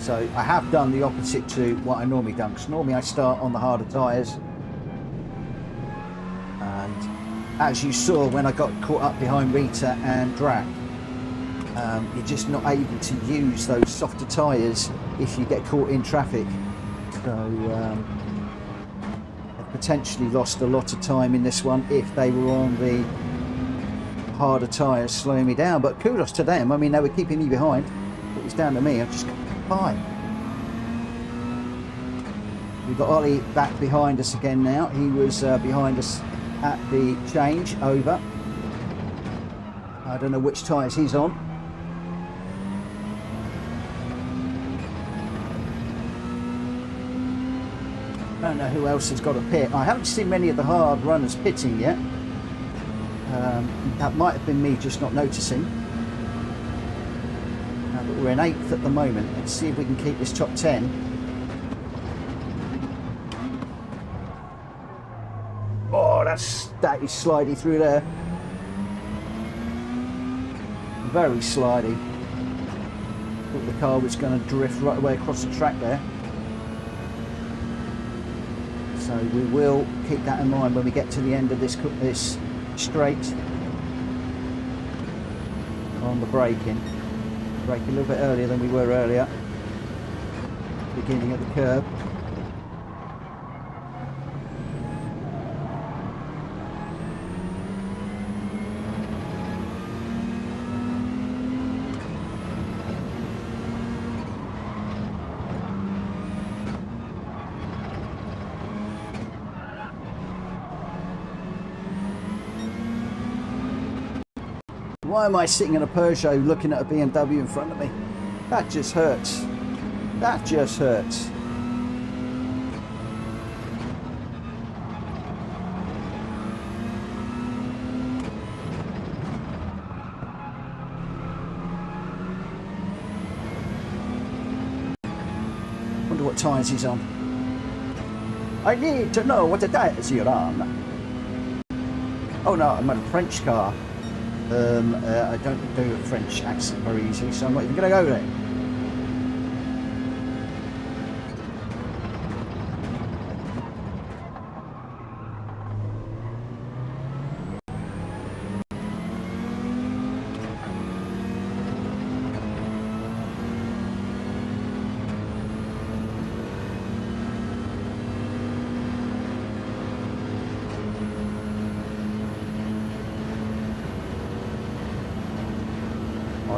S1: So I have done the opposite to what I normally do, because normally I start on the harder tyres. And as you saw when I got caught up behind Rita and Drac, you're just not able to use those softer tyres if you get caught in traffic. So I've potentially lost a lot of time in this one if they were on the harder tyres slowing me down. But kudos to them. I mean, they were keeping me behind. It was down to me. I just got by. We've got Ollie back behind us again now. He was behind us at the change over. I don't know which tyres he's on. I don't know who else has got a pit. I haven't seen many of the hard runners pitting yet. That might have been me just not noticing. But we're in 8th at the moment. Let's see if we can keep this top 10. Oh, that is slidey through there. Very slidey. Thought the car was going to drift right away across the track there. So we will keep that in mind when we get to the end of this straight. On the braking. Brake a little bit earlier than we were earlier. Beginning of the curve. Why am I sitting in a Peugeot looking at a BMW in front of me? That just hurts. That just hurts. Wonder what tyres he's on. I need to know what the tyres you're on. Oh no, I'm on a French car. I don't do a French accent very easily, so I'm not even going to go there.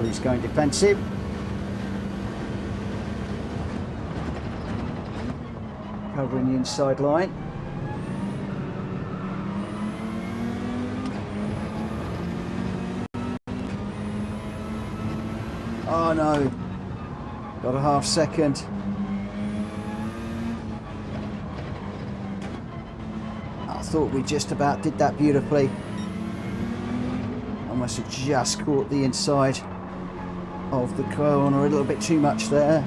S1: He's going defensive. Covering the inside line. Oh no. Got a half second. I thought we just about did that beautifully. I must have just caught the inside of the corner a little bit too much there.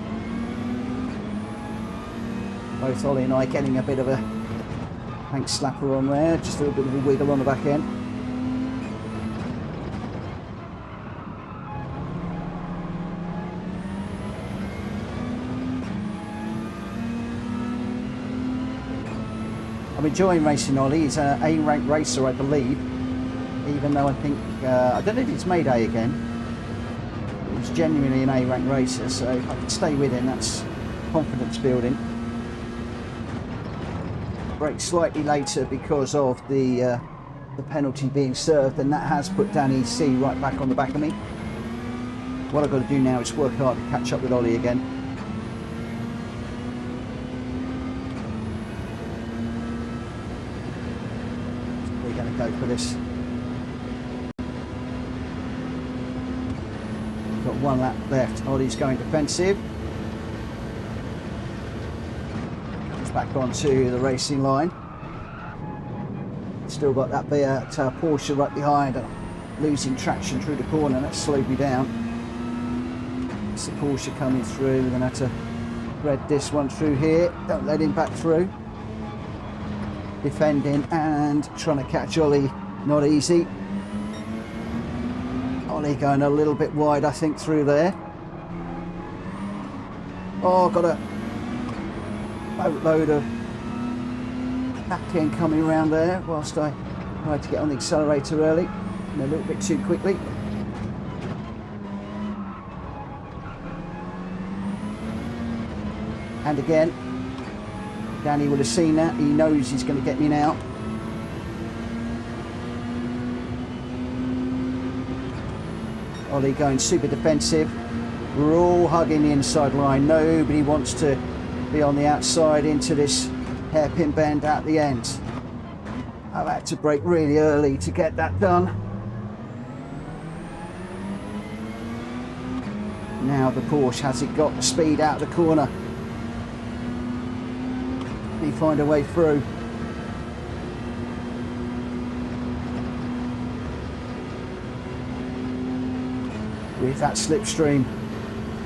S1: Both Ollie and I getting a bit of a hank slapper on there, just a little bit of a wiggle on the back end. I'm enjoying racing Ollie. He's an A-rank racer, I believe, even though I think, I don't know if he's made A again. He's genuinely an A-rank racer, so if I can stay with him, that's confidence building. Brake slightly later because of the penalty being served, and that has put Danny C right back on the back of me. What I've got to do now is work hard to catch up with Ollie again. We're going to go for this. Got 1 lap left. Ollie's going defensive. Comes back onto the racing line. Still got that Porsche right behind. losing traction through the corner, and that slowed me down. It's the Porsche coming through. We're going to have to thread this one through here. Don't let him back through. Defending and trying to catch Ollie. Not easy. Ollie going a little bit wide, I think, through there. Oh, got a boatload of back end coming around there whilst I tried to get on the accelerator early and a little bit too quickly. And again, Danny would have seen that. He knows he's going to get me now. Ollie going super defensive. We're all hugging the inside line. Nobody wants to be on the outside into this hairpin bend at the end. I've had to brake really early to get that done. Now the Porsche hasn't got the speed out of the corner. Let me find a way through. With that slipstream.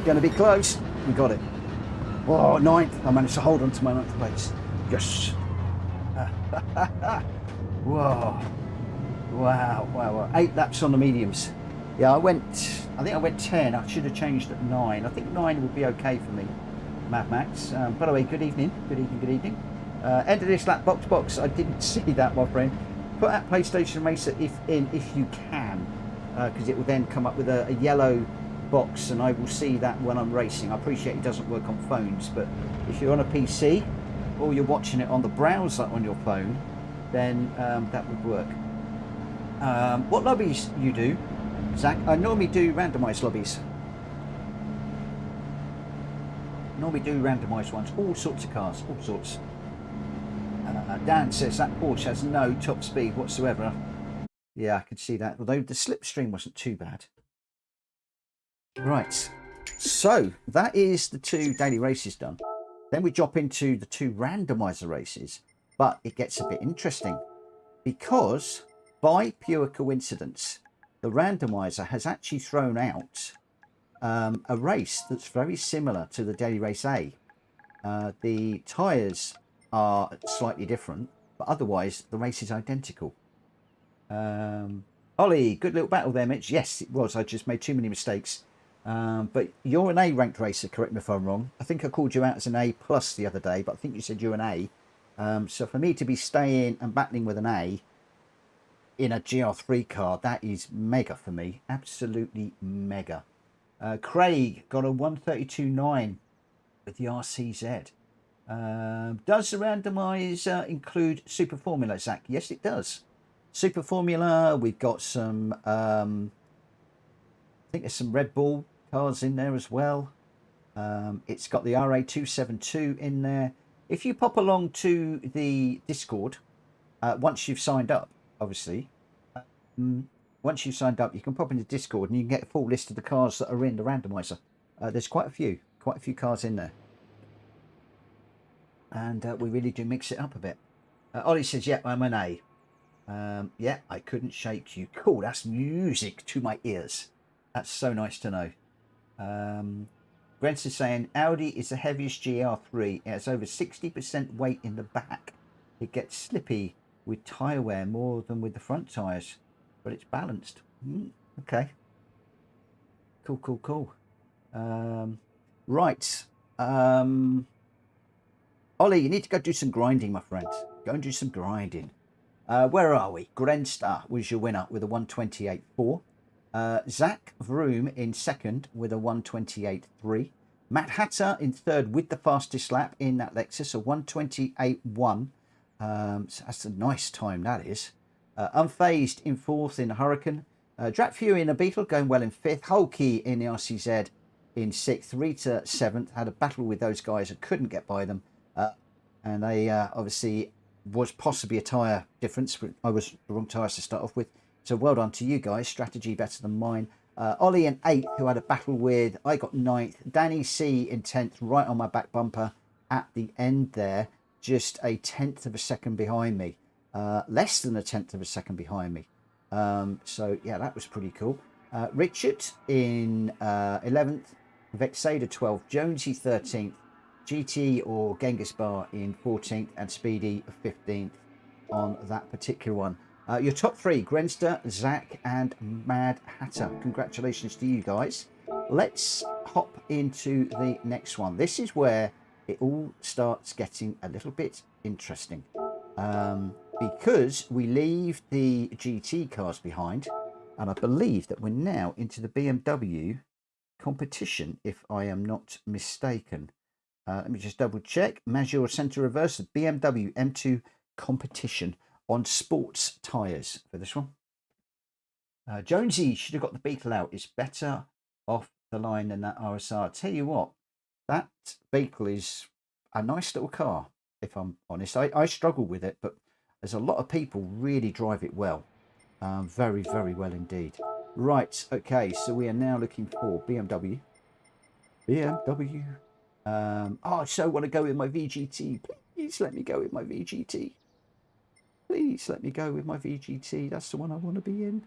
S1: Going to be close. We got it. Oh, ninth. I managed to hold on to my ninth place. Yes. Whoa. Wow. 8 laps on the mediums. Yeah, I think I went 10. I should have changed at 9. I think 9 would be okay for me. Mad Max. By the way, good evening. Good evening. End of this lap box. I didn't see that, my friend. Put that PlayStation Racer if you can, because it will then come up with a yellow box, and I will see that when I'm racing. I appreciate it doesn't work on phones, but if you're on a PC or you're watching it on the browser on your phone, then that would work. What lobbies you do, Zach? I normally do randomised lobbies. Normally do randomised ones, all sorts of cars, all sorts. Dan says that Porsche has no top speed whatsoever. Yeah, I can see that, although the slipstream wasn't too bad. Right, so that is the 2 daily races done. Then we drop into the 2 randomizer races, but it gets a bit interesting because by pure coincidence, the randomizer has actually thrown out a race that's very similar to the daily race A. The tyres are slightly different, but otherwise the race is identical. Ollie, good little battle there, Mitch. Yes, it was. I just made too many mistakes. But you're an A ranked racer, correct me if I'm wrong. I think I called you out as an A plus the other day, but I think you said you're an A. So for me to be staying and battling with an A in a GR3 car, that is mega for me. Absolutely mega. Craig got a 132.9 with the RCZ. Does the randomizer include Super Formula, Zach? Yes, it does. Super Formula, we've got some, I think there's some Red Bull cars in there as well. It's got the RA272 in there. If you pop along to the Discord, once you've signed up, obviously, once you've signed up, you can pop into Discord and you can get a full list of the cars that are in the randomizer. There's quite a few cars in there. And we really do mix it up a bit. Ollie says, yeah, I'm an A. Yeah, I couldn't shake you. Cool, that's music to my ears. That's so nice to know. Brent is saying, Audi is the heaviest GR3. It has over 60% weight in the back. It gets slippy with tyre wear more than with the front tyres, but it's balanced. Okay. Cool. Right. Ollie, you need to go do some grinding, my friend. Go and do some grinding. Where are we? Grenstar was your winner with a 128.4. Zach Vroom in second with a 128.3. Matt Hatter in third with the fastest lap in that Lexus, a 128.1. So that's a nice time, that is. Unfazed in fourth in the Hurricane. Drat Fury in a Beetle going well in fifth. Hulky in the RCZ in sixth. Rita seventh. Had a battle with those guys and couldn't get by them. And they obviously was possibly a tyre difference. But I was the wrong tyres to start off with. So well done to you guys. Strategy better than mine. Ollie in 8th, who had a battle with. I got 9th. Danny C in 10th, right on my back bumper at the end there. Just a 10th of a second behind me. Less than a 10th of a second behind me. So yeah, that was pretty cool. Richard in 11th, Vexada 12th, Jonesy 13th, GT or Genghis Bar in 14th, and Speedy 15th on that particular one. Your top three, Grenster, Zach, and Mad Hatter. Congratulations to you guys. Let's hop into the next one. This is where it all starts getting a little bit interesting. Because we leave the GT cars behind, and I believe that we're now into the BMW competition, if I am not mistaken. Let me just double check. Maggiore Centre Reverse, BMW M2 competition on sports tyres for this one. Jonesy should have got the Beetle out. It's better off the line than that RSR. Tell you what, that Beetle is a nice little car, if I'm honest. I struggle with it, but there's a lot of people really drive it well. Very, very well indeed. Right, okay, so we are now looking for BMW. Oh, I so want to go with my VGT. Please let me go with my VGT. Please let me go with my VGT. That's the one I want to be in.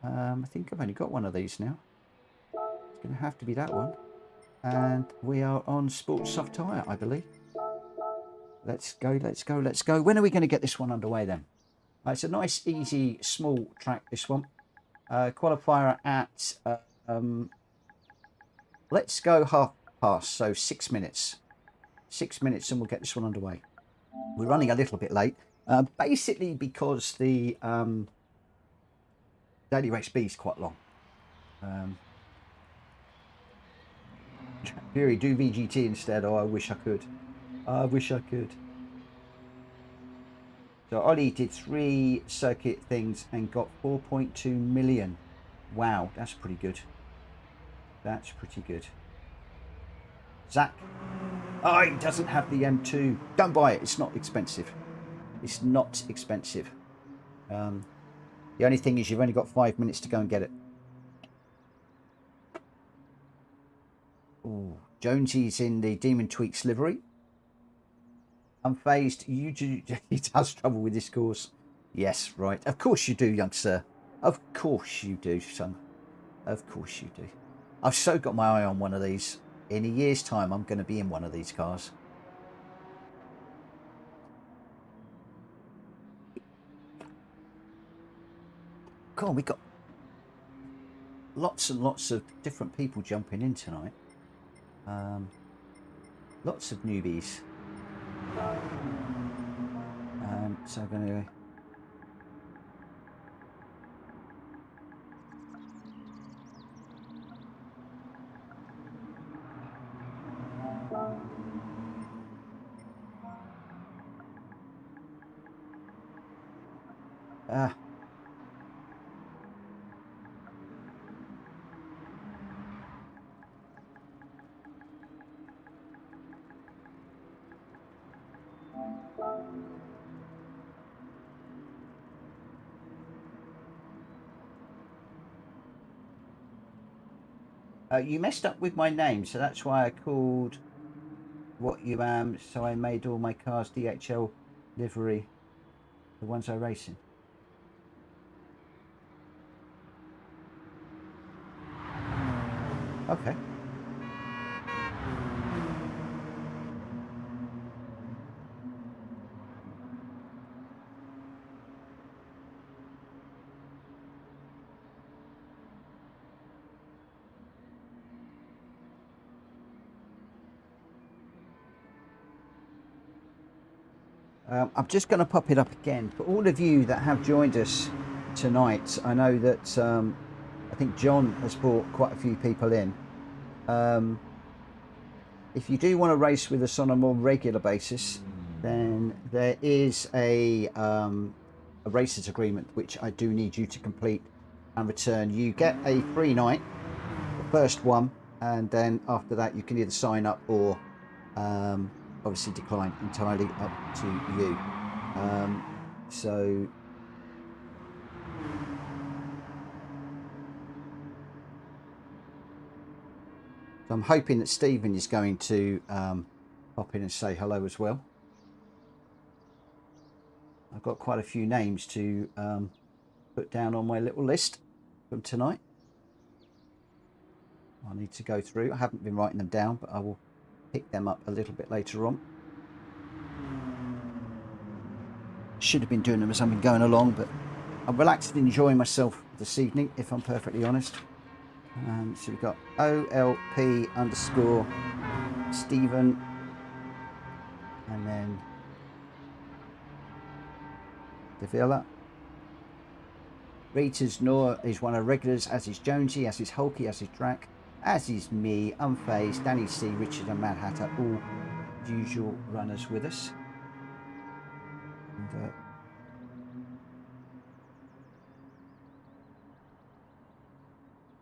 S1: I think I've only got one of these now. It's going to have to be that one. And we are on Sports Soft Tyre, I believe. Let's go, let's go, let's go. When are we going to get this one underway then? It's a nice, easy, small track, this one. Qualifier at, let's go half past, so 6 minutes. 6 minutes and we'll get this one underway. We're running a little bit late, basically because the daily race B is quite long. Fury, do VGT instead. Oh, I wish I could. I wish I could. So Ollie did 3 circuit things and got 4.2 million. Wow, that's pretty good. That's pretty good. Zach. Oh, he doesn't have the M2. Don't buy it. It's not expensive. It's not expensive. The only thing is you've only got 5 minutes to go and get it. Ooh, Jonesy's in the Demon Tweaks livery. Unfazed, he does trouble with this course. Yes, right. Of course you do, young sir. Of course you do, son. Of course you do. I've so got my eye on one of these. In a year's time, I'm going to be in one of these cars. God, we got lots and lots of different people jumping in tonight. Lots of newbies. So I'm going to... you messed up with my name, so that's why I called what you am. So I made all my cars DHL livery, the ones I race in. Okay. I'm just going to pop it up again for all of you that have joined us tonight. I know that I think John has brought quite a few people in. If you do want to race with us on a more regular basis, then there is a racers agreement which I do need you to complete and return. You get a free night, the first one, and then after that you can either sign up or obviously decline, entirely up to you. So I'm hoping that Stephen is going to pop in and say hello as well. I've got quite a few names to put down on my little list from tonight. I need to go through. I haven't been writing them down, but I will pick them up a little bit later on. Should have been doing them as I've been going along, but I'm relaxed and enjoying myself this evening, if I'm perfectly honest. So we've got OLP underscore Stephen, and then Davila. Readers Noah is one of the regulars, as is Jonesy, as is Hulky, as is Drac, as is me, Unfazed, Danny C, Richard and Mad Hatter, all usual runners with us. And,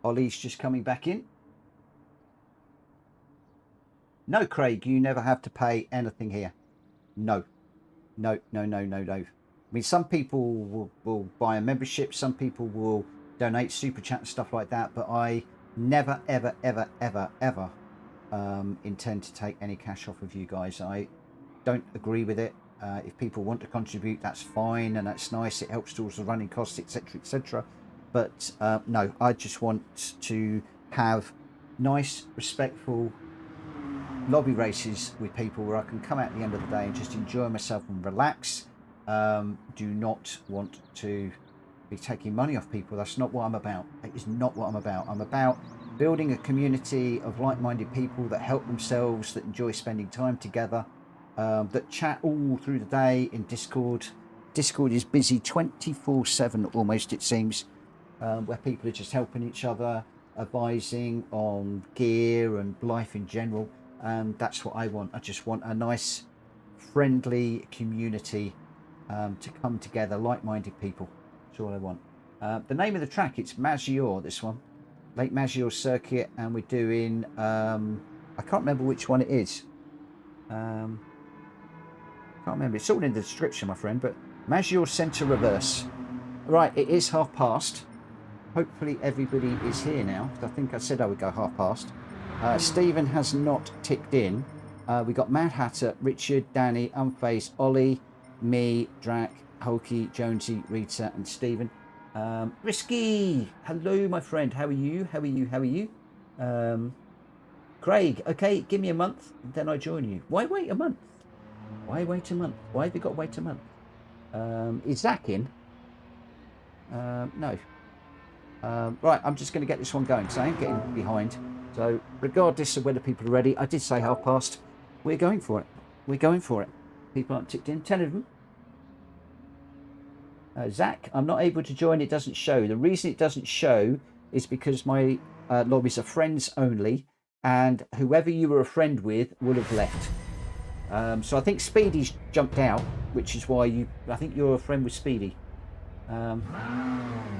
S1: Ollie's just coming back in. No, Craig, you never have to pay anything here. No. No. I mean, some people will buy a membership. Some people will donate super chat and stuff like that. But I never, ever intend to take any cash off of you guys. I don't agree with it. If people want to contribute, that's fine. And that's nice. It helps towards the running costs, etc., etc. But no, I just want to have nice, respectful lobby races with people where I can come out at the end of the day and just enjoy myself and relax. Do not want to be taking money off people. That's not what I'm about. It is not what I'm about. I'm about building a community of like-minded people that help themselves, that enjoy spending time together, that chat all through the day in Discord. Discord is busy 24/7 almost, it seems, where people are just helping each other, advising on gear and life in general. And that's what I want. I just want a nice, friendly community to come together, like-minded people. That's all I want. The name of the track, it's Maggiore, this one. Lake Maggiore Circuit, and we're doing, I can't remember which one it is. Can't remember. It's all in the description, my friend, but Maggiore Centre Reverse. Right, it is past. Hopefully everybody is here now. I think I said I would go past. Stephen has not ticked in. We got Mad Hatter, Richard, Danny, Unfazed, Ollie, me, Drac, Hulky, Jonesy, Rita, and Stephen. Risky, hello, my friend. How are you? How are you? Craig, okay, give me a month, then I join you. Why wait a month? Why wait a month? Why have you got to wait a month? Is Zach in? No. Right, I'm just going to get this one going, so I ain't getting behind. So, regardless of whether people are ready, I did say past. We're going for it. People aren't ticked in. 10 of them. Zach, I'm not able to join. It doesn't show. The reason it doesn't show is because my lobbies are friends only, and whoever you were a friend with would have left. So I think Speedy's jumped out, which is why I think you're a friend with Speedy.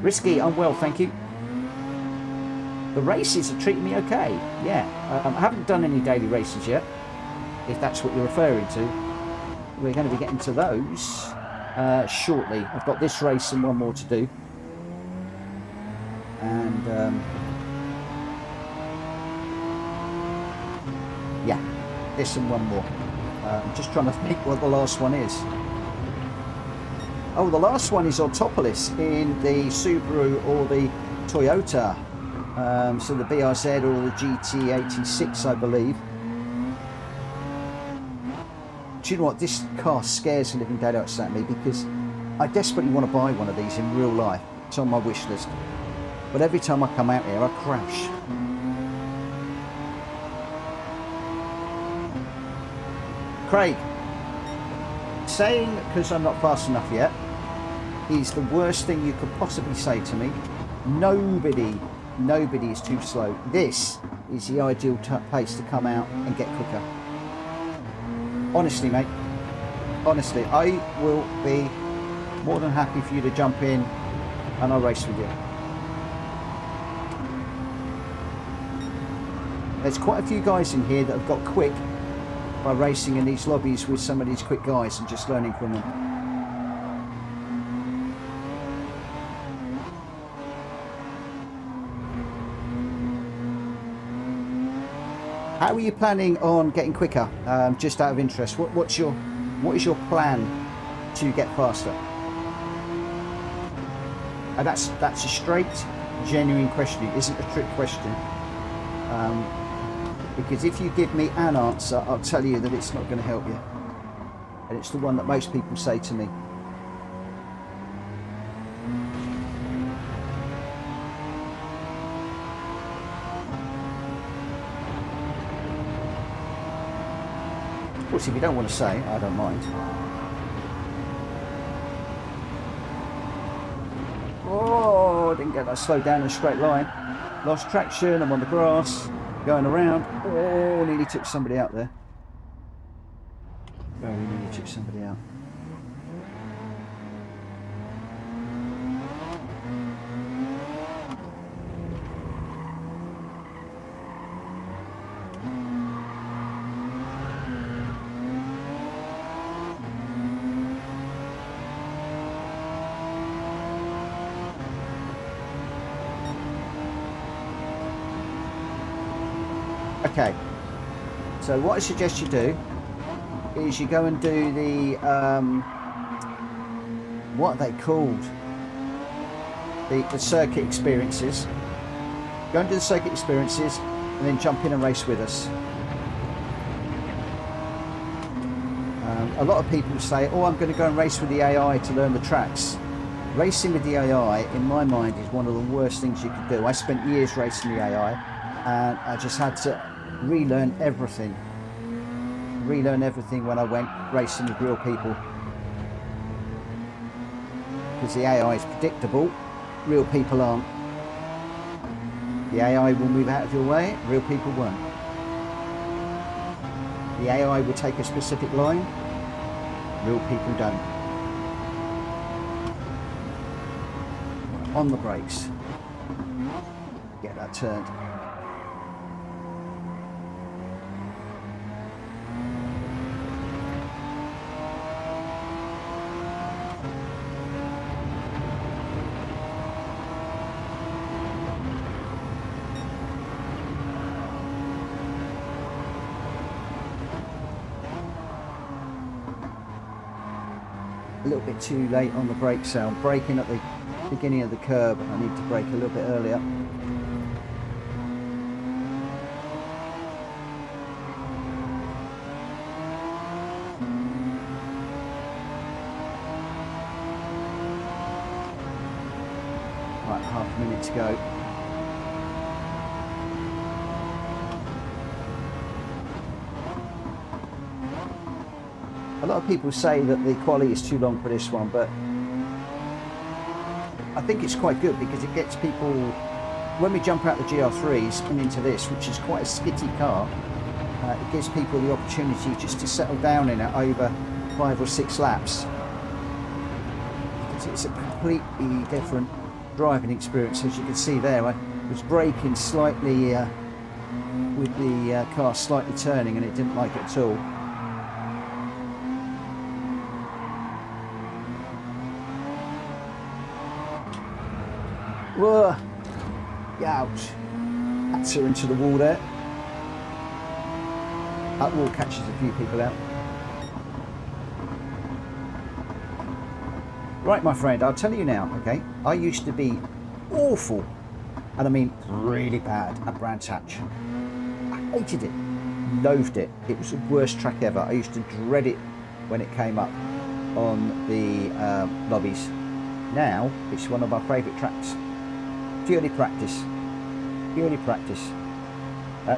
S1: Risky, I'm well, thank you. The races are treating me okay. Yeah, I haven't done any daily races yet, if that's what you're referring to. We're going to be getting to those shortly. I've got this race and one more to do. And yeah, this and one more. I'm just trying to think what the last one is. Oh, the last one is Autopolis in the Subaru or the Toyota. So the BRZ or the GT86, I believe. Do you know what? This car scares the living daylights out of me because I desperately want to buy one of these in real life. It's on my wish list. But every time I come out here, I crash. Craig, saying because I'm not fast enough yet is the worst thing you could possibly say to me. Nobody is too slow. This is the ideal place to come out and get quicker. Honestly, mate. Honestly, I will be more than happy for you to jump in and I'll race with you. There's quite a few guys in here that have got quick by racing in these lobbies with some of these quick guys and just learning from them. How are you planning on getting quicker? Just out of interest, what is your plan to get faster? And that's a straight, genuine question. It isn't a trick question. Because if you give me an answer, I'll tell you that it's not going to help you. And it's the one that most people say to me. Of course, if you don't want to say, I don't mind. Oh, I didn't get that slowed down in a straight line. Lost traction, I'm on the grass, going around. Oh, nearly took somebody out there. Very nearly took somebody out. Okay, so what I suggest you do is you go and do the, what are they called? The circuit experiences. Go and do the circuit experiences and then jump in and race with us. A lot of people say, oh, I'm going to go and race with the AI to learn the tracks. Racing with the AI, in my mind, is one of the worst things you could do. I spent years racing the AI and I just had to relearn everything when I went racing with real people, because the AI is predictable, real people aren't. The AI will move out of your way, real people won't. The AI will take a specific line, real people don't. On the brakes, get that turned. A little bit too late on the brake, so I'm braking at the beginning of the curb. I need to brake a little bit earlier. Right, half a minute to go. A lot of people say that the quality is too long for this one, but I think it's quite good because it gets people, when we jump out the GR3s and into this, which is quite a skitty car, it gives people the opportunity just to settle down in it over 5 or 6 laps. It's a completely different driving experience. As you can see there, I was braking slightly with the car slightly turning and it didn't like it at all. Whoa! Ouch! That's her into the wall there. That wall catches a few people out. Right, my friend, I'll tell you now, okay? I used to be awful, and I mean really bad, at Brands Hatch. I hated it, loathed it. It was the worst track ever. I used to dread it when it came up on the lobbies. Now, it's one of my favourite tracks. Purely practice. Purely practice.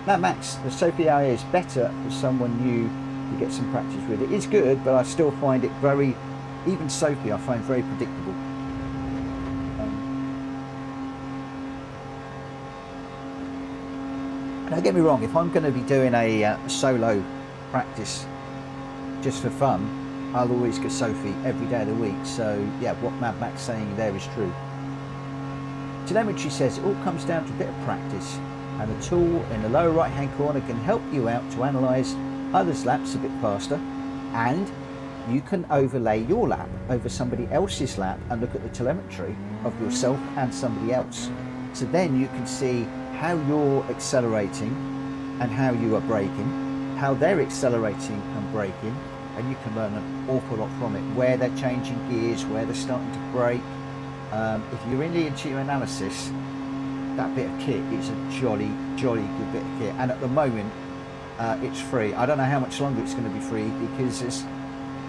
S1: Now, Max, the Sophie AI is better for someone new to get some practice with. It is good, but I still find it very, even Sophie, I find very predictable. Don't get me wrong, if I'm going to be doing a solo practice just for fun, I'll always get Sophie every day of the week. So, yeah, what Mad Max saying there is true. Telemetry says it all comes down to a bit of practice, and a tool in the lower right hand corner can help you out to analyse others' laps a bit faster, and you can overlay your lap over somebody else's lap and look at the telemetry of yourself and somebody else. So then you can see how you're accelerating and how you are braking, how they're accelerating and braking, and you can learn an awful lot from it, where they're changing gears, where they're starting to brake. If you're really into your analysis, that bit of kit is a jolly good bit of kit, and at the moment it's free. I don't know how much longer it's going to be free, because it's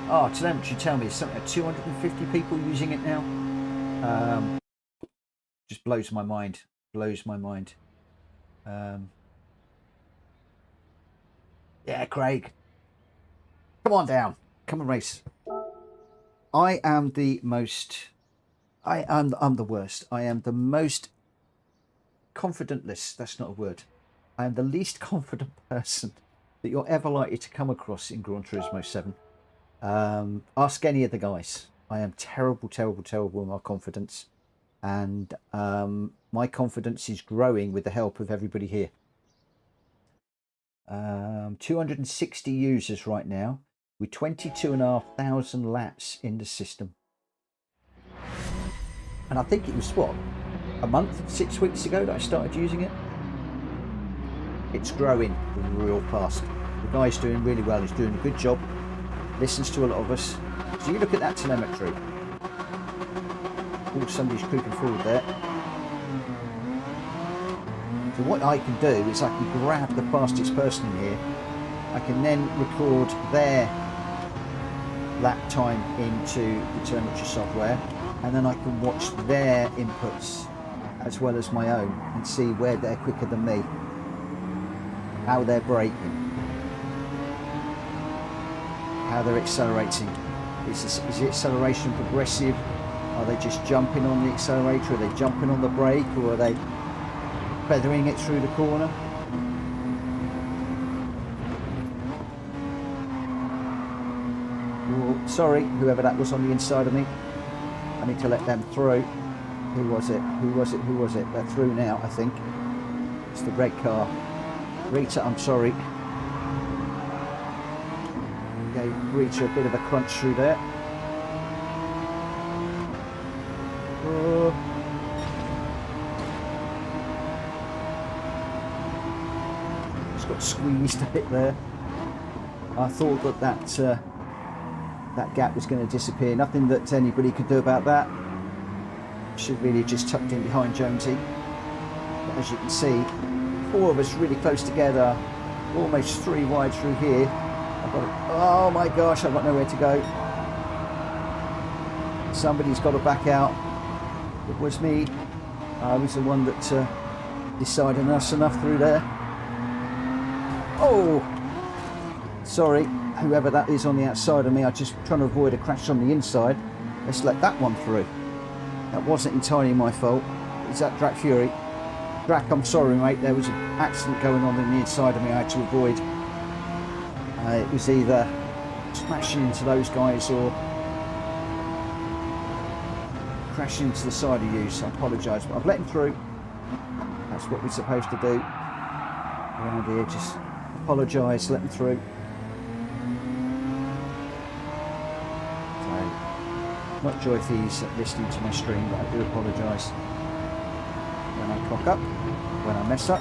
S1: telemetry tell me it's something like 250 people using it now. Just blows my mind. Yeah, Craig, come on down, come and race. I'm the worst. I am the most confidentless, that's not a word. I am the least confident person that you're ever likely to come across in Gran Turismo 7. Ask any of the guys. I am terrible with my confidence, and my confidence is growing with the help of everybody here. 260 users right now, with 22,500 laps in the system. And I think it was, what, a month, 6 weeks ago that I started using it. It's growing real fast. The guy's doing really well. He's doing a good job. Listens to a lot of us. So you look at that telemetry. Oh, somebody's creeping forward there. So what I can do is I can grab the fastest person in here. I can then record their lap time into the telemetry software, and then I can watch their inputs as well as my own and see where they're quicker than me, how they're braking, how they're accelerating. Is the acceleration progressive? Are they just jumping on the accelerator? Are they jumping on the brake? Or are they feathering it through the corner? Oh, sorry, whoever that was on the inside of me. I need to let them through. Who was it? They're through now, I think. It's the red car. Rita, I'm sorry. Gave Rita a bit of a crunch through there. Oh. Just got squeezed a bit there. I thought that gap was going to disappear. Nothing that anybody could do about that. Should really just tucked in behind Jonesy. But as you can see, 4 of us really close together, almost 3 wide through here. Oh my gosh, I've got nowhere to go. Somebody's got to back out. It was me. I was the one that decided enough's enough through there. Oh, sorry, whoever that is on the outside of me. I'm just trying to avoid a crash on the inside. Let's let that one through. That wasn't entirely my fault. Is that Drac Fury? Drac, I'm sorry, mate. There was an accident going on the inside of me I had to avoid. It was either smashing into those guys or crashing into the side of you, so I apologise, but I've let him through. That's what we're supposed to do around here. Just apologise, let him through. So, not sure if he's listening to my stream, but I do apologise when I cock up, when I mess up.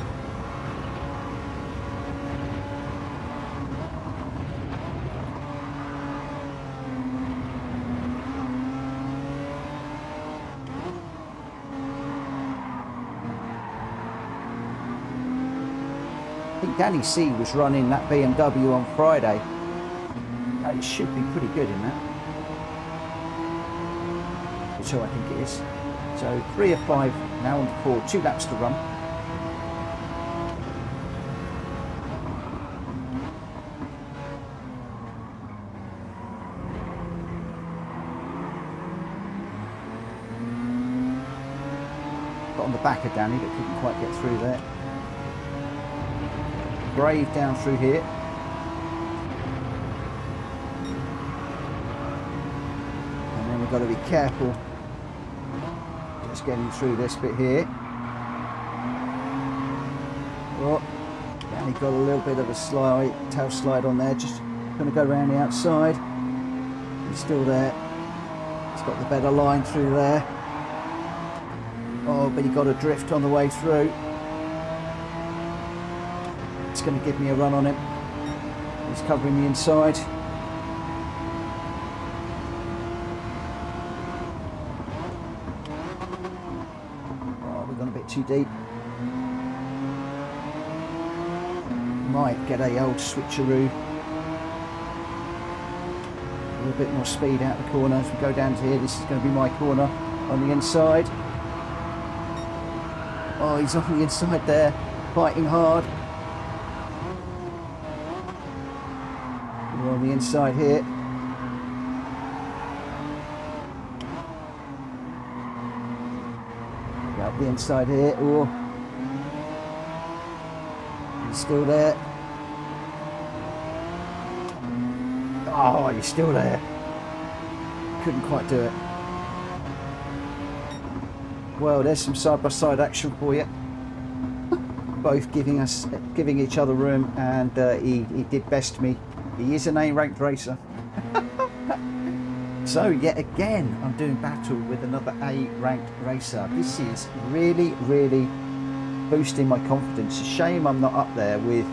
S1: I think Danny C was running that BMW on Friday. It should be pretty good in that. So I think it is. So 3 of 5 now on the board, 2 laps to run. Got on the back of Danny, but couldn't quite get through there. Brave down through here. And then we've got to be careful. Just getting through this bit here. Oh, Danny got a little bit of a tail slide on there. Just going to go around the outside. He's still there. He's got the better line through there. Oh, but he got a drift on the way through. It's going to give me a run on him. He's covering the inside. too deep. Might get a old switcheroo. A little bit more speed out the corner as we go down to here. This is going to be my corner on the inside. Oh, he's on the inside there, fighting hard. We're on the inside here. Up the inside here. Oh, he's still there. Oh, you're still there. Couldn't quite do it. Well, there's some side-by-side action for you. Both giving each other room, and he did best me. He is an A-ranked racer. So yet again, I'm doing battle with another A-ranked racer. This is really, really boosting my confidence. It's a shame I'm not up there with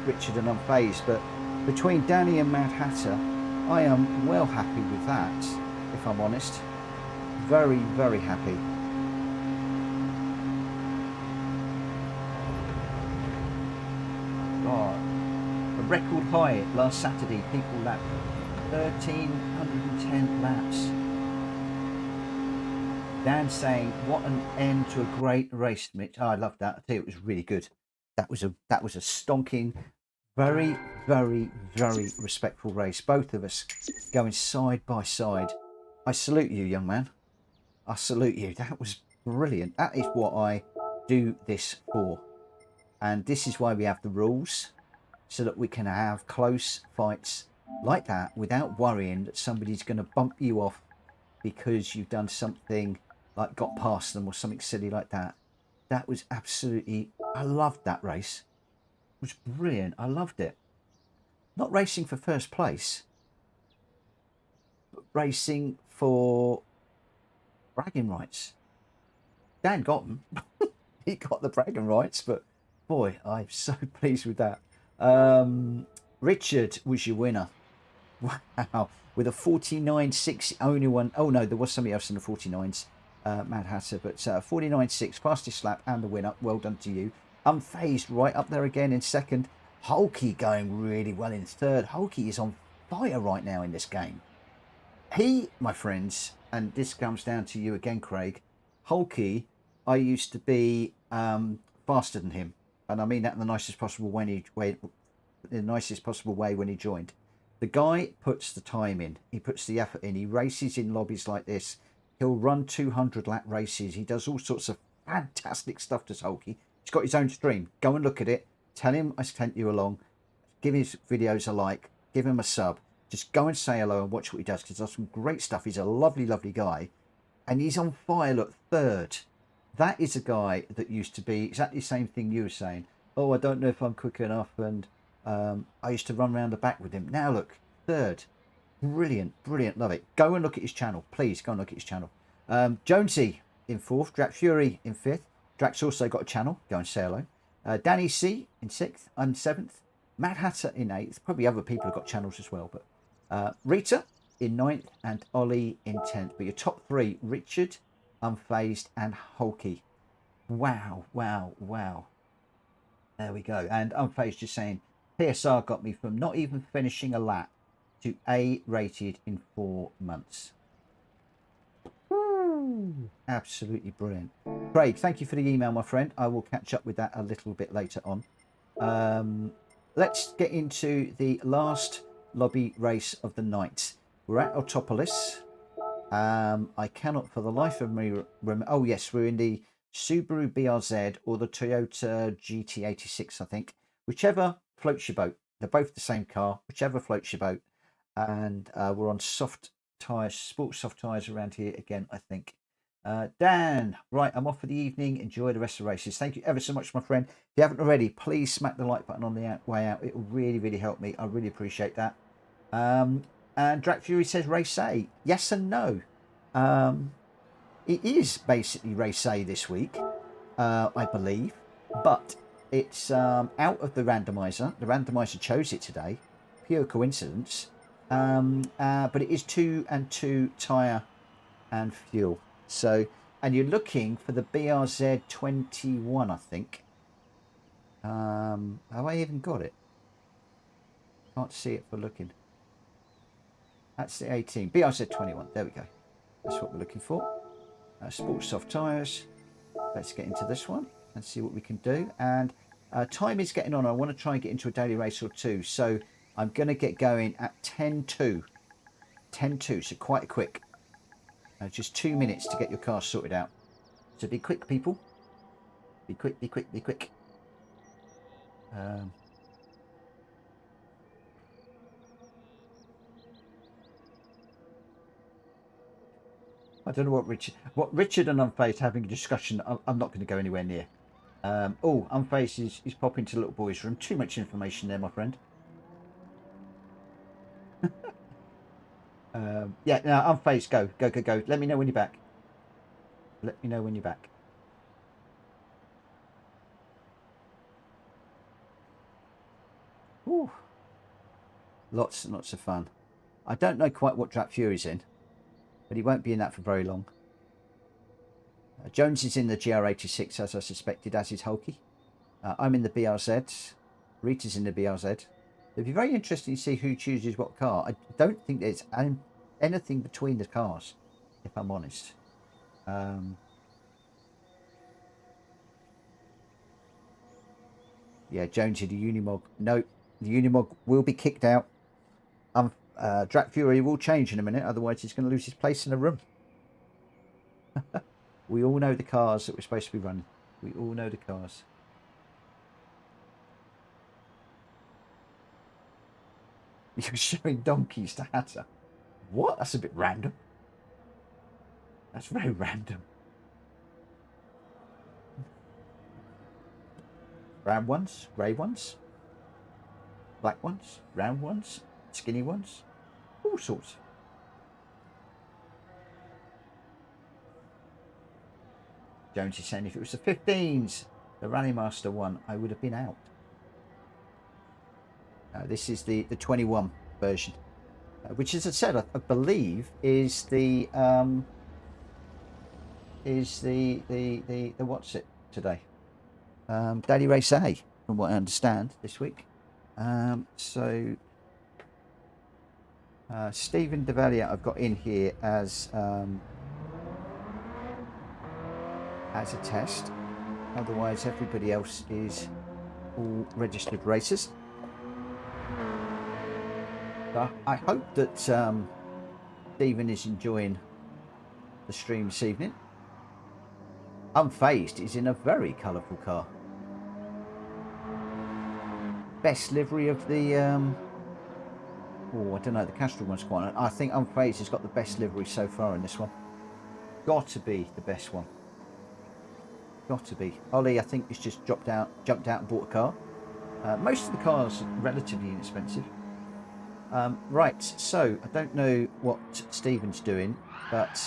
S1: Richard and Unfazed, but between Danny and Mad Hatter, I am well happy with that, if I'm honest. Very, very happy. God, a record high last Saturday, people lapped 1,310 laps. Dan saying, "What an end to a great race, Mitch." Oh, I love that. I tell you, it was really good. That was a stonking, very, very, very respectful race. Both of us going side by side. I salute you, young man. I salute you. That was brilliant. That is what I do this for. And this is why we have the rules, so that we can have close fights like that without worrying that somebody's going to bump you off because you've done something like got past them or something silly like that. That was absolutely, I loved that race. It was brilliant. I loved it. Not racing for first place, but racing for bragging rights. Dan got them. He got the bragging rights, but boy, I'm so pleased with that. Richard was your winner. Wow, with a 49.6, only one. Oh no, there was somebody else in the 49s, Mad Hatter, but 49.6, fastest lap and the winner. Well done to you. Unfazed right up there again in second. Hulky going really well in third. Hulky is on fire right now in this game. He, my friends, and this comes down to you again, Craig. Hulky, I used to be faster than him, and I mean that in the nicest possible way. When he joined. The guy puts the time in. He puts the effort in. He races in lobbies like this. He'll run 200 lap races. He does all sorts of fantastic stuff to Hulky. He's got his own stream. Go and look at it. Tell him I sent you along. Give his videos a like. Give him a sub. Just go and say hello and watch what he does, because he does some great stuff. He's a lovely, lovely guy. And he's on fire. Look, third. That is a guy that used to be exactly the same thing you were saying. Oh, I don't know if I'm quick enough, and I used to run around the back with him. Now look, third. Brilliant, brilliant, love it. Go and look at his channel. Please go and look at his channel. Jonesy in fourth. Drac Fury in fifth. Drac's also got a channel. Go and say hello. Danny C in sixth. I'm seventh. Mad Hatter in eighth. Probably other people have got channels as well. But Rita in ninth and Ollie in 10th. But your top three, Richard, Unfazed and Hulky. Wow, wow, wow. There we go. And Unfazed just saying, PSR got me from not even finishing a lap to A rated in 4 months. Woo. Absolutely brilliant. Craig, thank you for the email, my friend. I will catch up with that a little bit later on. Let's get into the last lobby race of the night. We're at Autopolis. I cannot for the life of me remember. Oh yes, we're in the Subaru BRZ or the Toyota GT86, I think. Whichever floats your boat. They're both the same car, whichever floats your boat. And we're on soft tyres, sports soft tyres around here again, I think. Dan, right, I'm off for the evening. Enjoy the rest of the races. Thank you ever so much, my friend. If you haven't already, please smack the like button on the way out. It will really, really help me. I really appreciate that. And Drac Fury says race A. Yes and no. It is basically race A this week, I believe. But it's out of the randomiser. The randomiser chose it today. Pure coincidence. But it is 2 and 2 tyre and fuel. So and you're looking for the BRZ 21, I think. Have I even got it? Can't see it for looking. That's the 18. BRZ 21. There we go. That's what we're looking for. Sports soft tyres. Let's get into this one and see what we can do. And time is getting on. I want to try and get into a daily race or two. So I'm going to get going at 10:02. 10:02, so quite quick. Just 2 minutes to get your car sorted out. So be quick, people. Be quick, be quick, be quick. I don't know what Richard and Unfazed having a discussion. I'm not going to go anywhere near. Oh, Unfazed is popping to the little boys' room. Too much information there, my friend. Yeah, no, Unfazed, go. Let me know when you're back. Let me know when you're back. Ooh. Lots and lots of fun. I don't know quite what Drat Fury's in, but he won't be in that for very long. Jones is in the GR86, as I suspected, as is Hulky. I'm in the BRZ. Rita's in the BRZ. It'd be very interesting to see who chooses what car. I don't think there's anything between the cars, if I'm honest. Yeah, Jonesy, the Unimog. No, the Unimog will be kicked out. Drat Fury will change in a minute, otherwise he's going to lose his place in the room. We all know the cars that we're supposed to be running. We all know the cars. You're showing donkeys to Hatter. What? That's a bit random. That's very random. Brown ones, grey ones, black ones, round ones, skinny ones, all sorts. Jones is saying if it was the 15s, the Rally Master one, I would have been out. This is the 21 version, which, as I said, I believe is the what's it today? Daily Race A, from what I understand this week. So Stephen Devalia I've got in here as a test. Otherwise, everybody else is all registered racers. So I hope that Stephen is enjoying the stream this evening. Unfazed is in a very colourful car. Best livery of the oh, I don't know, the Castrol one's quite. I think Unfazed has got the best livery so far in this one. Got to be the best one. Got to be. Ollie, I think, has just jumped out and bought a car. Most of the cars are relatively inexpensive. Right, so I don't know what Stephen's doing, but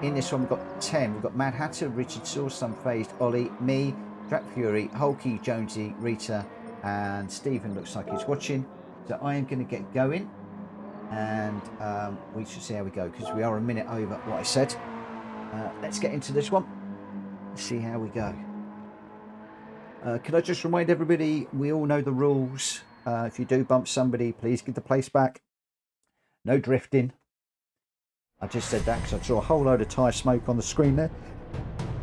S1: in this one we've got 10. We've got Mad Hatter, Richard Sauce, Unfazed, Ollie, me, Drat Fury, Hulky, Jonesy, Rita, and Stephen looks like he's watching. So I am going to get going, and we shall see how we go, because we are a minute over what I said. Let's get into this one. See how we go. Can I just remind everybody, we all know the rules. If you do bump somebody, please give the place back. No drifting. I just said that because I saw a whole load of tyre smoke on the screen there.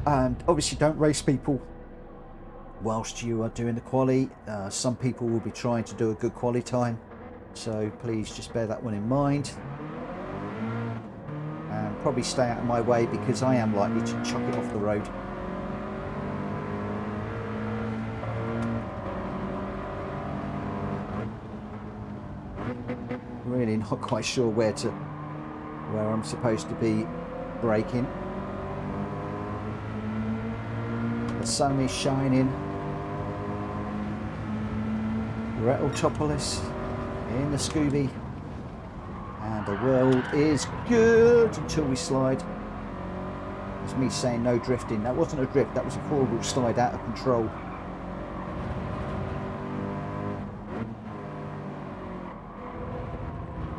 S1: And obviously don't race people whilst you are doing the quali. Some people will be trying to do a good quali time, so please just bear that one in mind. And probably stay out of my way, because I am likely to chuck it off the road. Really not quite sure where I'm supposed to be braking. The sun is shining. We're at Autopolis in the Scooby, and the world is good until we slide. It's me saying no drifting. That wasn't a drift, that was a horrible slide out of control.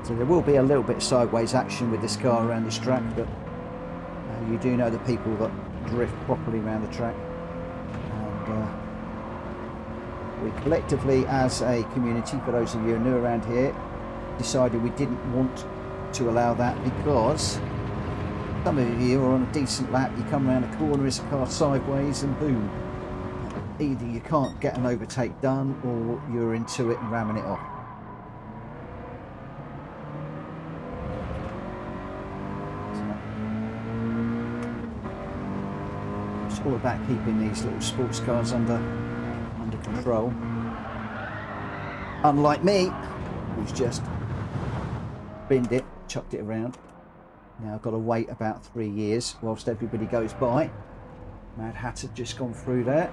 S1: So there will be a little bit of sideways action with this car around this track, but you do know the people that drift properly around the track. And we collectively, as a community, for those of you who are new around here, decided we didn't want to allow that, because some of you are on a decent lap, you come around a corner, it's a car sideways, and boom. Either you can't get an overtake done, or you're into it and ramming it off. It's all about keeping these little sports cars under control. Unlike me, who's just binned it, chucked it around. Now I've got to wait about 3 years whilst everybody goes by. Mad Hat's just gone through there.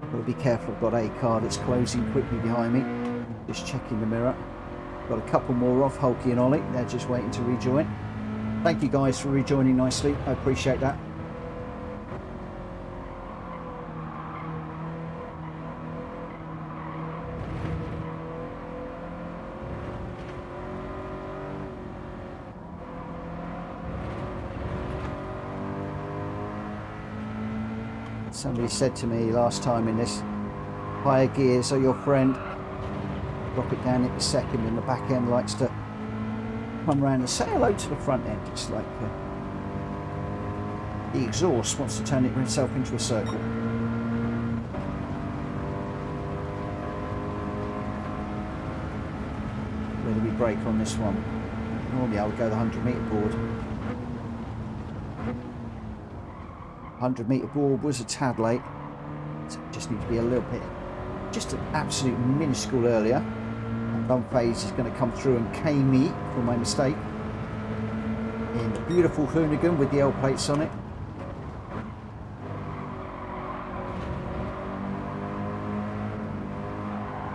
S1: Got to be careful, I've got a car that's closing quickly behind me. Just checking the mirror. Got a couple more off, Hulky and Ollie. They're just waiting to rejoin. Thank you guys for rejoining nicely. I appreciate that. Somebody said to me last time in this, higher gears are your friend. Drop it down into second, and the back end likes to come around and say hello to the front end. It's like the exhaust wants to turn itself into a circle. Where do we brake on this one? Normally I would go the 100-metre board. 100-metre board was a tad late, so just need to be a little bit, just an absolute minuscule earlier. And Dunphase is going to come through and cane me for my mistake in the beautiful Hoonigan with the L plates on it.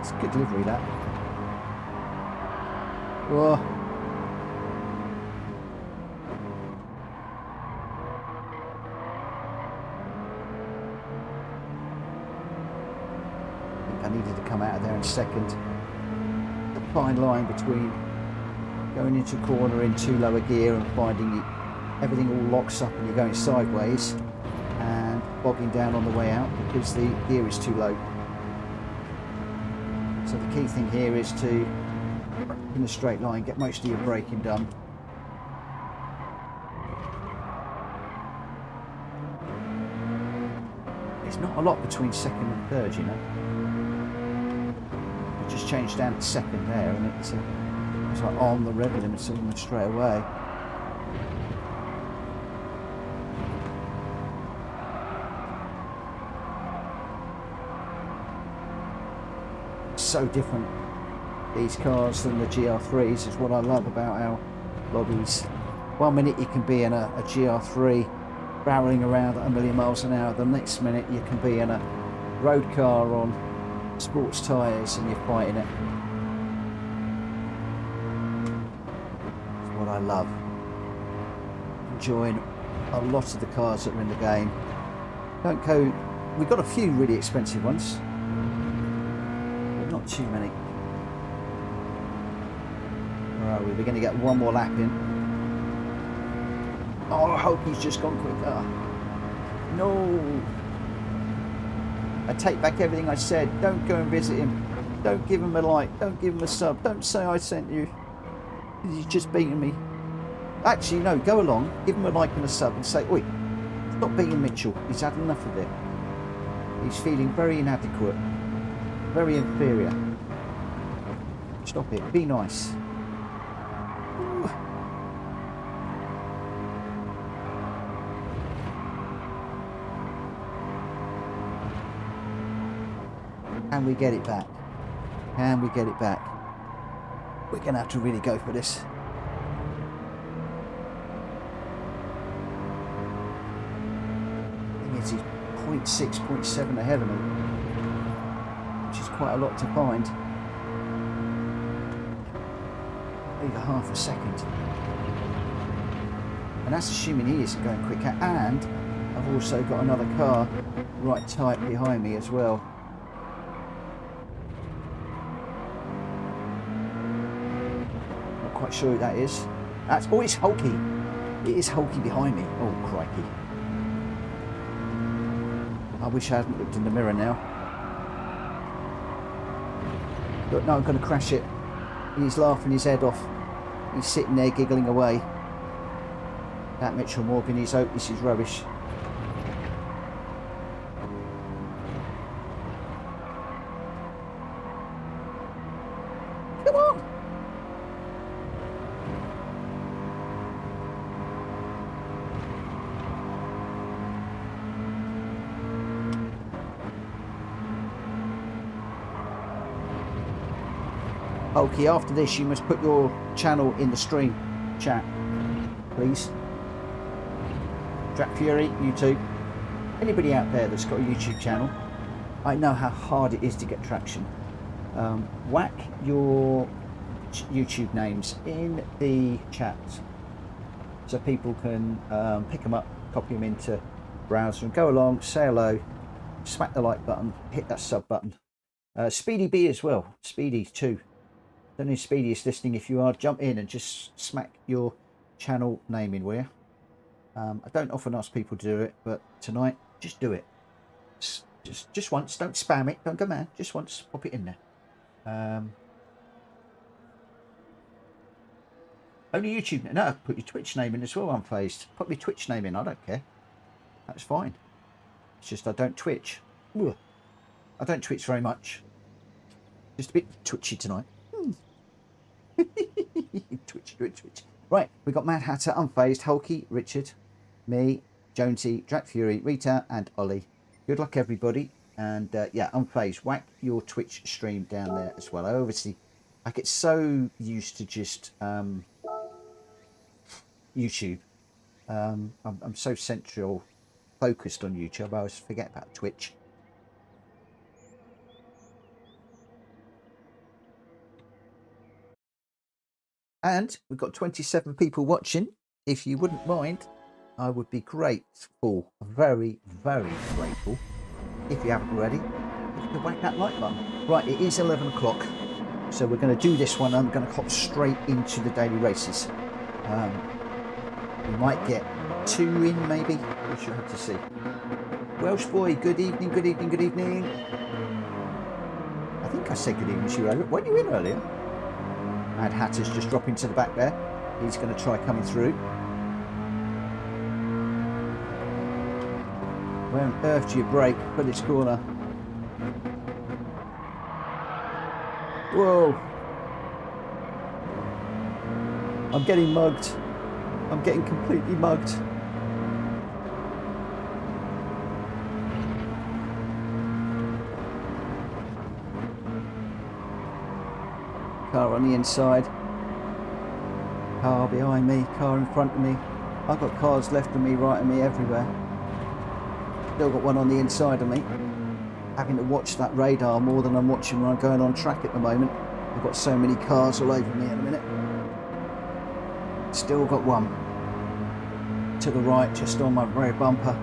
S1: It's a good delivery, that. Oh. I needed to come out of there in second. The fine line between going into a corner in too low a gear and finding everything all locks up and you're going sideways, and bogging down on the way out because the gear is too low. So the key thing here is to, in a straight line, get most of your braking done. There's not a lot between second and third, you know. Just changed down to second there, and it's like on the rev limits almost straight away. So different, these cars, than the GR3s, is what I love about our lobbies. 1 minute you can be in a GR3 barreling around at 1,000,000 miles an hour, the next minute you can be in a road car on sports tyres and you're fighting it. That's what I love. Enjoying a lot of the cars that are in the game. Don't go. We've got a few really expensive ones, but not too many. Where are we? We're going to get one more lap in. Oh, I hope he's just gone quicker. No. I take back everything I said. Don't go and visit him. Don't give him a like. Don't give him a sub. Don't say I sent you. He's just beating me. Actually, no. Go along. Give him a like and a sub and say, oi, stop beating Mitchell. He's had enough of it. He's feeling very inadequate. Very inferior. Stop it. Be nice. Ooh. Can we get it back? Can we get it back? We're going to have to really go for this. I think it's 0.6, 0.7 ahead of me, which is quite a lot to find. Over half a second. And that's assuming he isn't going quicker. And I've also got another car right tight behind me as well. Quite sure who that is. That's, oh, it's Hulky. It is Hulky behind me. Oh, crikey. I wish I hadn't looked in the mirror now. But no, I'm going to crash it. He's laughing his head off. He's sitting there giggling away. That Mitchell Morgan, he's hope this is rubbish. Come on! Okay, after this you must put your channel in the stream chat, please. Track Fury, YouTube. Anybody out there that's got a YouTube channel, I know how hard it is to get traction. Whack your YouTube names in the chat so people can pick them up, copy them into browser and go along, say hello, smack the like button, hit that sub button. Speedy B as well, Speedy too. Don't know if Speedy is listening. If you are, jump in and just smack your channel name in, will you? I don't often ask people to do it, but tonight, just do it. Just once. Don't spam it. Don't go mad. Just once. Pop it in there. Only YouTube. No, put your Twitch name in as well. Unfazed. Put your Twitch name in. I don't care. That's fine. It's just I don't Twitch. Ugh. I don't Twitch very much. Just a bit twitchy tonight. Twitch. Right, we've got Mad Hatter, Unfazed, Hulky, Richard, me, Jonesy, Drac Fury, Rita, and Ollie. Good luck, everybody. And yeah, Unfazed, whack your Twitch stream down there as well. I get so used to just YouTube. I'm so central focused on YouTube, I always forget about Twitch. And we've got 27 people watching. If you wouldn't mind, I would be grateful, very, very grateful, if you haven't already, if you could whack that like button. Right, it is 11 o'clock, so we're going to do this one. I'm going to hop straight into the daily races. We might get 2 in, maybe. We should have to see. Welsh boy, good evening, good evening, good evening. I think I said good evening to you earlier. Weren't you in earlier? Mad Hatter's just dropping to the back there. He's going to try coming through. Where on earth do you brake for this corner? Whoa! I'm getting mugged. I'm getting completely mugged. Car on the inside, car behind me, car in front of me. I've got cars left of me, right of me, everywhere. Still got one on the inside of me. Having to watch that radar more than I'm watching when I'm going on track at the moment. I've got so many cars all over me in a minute. Still got one to the right, just on my rear bumper.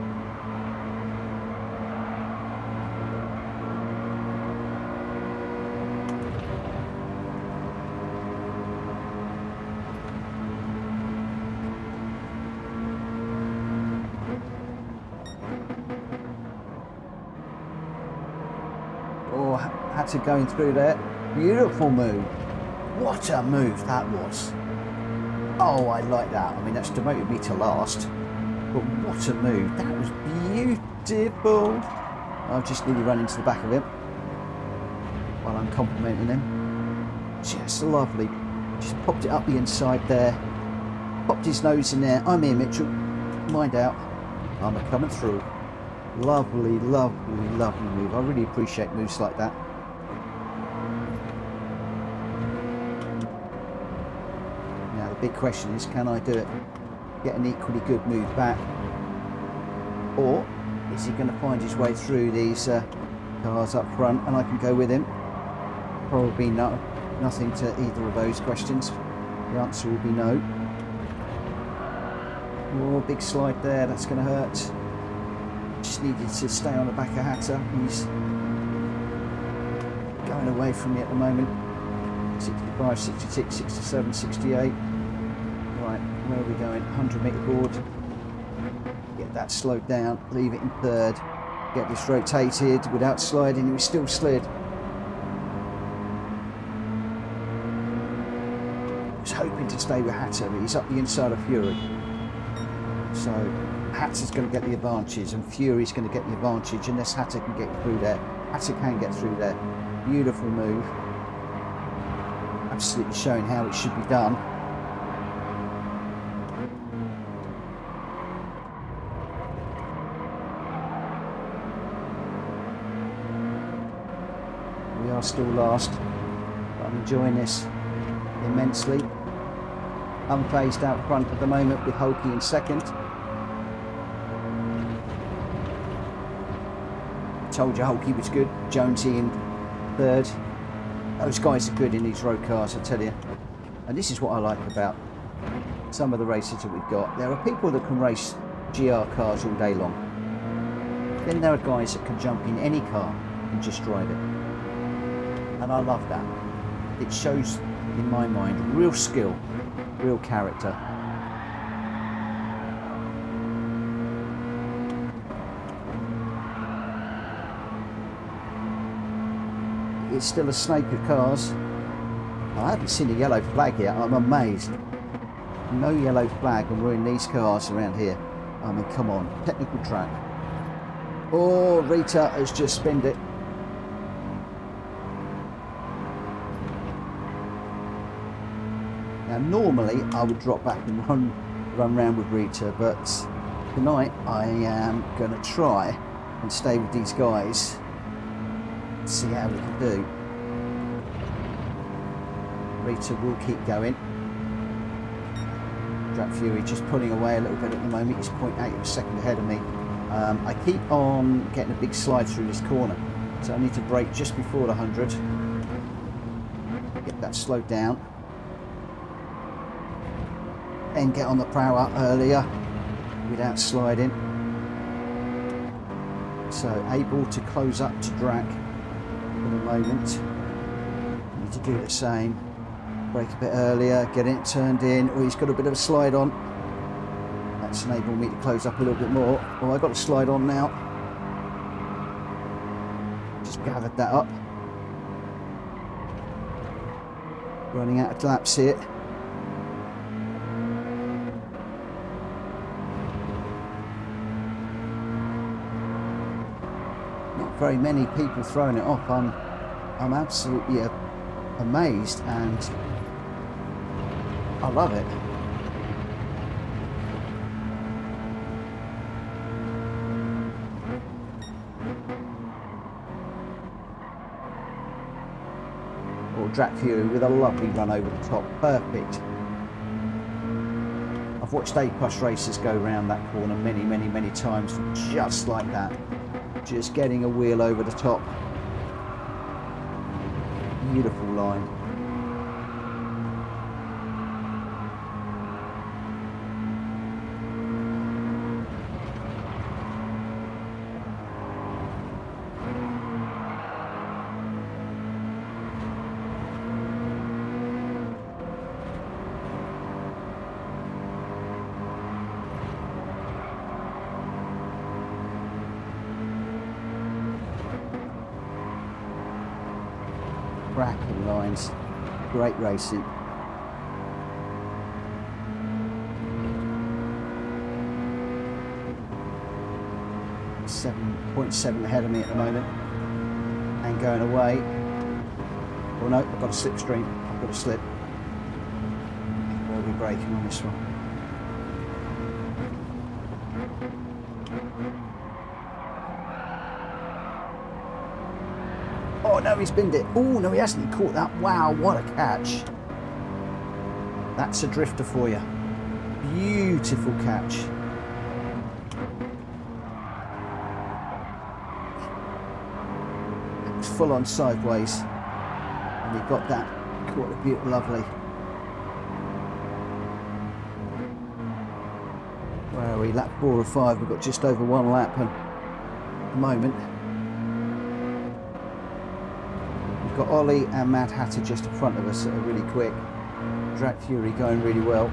S1: To going through there. Beautiful move. What a move that was. Oh, I like that. I mean, that's demoted me to last, but what a move. That was beautiful. I've just nearly run into the back of him while I'm complimenting him. Just lovely. Just popped it up the inside there, popped his nose in there. I'm here, Mitchell, mind out, I'm coming through. Lovely, lovely, lovely move. I really appreciate moves like that. Big question is, can I do it? Get an equally good move back, or is he going to find his way through these cars up front and I can go with him? Probably no. Nothing to either of those questions. The answer will be no. Oh, big slide there. That's going to hurt. Just needed to stay on the back of Hatter. He's going away from me at the moment. 65, 66, 67, 68. Right, where are we going? 100-metre board. Get that slowed down, leave it in third. Get this rotated without sliding. We still slid. I was hoping to stay with Hatter, but he's up the inside of Fury. So Hatter's going to get the advantage and Fury's going to get the advantage unless Hatter can get through there. Hatter can get through there. Beautiful move. Absolutely showing how it should be done. We are still last, but I'm enjoying this immensely. Unfazed out front at the moment with Hulky in second. Told you Hulky was good. Jonesy in third. Those guys are good in these road cars, I tell you. And this is what I like about some of the races that we've got. There are people that can race GR cars all day long. Then there are guys that can jump in any car and just drive it. And I love that. It shows, in my mind, real skill, real character. It's still a snake of cars. I haven't seen a yellow flag yet. I'm amazed. No yellow flag and we're in these cars around here. I mean, come on. Technical track. Oh, Rita has just spinned it. Now, normally I would drop back and run around with Rita, but tonight I am going to try and stay with these guys. See how we can do. Rita will keep going. Drag Fury just pulling away a little bit at the moment. He's 0.8 of a second ahead of me. I keep on getting a big slide through this corner, so I need to brake just before the 100. Get that slowed down. And get on the power earlier without sliding. So able to close up to drag for the moment. Need to do the same. Brake a bit earlier, get it turned in. Oh, he's got a bit of a slide on. That's enabled me to close up a little bit more. Oh, I've got a slide on now. Just gathered that up. Running out of laps here. Not very many people throwing it off. I'm absolutely amazed and I love it. Or Drag Fury with a lovely run over the top, perfect. I've watched A+ racers go around that corner many times, just like that, just getting a wheel over the top. Beautiful line. Cracking lines, great racing. .7 ahead of me at the moment and going away. Oh no, I've got a slipstream, I've got a slip. We'll be braking on this one. Oh no, he's binned it. Oh no, he hasn't. He caught that. Wow, what a catch. That's a drifter for you. Beautiful catch. It was full on sideways. And he got that. Caught it beautiful, lovely. Where are we? Lap 4 or 5. We've got just over 1 lap at the moment. Got Ollie and Mad Hatter just in front of us that are really quick. Drag Fury going really well.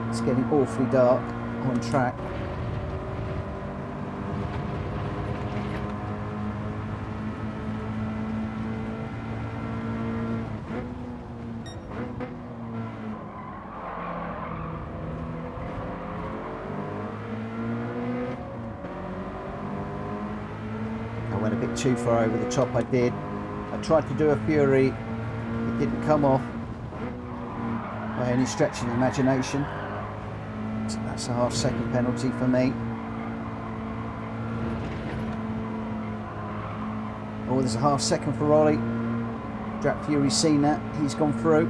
S1: It's getting awfully dark on track. I went a bit too far over the top, I did. I tried to do a Fury, it didn't come off by any stretch of the imagination. So that's a half-second penalty for me. Oh, there's a half-second for Ollie. Drap Fury's seen that, he's gone through.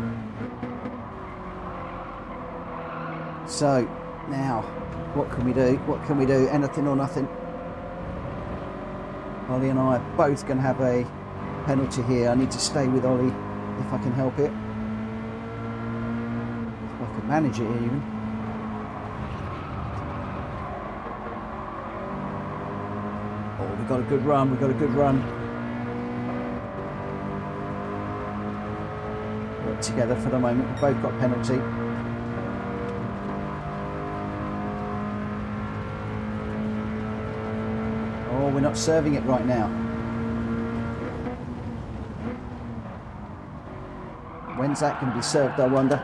S1: So, now, what can we do? What can we do? Anything or nothing. Ollie and I are both going to have a penalty here. I need to stay with Ollie if I can help it. If I can manage it even. Oh, we've got a good run, we've got a good run. Work together for the moment, we've both got a penalty. Oh, we're not serving it right now. When's that going to be served, I wonder?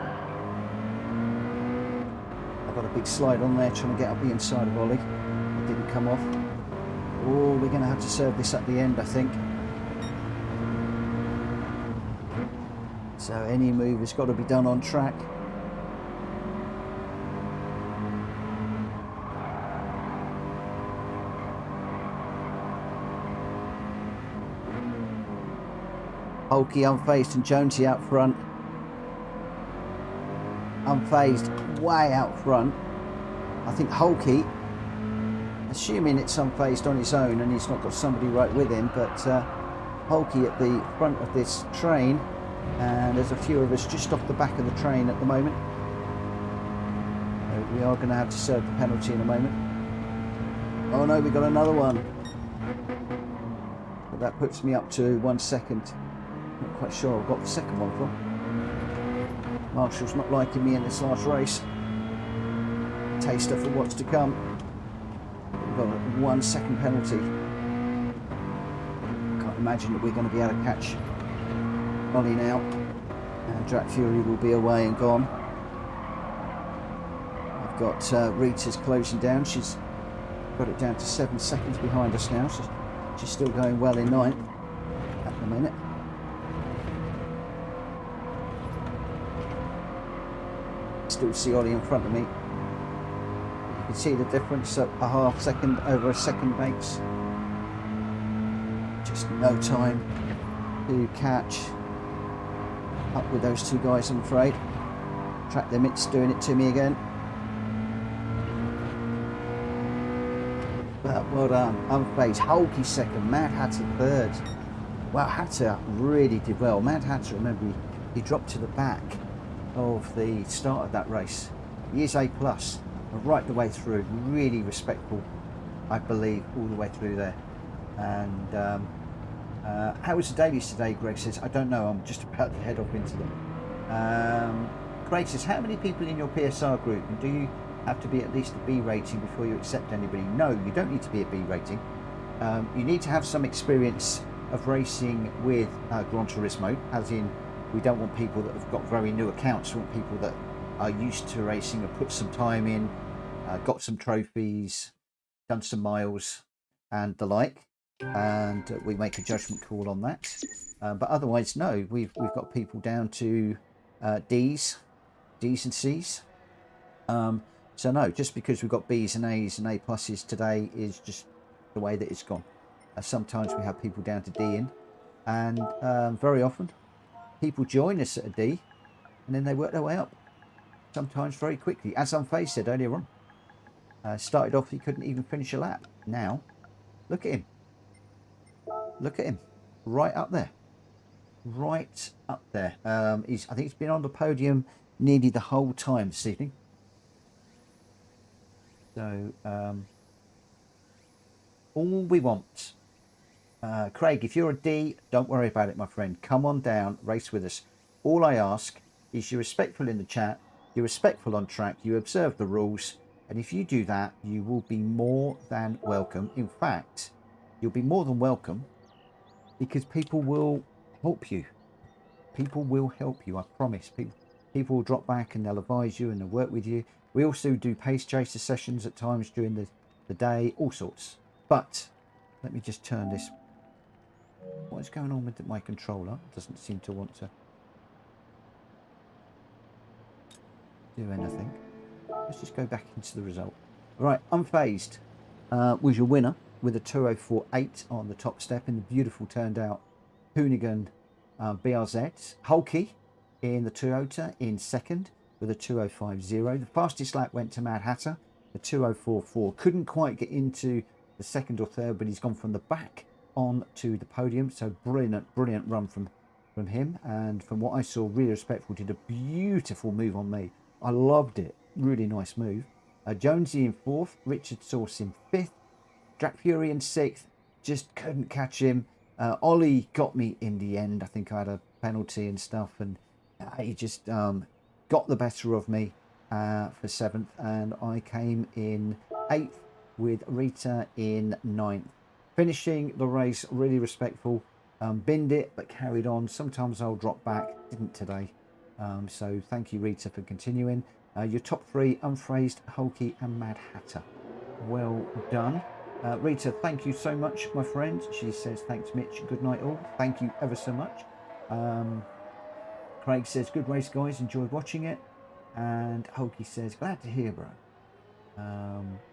S1: I've got a big slide on there trying to get up the inside of Ollie. It didn't come off. Oh, we're going to have to serve this at the end, I think. So any move has got to be done on track. Hulky unfazed and Jonesy out front. Unfazed way out front. I think Hulky, assuming it's unfazed on his own and he's not got somebody right with him, but Hulky at the front of this train, and there's a few of us just off the back of the train at the moment. So we are going to have to serve the penalty in a moment. Oh no, we got another one. But that puts me up to 1 second. Not quite sure I've got the second one from. Marshall's not liking me in this last race. Taster for what's to come. We've got a 1 second penalty. Can't imagine that we're going to be able to catch Ollie now. And Drap Fury will be away and gone. I've got Rita's closing down. She's got it down to 7 seconds behind us now. So she's still going well in ninth at the minute. Still see Ollie in front of me. You can see the difference that a half second over a second makes. Just no time to catch up with those two guys, I'm afraid. Track limits doing it to me again. But well done. Unfazed. Hulky second. Mad Hatter third. Wow, Hatter really did well. Mad Hatter, remember, he dropped to the back of the start of that race. He is A+, right the way through. Really respectful, I believe, all the way through there. And how was the dailies today? Greg says, I don't know, I'm just about to head off into them. Craig says, how many people in your PSR group, and do you have to be at least a B rating before you accept anybody? No, you don't need to be a B rating. You need to have some experience of racing with Gran Turismo, as in, we don't want people that have got very new accounts. We want people that are used to racing and put some time in, got some trophies, done some miles and the like, and we make a judgment call on that. But otherwise, no, we've got people down to D's and C's. So no, just because we've got B's and A's and A+ today is just the way that it's gone. Sometimes we have people down to D in, and very often people join us at a D and then they work their way up, sometimes very quickly. As Unfazed said earlier on, started off, he couldn't even finish a lap. Now look at him, look at him, right up there, right up there. I think he's been on the podium nearly the whole time this evening. So all we want, Craig, if you're a D, don't worry about it, my friend. Come on down, race with us. All I ask is you're respectful in the chat you're respectful on track, you observe the rules, and if you do that, you will be more than welcome. In fact, you'll be more than welcome because people will help you. People will help you, I promise. People will drop back and they'll advise you and they'll work with you. We also do pace chaser sessions at times during the day, all sorts. But let me just turn this. What is going on with my controller? It doesn't seem to want to do anything. Let's just go back into the result. Right, Unfazed was your winner with a 204.8 on the top step in the beautiful turned out Hoonigan BRZ. Hulky in the Toyota in second with a 205.0. The fastest lap went to Mad Hatter, a 204.4. Couldn't quite get into the second or third, but he's gone from the back on to the podium. So brilliant run from him. And from what I saw, really respectful, did a beautiful move on me. I loved it. Really nice move. Jonesy in fourth, Richard Sauce in fifth, Jack Fury in sixth, just couldn't catch him. Ollie got me in the end. I think I had a penalty and stuff, and he just got the better of me for seventh, and I came in eighth with Rita in ninth. Finishing the race really respectful, binned it but carried on. Sometimes I'll drop back, didn't today. So thank you, Rita, for continuing. Your top three, Unphrased, Hulky and Mad Hatter. Well done. Rita, thank you so much, my friend. She says, thanks, Mitch. Good night, all. Thank you ever so much. Craig says, good race, guys. Enjoyed watching it. And Hulky says, glad to hear, bro.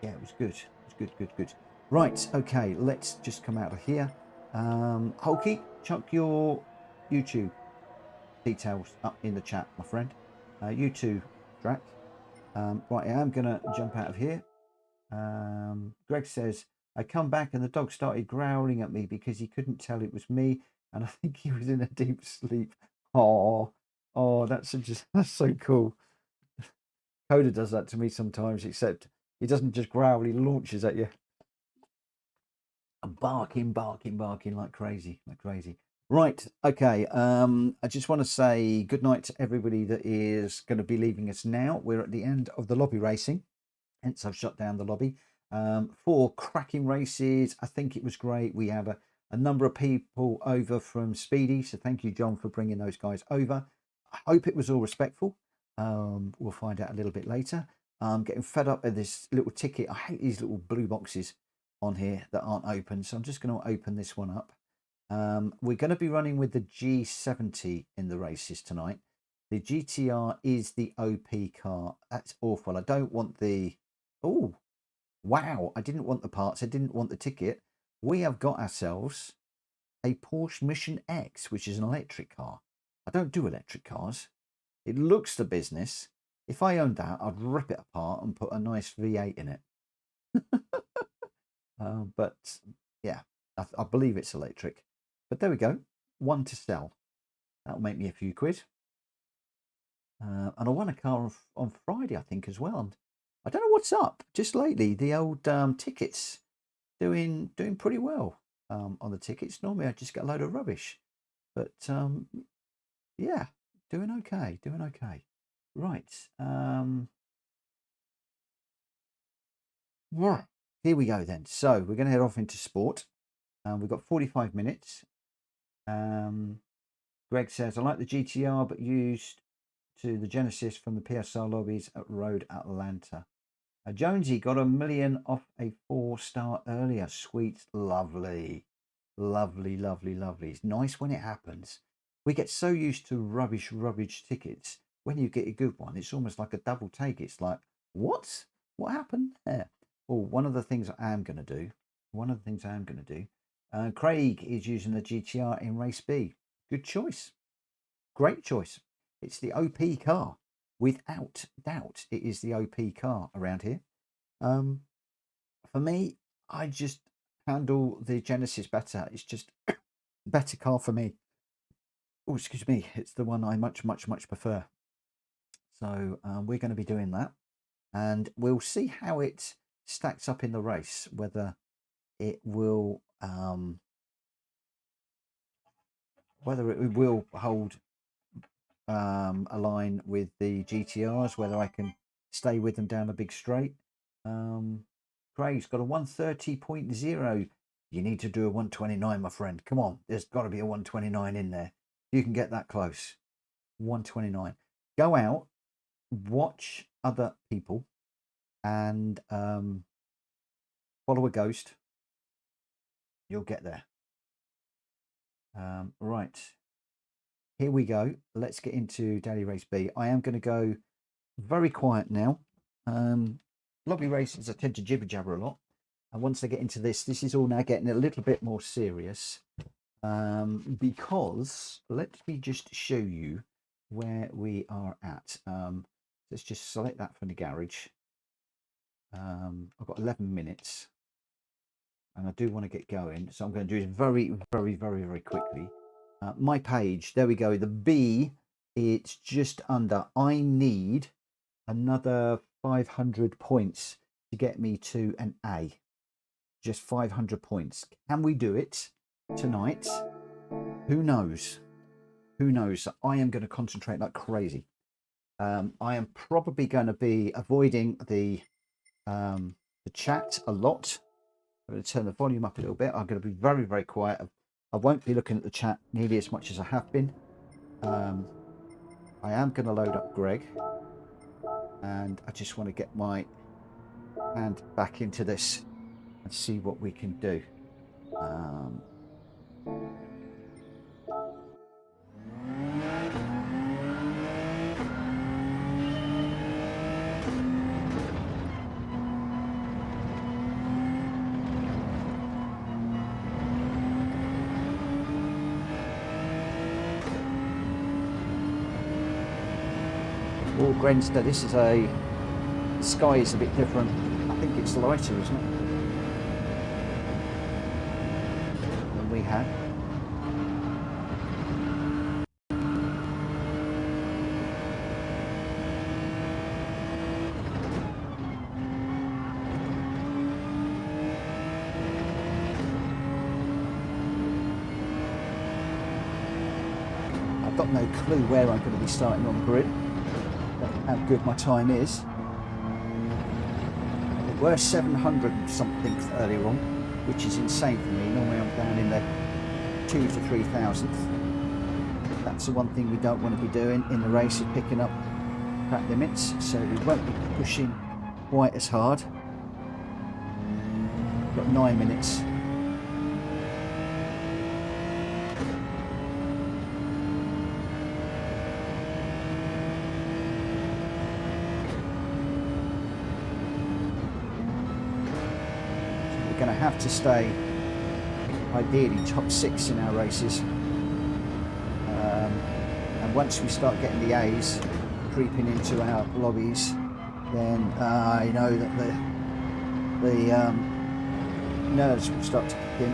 S1: Yeah, it was good. It was good. Right, okay, let's just come out of here. Hulky, chuck your YouTube details up in the chat, my friend. You too, Drac. Right, I am going to jump out of here. Greg says, I come back and the dog started growling at me because he couldn't tell it was me, and I think he was in a deep sleep. Oh, that's so cool. Coda does that to me sometimes, except he doesn't just growl, he launches at you. Barking like crazy. Right, okay. I just want to say good night to everybody that is going to be leaving us now. We're at the end of the lobby racing, hence I've shut down the lobby. 4 cracking races. I think it was great. We had a number of people over from Speedy, so thank you, John, for bringing those guys over. I hope it was all respectful. We'll find out a little bit later. I'm getting fed up with this little ticket. I hate these little blue boxes on here that aren't open, so I'm just going to open this one up. We're going to be running with the G70 in the races tonight. The GTR is the OP car. That's awful. I don't want the... Oh, wow. I didn't want the parts. I didn't want the ticket. We have got ourselves a Porsche Mission X, which is an electric car. I don't do electric cars. It looks the business. If I owned that, I'd rip it apart and put a nice V8 in it. But yeah, I believe it's electric. But there we go. One to sell. That'll make me a few quid. And I won a car on Friday, I think, as well. And I don't know what's up. Just lately, the old tickets doing pretty well on the tickets. Normally, I just get a load of rubbish. But yeah, doing okay. Right. Right. Here we go then. So we're going to head off into sport. We've got 45 minutes. Greg says, I like the GTR, but used to the Genesis from the PSR lobbies at Road Atlanta. Jonesy got $1 million off a 4-star earlier. Sweet, lovely. It's nice when it happens. We get so used to rubbish tickets. When you get a good one, it's almost like a double take. It's like, what? What happened there? Well, one of the things I am going to do. Craig is using the GTR in race B. Good choice. Great choice. It's the OP car. Without doubt, it is the OP car around here. For me, I just handle the Genesis better. It's just a better car for me. Oh, excuse me. It's the one I much prefer. So we're going to be doing that. And we'll see how it stacks up in the race, whether it will hold align with the GTRs, whether I can stay with them down a big straight. Craig's got a 130.0. You need to do a 129, my friend. Come on, there's got to be a 129 in there. You can get that close. 129. Go out, watch other people, and follow a ghost. You'll get there. Right. Here we go. Let's get into Daily Race B. I am going to go very quiet now. Lobby races, I tend to jibber jabber a lot. And once I get into this is all now getting a little bit more serious. Because let me just show you where we are at. Let's just select that from the garage. I've got 11 minutes. And I do want to get going. So I'm going to do it very, very, very, very quickly. My page, there we go. The B, it's just under. I need another 500 points to get me to an A. Just 500 points. Can we do it tonight? Who knows? Who knows? I am going to concentrate like crazy. I am probably going to be avoiding the chat a lot. I'm going to turn the volume up a little bit. I'm going to be very, very quiet. I won't be looking at the chat nearly as much as I have been. I am going to load up Greg. And I just want to get my hand back into this and see what we can do. Well, Grenster, this is the sky is a bit different. I think it's lighter, isn't it? Than we had. I've got no clue where I'm going to be starting on the grid. How good my time is. It were 700 something earlier on, which is insane for me. Normally I'm down in the 2 to 3,000th. That's the one thing we don't want to be doing in the race, is picking up track limits, so we won't be pushing quite as hard. Got 9 minutes. Going to have to stay ideally top 6 in our races, and once we start getting the A's creeping into our lobbies, then I know that the nerves will start to kick in.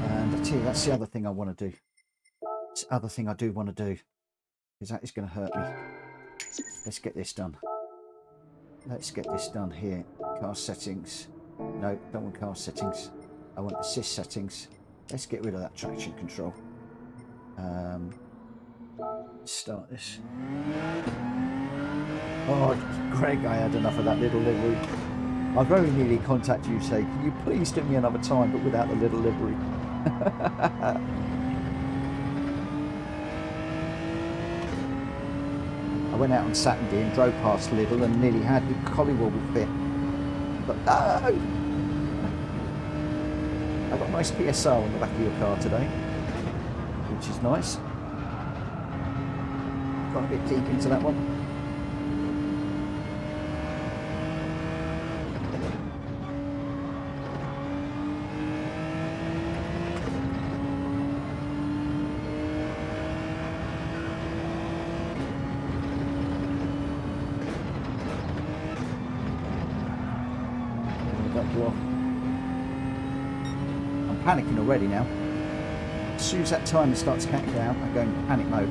S1: And I tell you, that's the other thing I want to do. It's the other thing I do want to do, because that is going to hurt me. Let's get this done. Let's get this done here. Car settings. No, don't want car settings. I want assist settings. Let's get rid of that traction control. Start this. Oh, Greg, I had enough of that little livery. I very nearly contacted you and say, can you please do me another time, but without the little livery. I went out on Saturday and drove past Lidl and nearly had the collywobble fit. But no! I've got a nice PSR on the back of your car today, which is nice. Got a bit deep into that one. I'm panicking already now. As soon as that timer starts counting down, I go into panic mode.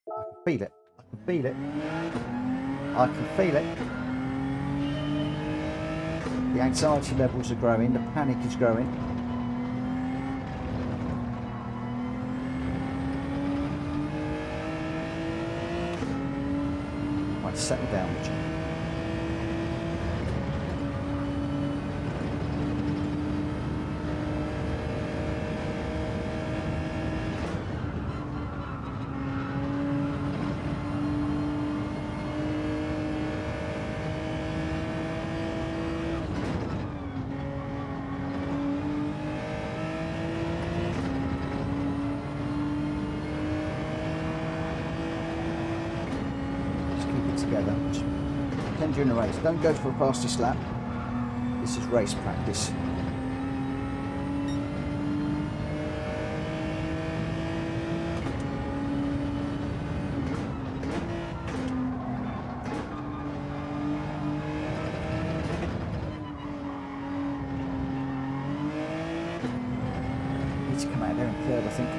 S1: I can feel it. I can feel it. I can feel it. The anxiety levels are growing. The panic is growing. settle down, would you? Together. Pretend you're in a race. Don't go for a fastest lap. This is race practice. Need to come out there in third, I think.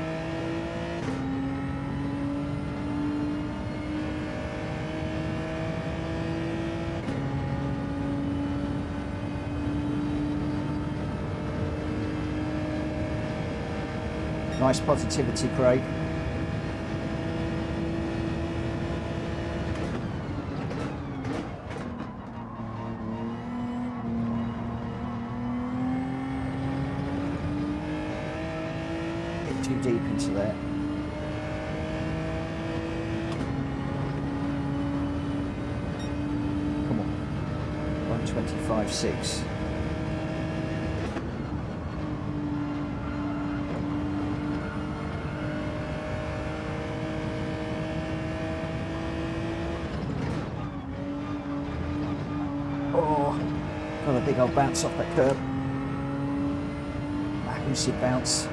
S1: Nice positivity, Craig. Get too deep into there. Come on. 1:25.6. Got a big old bounce off that curb. Massive bounce.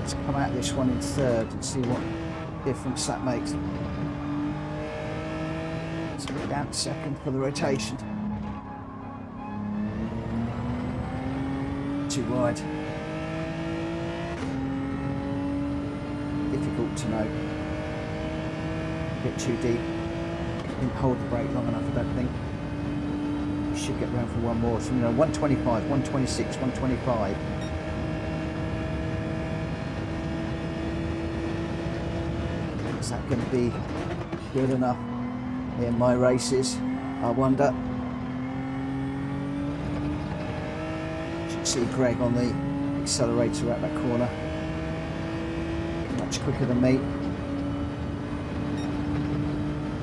S1: Let's come out this one in third and see what difference that makes. Let's go down to second for the rotation. Too wide. Difficult to know. A bit too deep. Didn't hold the brake long enough, I don't think. We should get round for one more. So, 125, 126, 125. Is that going to be good enough in my races? I wonder. Should see Greg on the accelerator at that corner. Much quicker than me.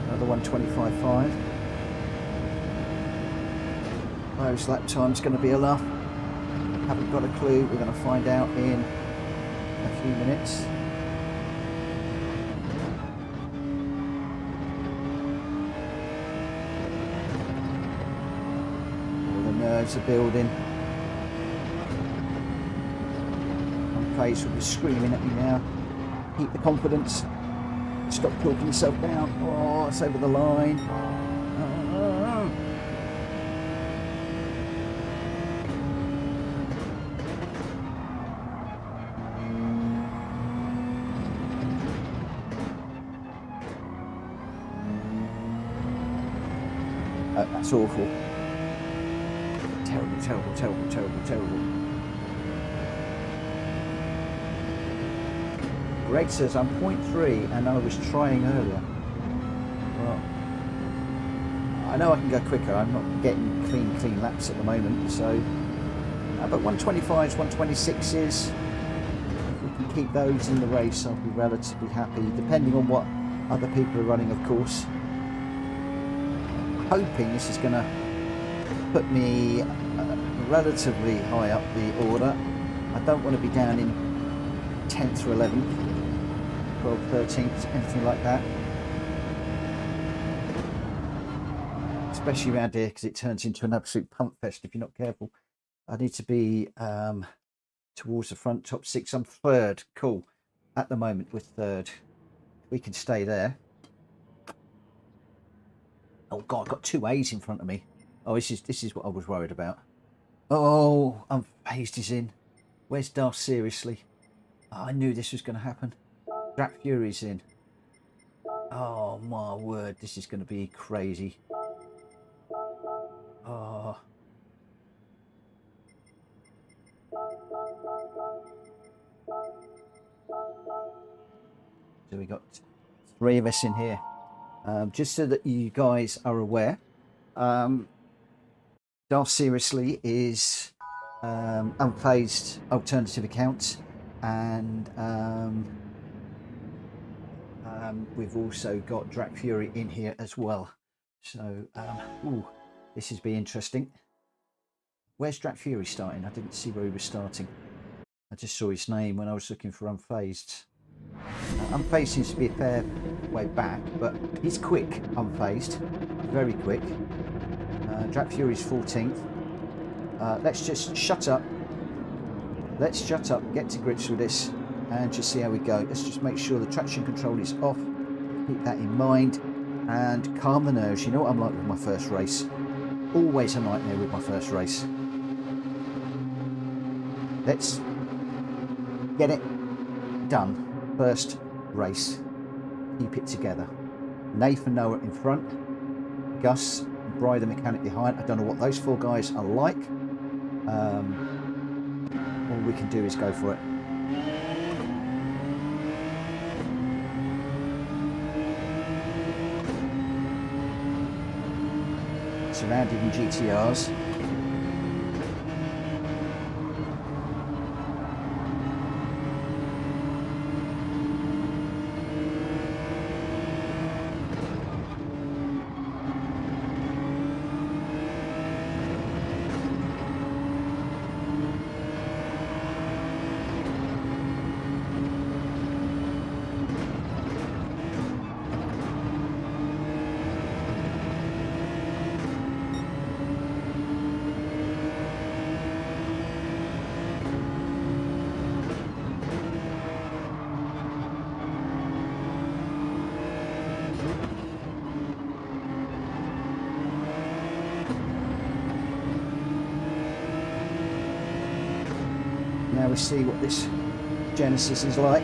S1: Another 125.5. Those lap time's going to be enough. Haven't got a clue. We're going to find out in a few minutes. All the nerves are building. My face will be screaming at me now. Keep the confidence. Stop talking yourself down. Oh, it's over the line. Oh, that's awful. Terrible, terrible, terrible, terrible, terrible. Greg says I'm 0.3 and I was trying earlier. Well, I know I can go quicker. I'm not getting clean laps at the moment. So, but 125s, 126s, if we can keep those in the race, I'll be relatively happy, depending on what other people are running, of course. Hoping this is going to put me relatively high up the order. I don't want to be down in 10th or 11th. 12th, 13th, anything like that. Especially around here because it turns into an absolute pump fest if you're not careful. I need to be towards the front, top 6. I'm third. Cool. At the moment we're third. We can stay there. Oh God, I've got 2 A's in front of me. Oh, this is what I was worried about. Oh, Unfazed is in. Where's Darth? Seriously? Oh, I knew this was going to happen. Drak Fury's in. Oh my word, this is going to be crazy. Oh. So we got 3 of us in here. Just so that you guys are aware, Darth Seriously is Unfazed alternative account, and we've also got Drak Fury in here as well. So, ooh, this is be interesting. Where's Drak Fury starting? I didn't see where he was starting. I just saw his name when I was looking for Unfazed. Unfazed seems to be a fair way back, but he's quick, Unfazed. Very quick. Drak Fury's 14th. Let's just shut up. Let's shut up, get to grips with this, and just see how we go. Let's just make sure the traction control is off. Keep that in mind and calm the nerves. You know what I'm like with my first race. Always a nightmare with my first race. Let's get it done. First race. Keep it together. Nathan Noah in front. Gus and Bry the mechanic behind. I don't know what those 4 guys are like. All we can do is go for it. Surrounded in GTRs. we see what this Genesis is like.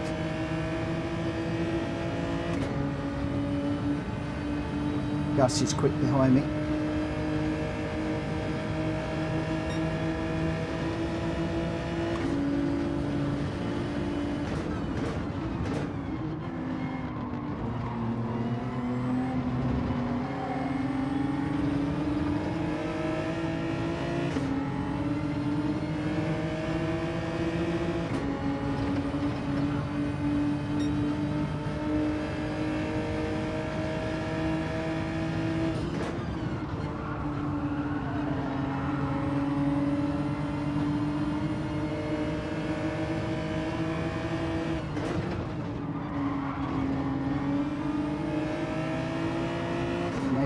S1: Gus is quick behind me.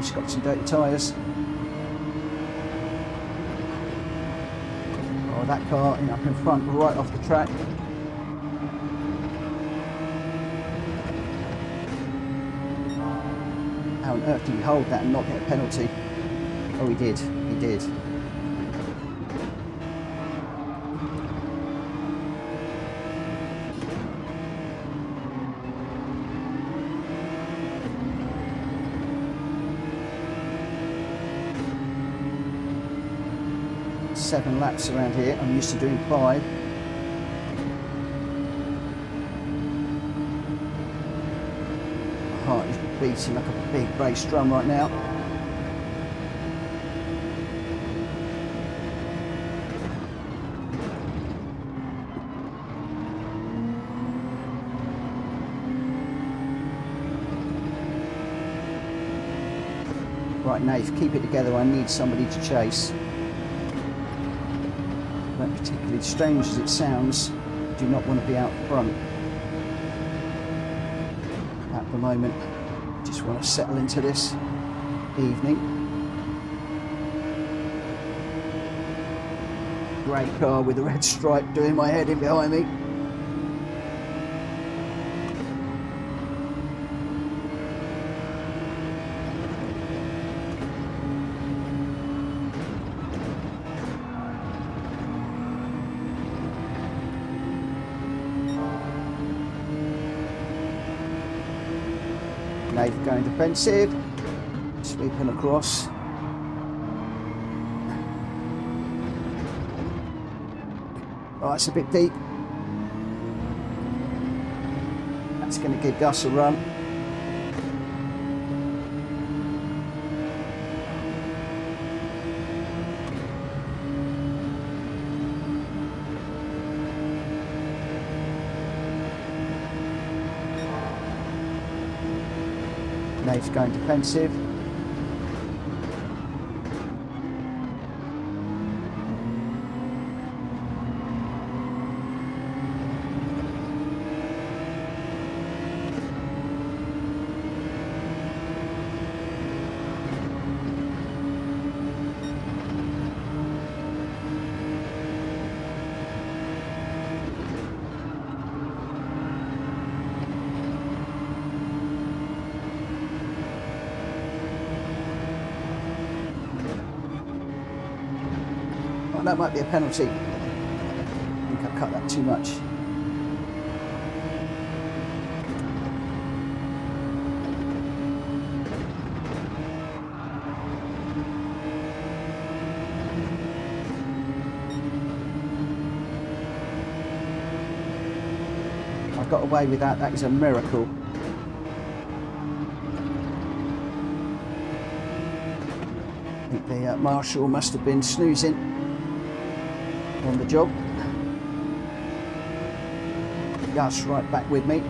S1: She's got some dirty tyres. Oh, that car up in front, right off the track. How on earth did he hold that and not get a penalty? Oh, he did. He did. Seven laps around here. I'm used to doing 5. My heart is beating like a big bass drum right now. Right, Nath, keep it together. I need somebody to chase. Particularly strange as it sounds, do not want to be out front at the moment. Just want to settle into this evening. Great car with a red stripe doing my head in behind me. Nath going defensive, sweeping across. Oh, it's a bit deep. That's going to give Gus a run. Nate's going defensive. That might be a penalty. I think I've cut that too much. I got away with that. That is a miracle. I think the marshal must have been snoozing on the job. Gus right back with me.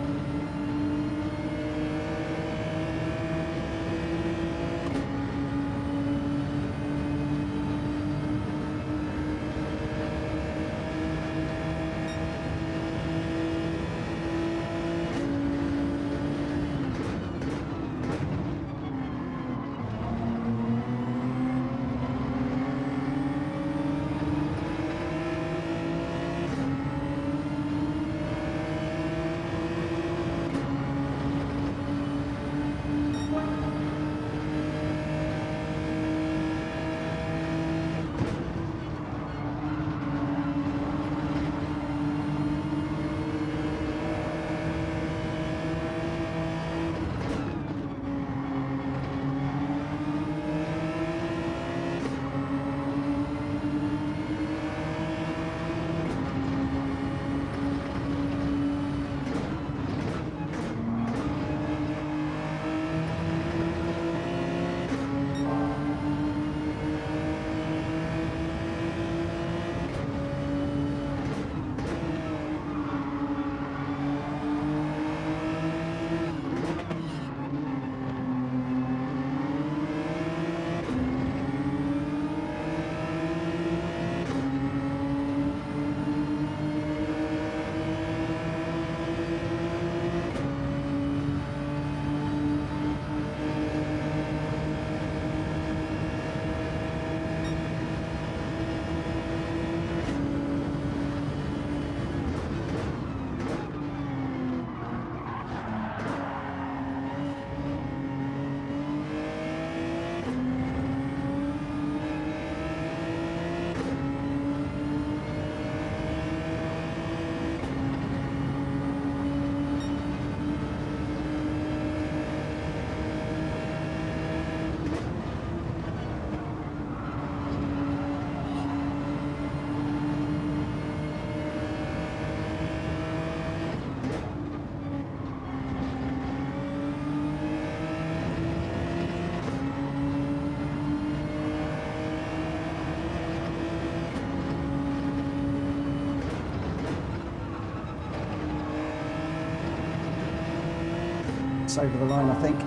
S1: That's over the line, I think.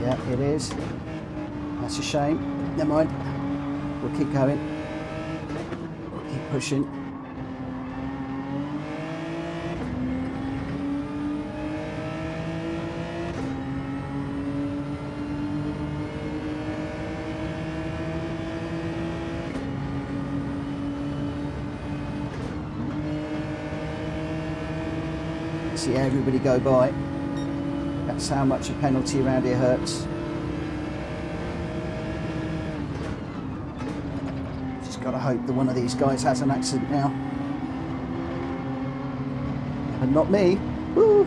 S1: Yeah, it is. That's a shame. Never mind. We'll keep going. We'll keep pushing. See everybody go by. That's how much a penalty around here hurts. Just gotta hope that one of these guys has an accident now. And not me. Woo!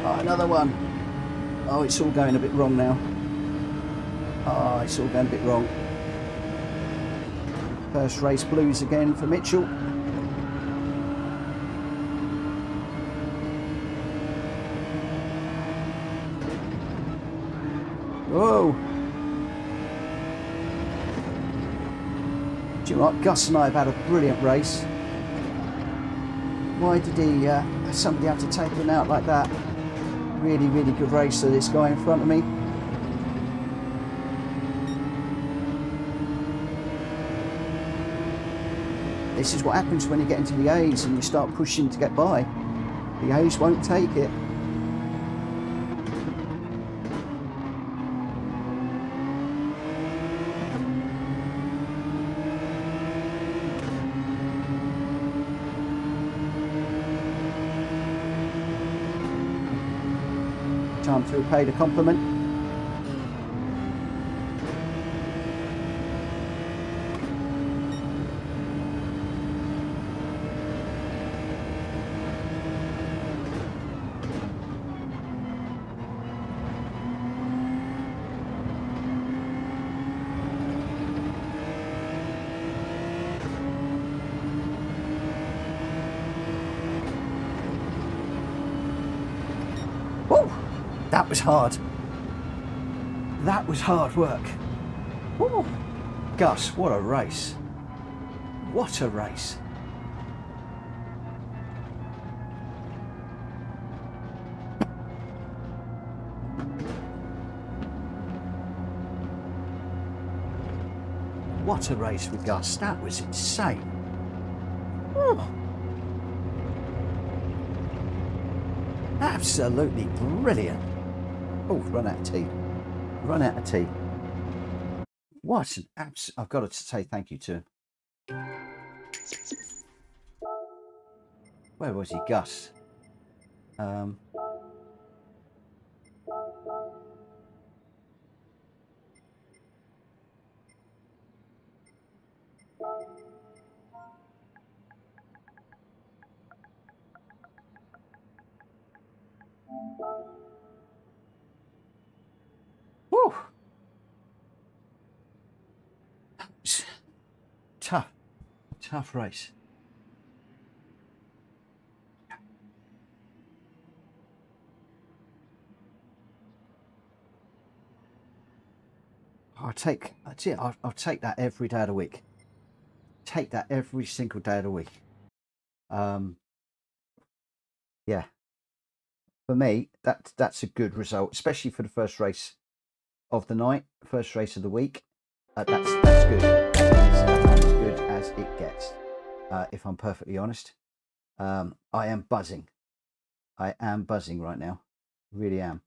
S1: Oh, another one. Oh, it's all going a bit wrong now. Oh, it's all going a bit wrong. First race blues again for Mitchell. Whoa! Do you know what? Gus and I have had a brilliant race. Why did somebody have to take him out like that? Really, really good race for this guy in front of me. This is what happens when you get into the A's and you start pushing to get by. The A's won't take it. Time to pay the compliment. That was hard. That was hard work. Woo. Gus, what a race. What a race. What a race with Gus. That was insane. Woo. Absolutely brilliant. Oh, run out of tea. Run out of tea. What an I've got to say thank you to him. Where was he? Gus. Woo. Tough race. I'll take that every day of the week. Take that every single day of the week. Yeah. For me, that's a good result, especially for the first race of the night, first race of the week. That's good. That's as good as it gets. If I'm perfectly honest, I am buzzing. I am buzzing right now. Really am.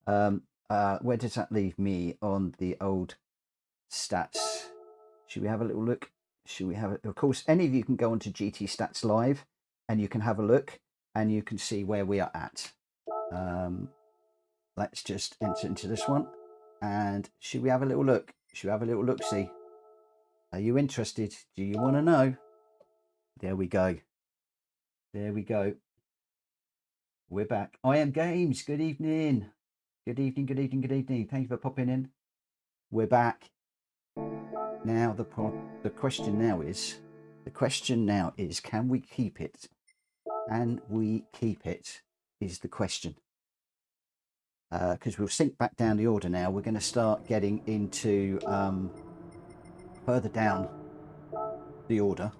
S1: Where does that leave me on the old stats? Should we have a little look? Should we have it? Of course, any of you can go onto GT Stats Live and you can have a look and you can see where we are at. Let's just enter into this one. And should we have a little look? Should we have a little look see? Are you interested? Do you want to know? There we go. There we go. We're back. I am Games. Good evening. Good evening, good evening, good evening. Thank you for popping in. We're back. Now the question now is, can we keep it? Can we keep it is the question. Because we'll sink back down the order now. We're going to start getting into further down the order.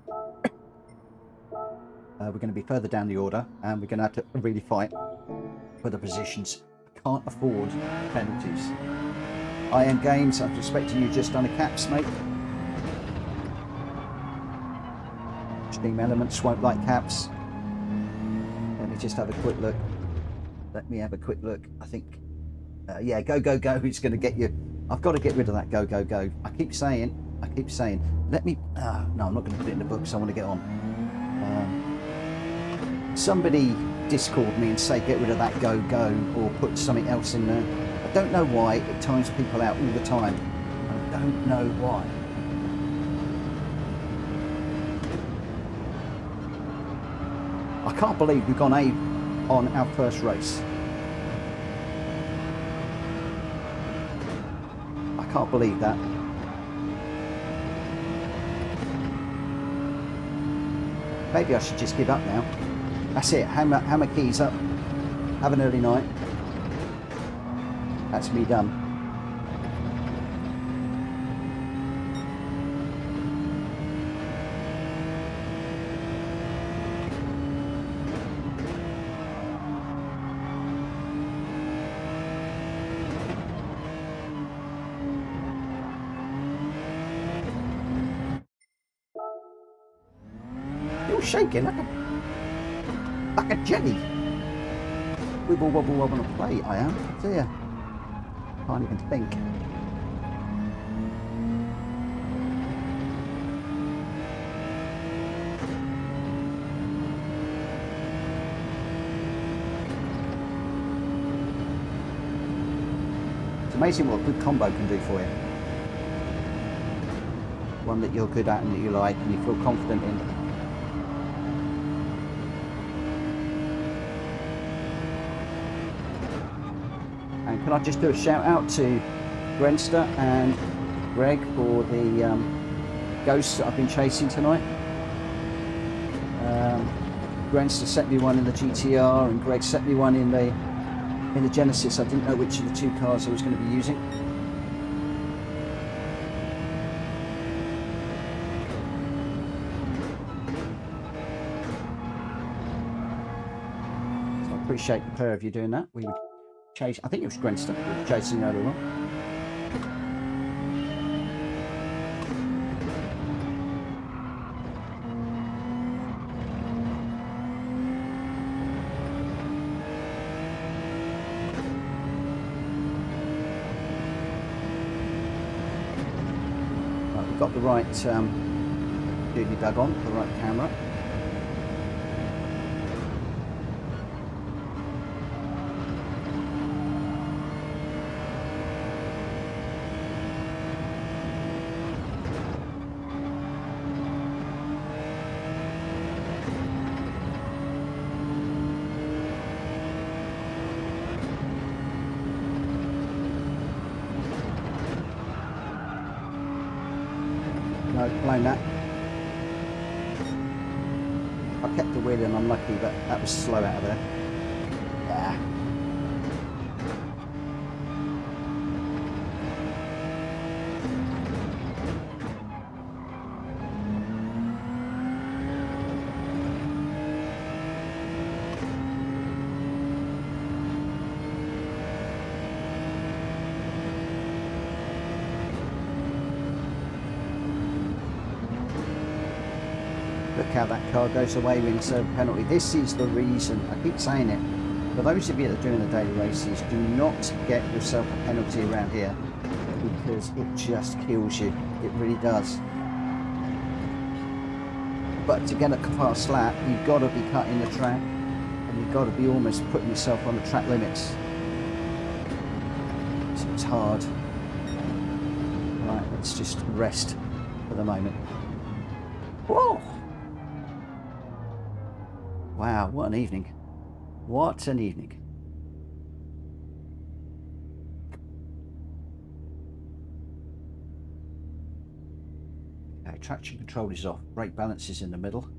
S1: We're going to be further down the order, and we're going to have to really fight for the positions. I can't afford penalties. I am Games, I'm expecting you just done a caps, mate. Steam Elements won't like caps. Let me just have a quick look. Let me have a quick look. I think, yeah, go, go, go. It's going to get you. I've got to get rid of that go, go, go. I keep saying. Let me. No, I'm not going to put it in the book because I want to get on. Somebody Discord me and say get rid of that go, go, or put something else in there. I don't know why it times people out all the time. I don't know why. I can't believe we've gone A on our first race. I can't believe that. Maybe I should just give up now. That's it. Hammer keys up. Have an early night. That's me done. Shaking like a jelly. Wibble wobble wobble on a plate, I am. Dear. Can't even think. It's amazing what a good combo can do for you. One that you're good at and that you like and you feel confident in. Can I just do a shout out to Grenster and Greg for the ghosts that I've been chasing tonight. Grenster set me one in the GTR and Greg set me one in the Genesis. I didn't know which of the two cars I was going to be using. So I appreciate the pair of you doing that. We would chase, I think it was Grenster chasing earlier on. Right, we've got the right doodly bug on, the right camera. No, blown that. I kept the wheel in, unlucky, but that was slow out of there. Yeah. Look how that car goes away when it's a penalty. This is the reason, I keep saying it, for those of you that are doing the daily races, do not get yourself a penalty around here because it just kills you. It really does. But to get a fast lap, you've got to be cutting the track and you've got to be almost putting yourself on the track limits. So it's hard. Right, let's just rest for the moment. Whoa! Wow, what an evening. What an evening. Okay, traction control is off. Brake balance is in the middle.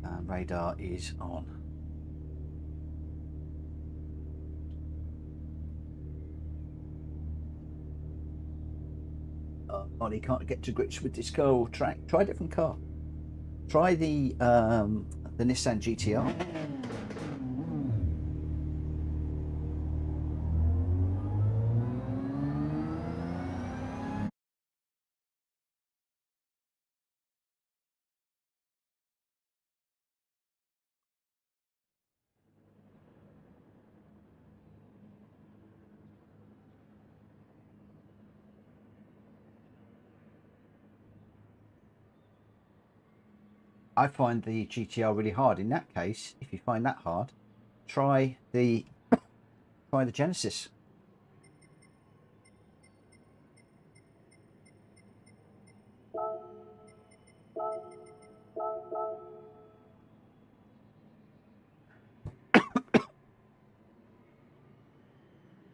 S1: And radar is on. Ollie can't get to grips with this car or track. Try a different car. Try the Nissan GTR. I find the GTR really hard. In that case, if you find that hard, try the Genesis.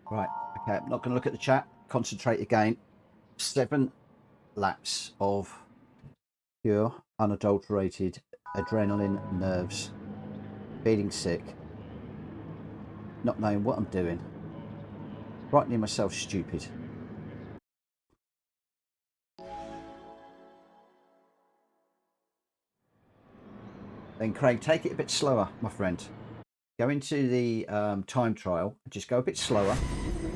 S1: Right, okay, I'm not going to look at the chat. Concentrate again. 7 laps of pure, unadulterated adrenaline, nerves, feeling sick, not knowing what I'm doing, frightening myself stupid. Then Craig, take it a bit slower, my friend. Go into the time trial, just go a bit slower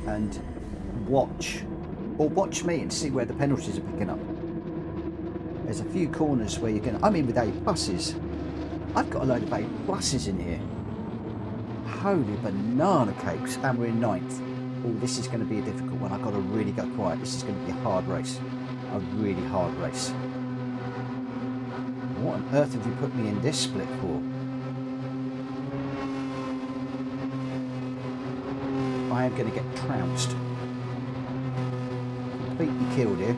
S1: and watch me and see where the penalties are picking up. There's a few corners where you're going to, I'm in with A pluses. I've got a load of A pluses in here. Holy banana cakes, and we're in 9th. Oh, this is going to be a difficult one. I've got to really go quiet. This is going to be a hard race. A really hard race. What on earth have you put me in this split for? I am going to get trounced. Completely killed here.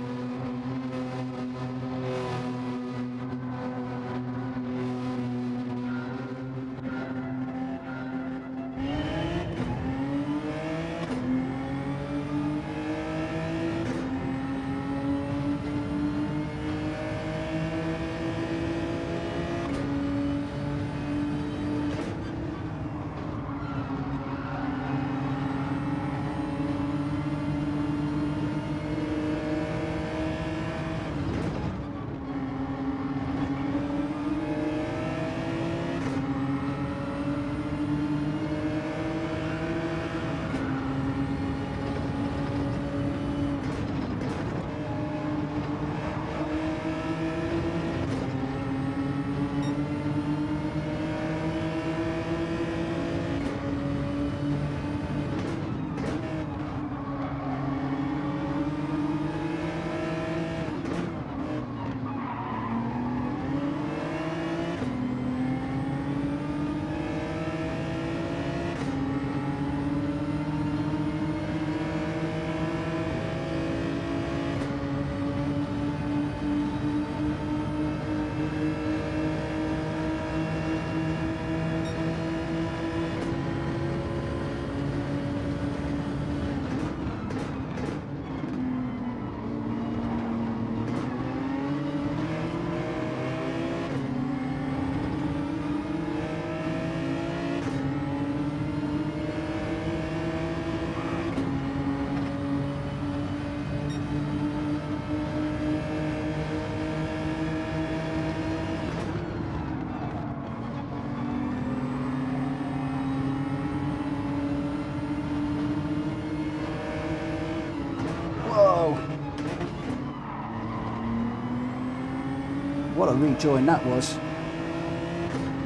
S1: What a rejoin that was.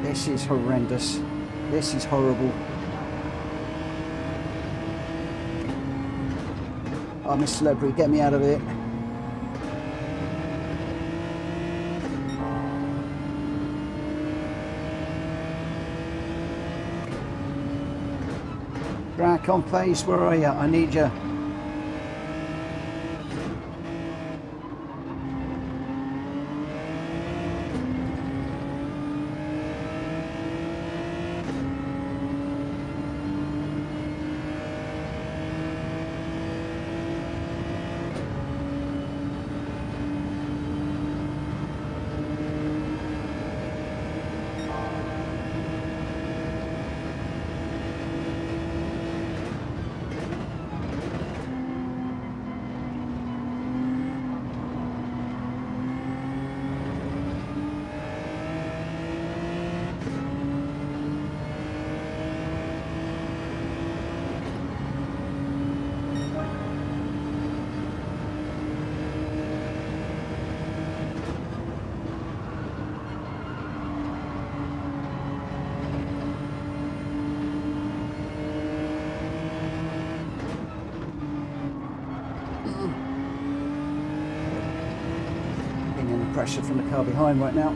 S1: This is horrendous. This is horrible. Oh, Miss Celebrity, get me out of it. Drac on face, where are you? I need you. and the pressure from the car behind right now.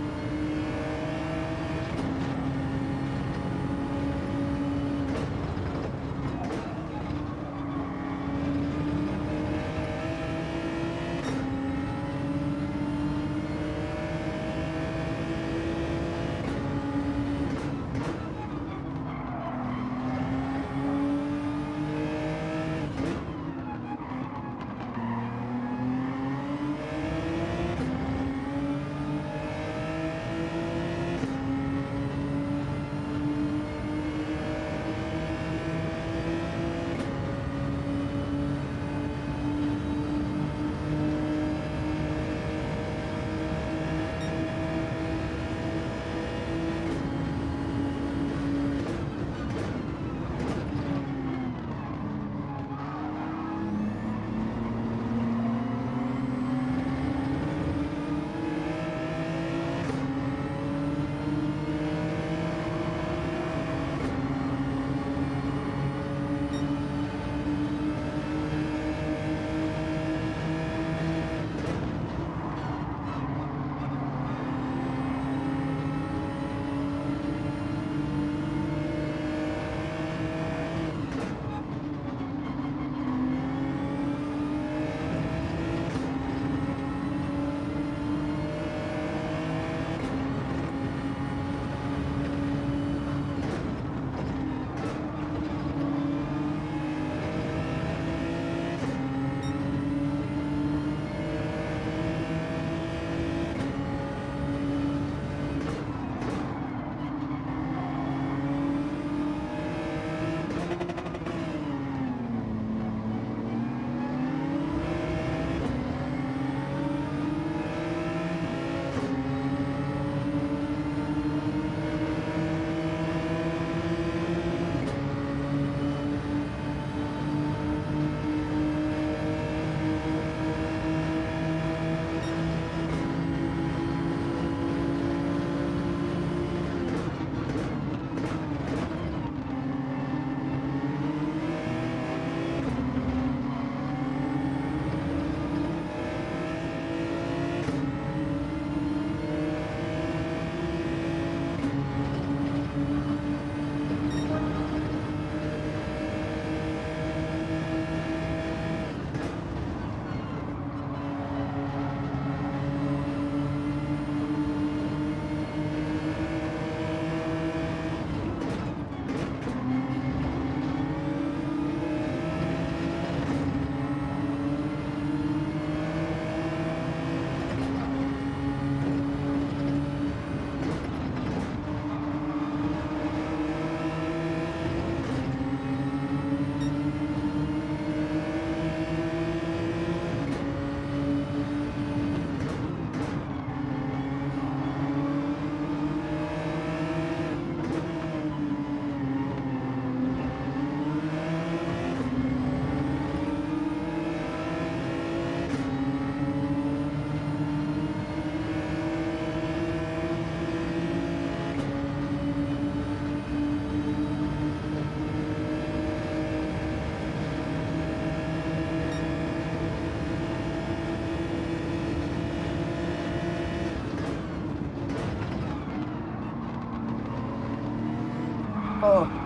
S1: Oh,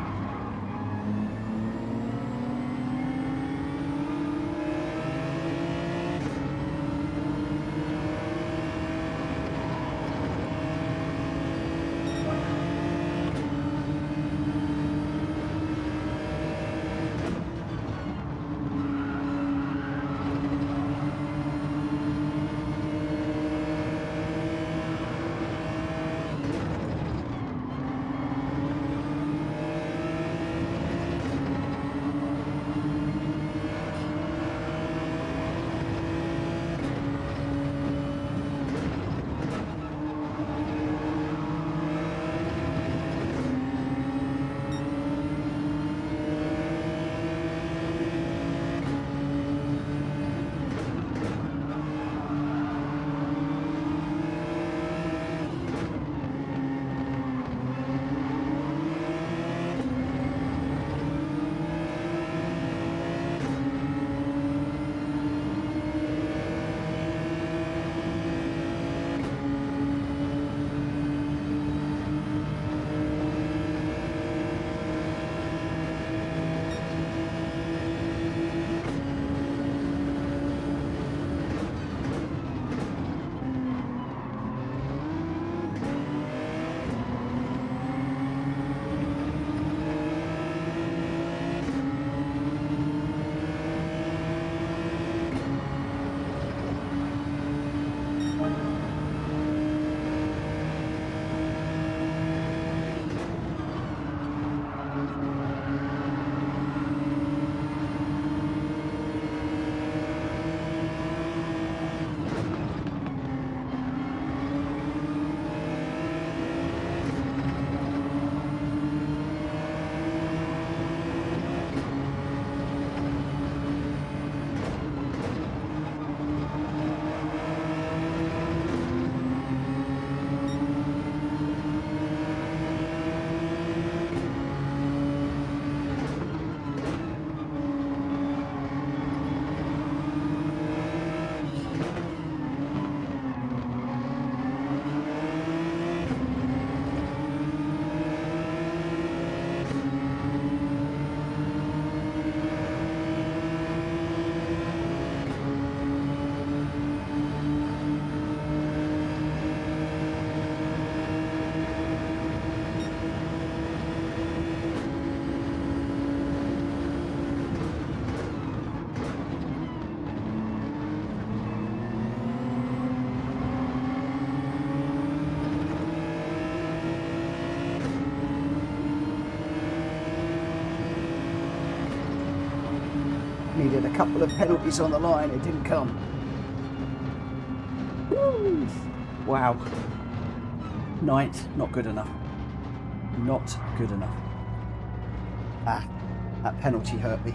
S1: with a couple of penalties on the line. It didn't come. Woo. Wow. Ninth, not good enough. Not good enough. Ah, that penalty hurt me.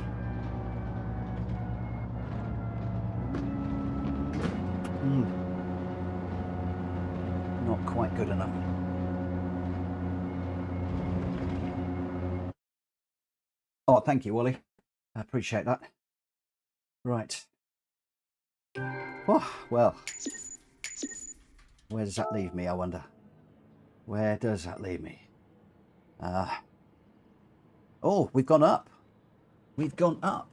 S1: Not quite good enough. Oh, thank you, Wally. I appreciate that. Right. Oh, well, where does that leave me, I wonder? Where does that leave me? Oh, we've gone up. We've gone up.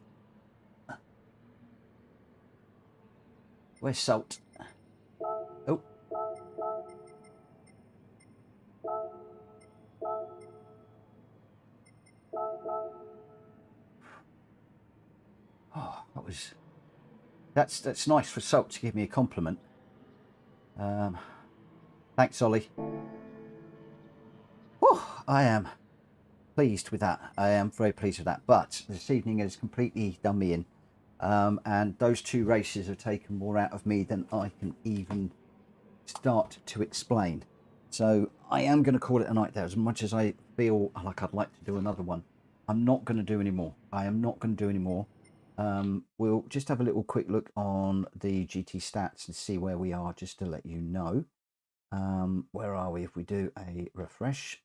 S1: Where's Salt? Oh. Oh, that's nice for Salt to give me a compliment. Thanks, Ollie. Oh, I am pleased with that. I am very pleased with that. But this evening has completely done me in. And those two races have taken more out of me than I can even start to explain. So I am going to call it a night there. As much as I feel like I'd like to do another one, I'm not going to do any more. I am not going to do any more. We'll just have a little quick look on the GT stats and see where we are, just to let you know. Where are we? If we do a refresh,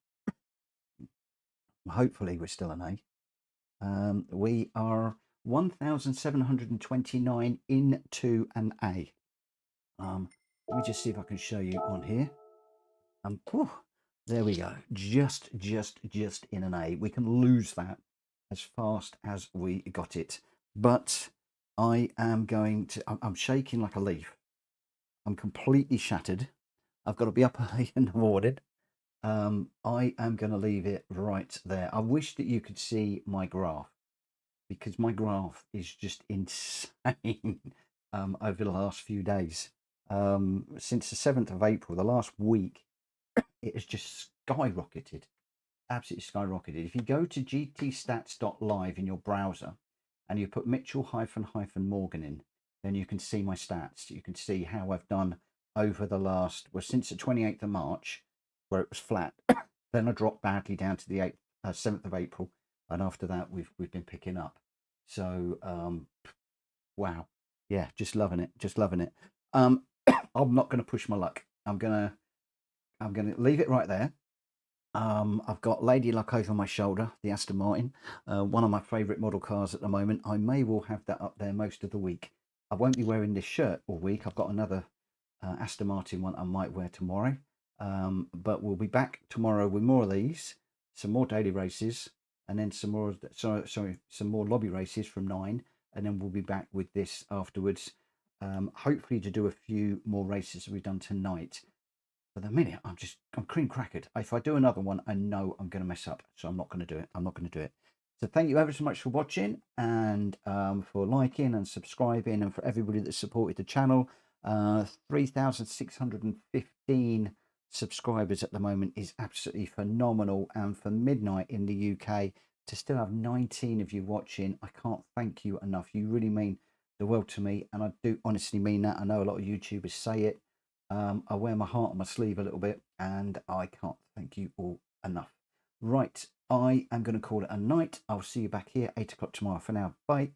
S1: hopefully we're still an A. We are 1,729 into an A. Let me just see if I can show you on here. There we go. Just in an A. We can lose that as fast as we got it. But I am going to, I'm shaking like a leaf. I'm completely shattered. I've got to be up early in the morning. I am going to leave it right there. I wish that you could see my graph, because my graph is just insane over the last few days. Since the 7th of April, the last week, it has just skyrocketed. Absolutely skyrocketed. If you go to gtstats.live in your browser and you put Mitchell-Morgan in, then you can see my stats. You can see how I've done over the last, well, since the 28th of March, where it was flat. Then I dropped badly down to the 7th of April, and after that we've been picking up. So wow, yeah, just loving it, just loving it. I'm not going to push my luck. I'm gonna leave it right there. I've got Lady Luck over my shoulder, the Aston Martin, one of my favourite model cars at the moment. I may well have that up there most of the week. I won't be wearing this shirt all week. I've got another Aston Martin one I might wear tomorrow. But we'll be back tomorrow with more of these, some more daily races, and then some more, some more lobby races from 9, and then we'll be back with this afterwards. Hopefully to do a few more races that we've done tonight. For the minute, I'm cream crackered. If I do another one, I know I'm going to mess up, so I'm not going to do it. I'm not going to do it. So thank you ever so much for watching, and for liking and subscribing, and for everybody that supported the channel. 3,615 subscribers at the moment is absolutely phenomenal, and for midnight in the UK to still have 19 of you watching, I can't thank you enough. You really mean the world to me, and I do honestly mean that. I know a lot of YouTubers say it. I wear my heart on my sleeve a little bit, and I can't thank you all enough. Right, I am going to call it a night. I'll see you back here 8 o'clock tomorrow. For now, bye.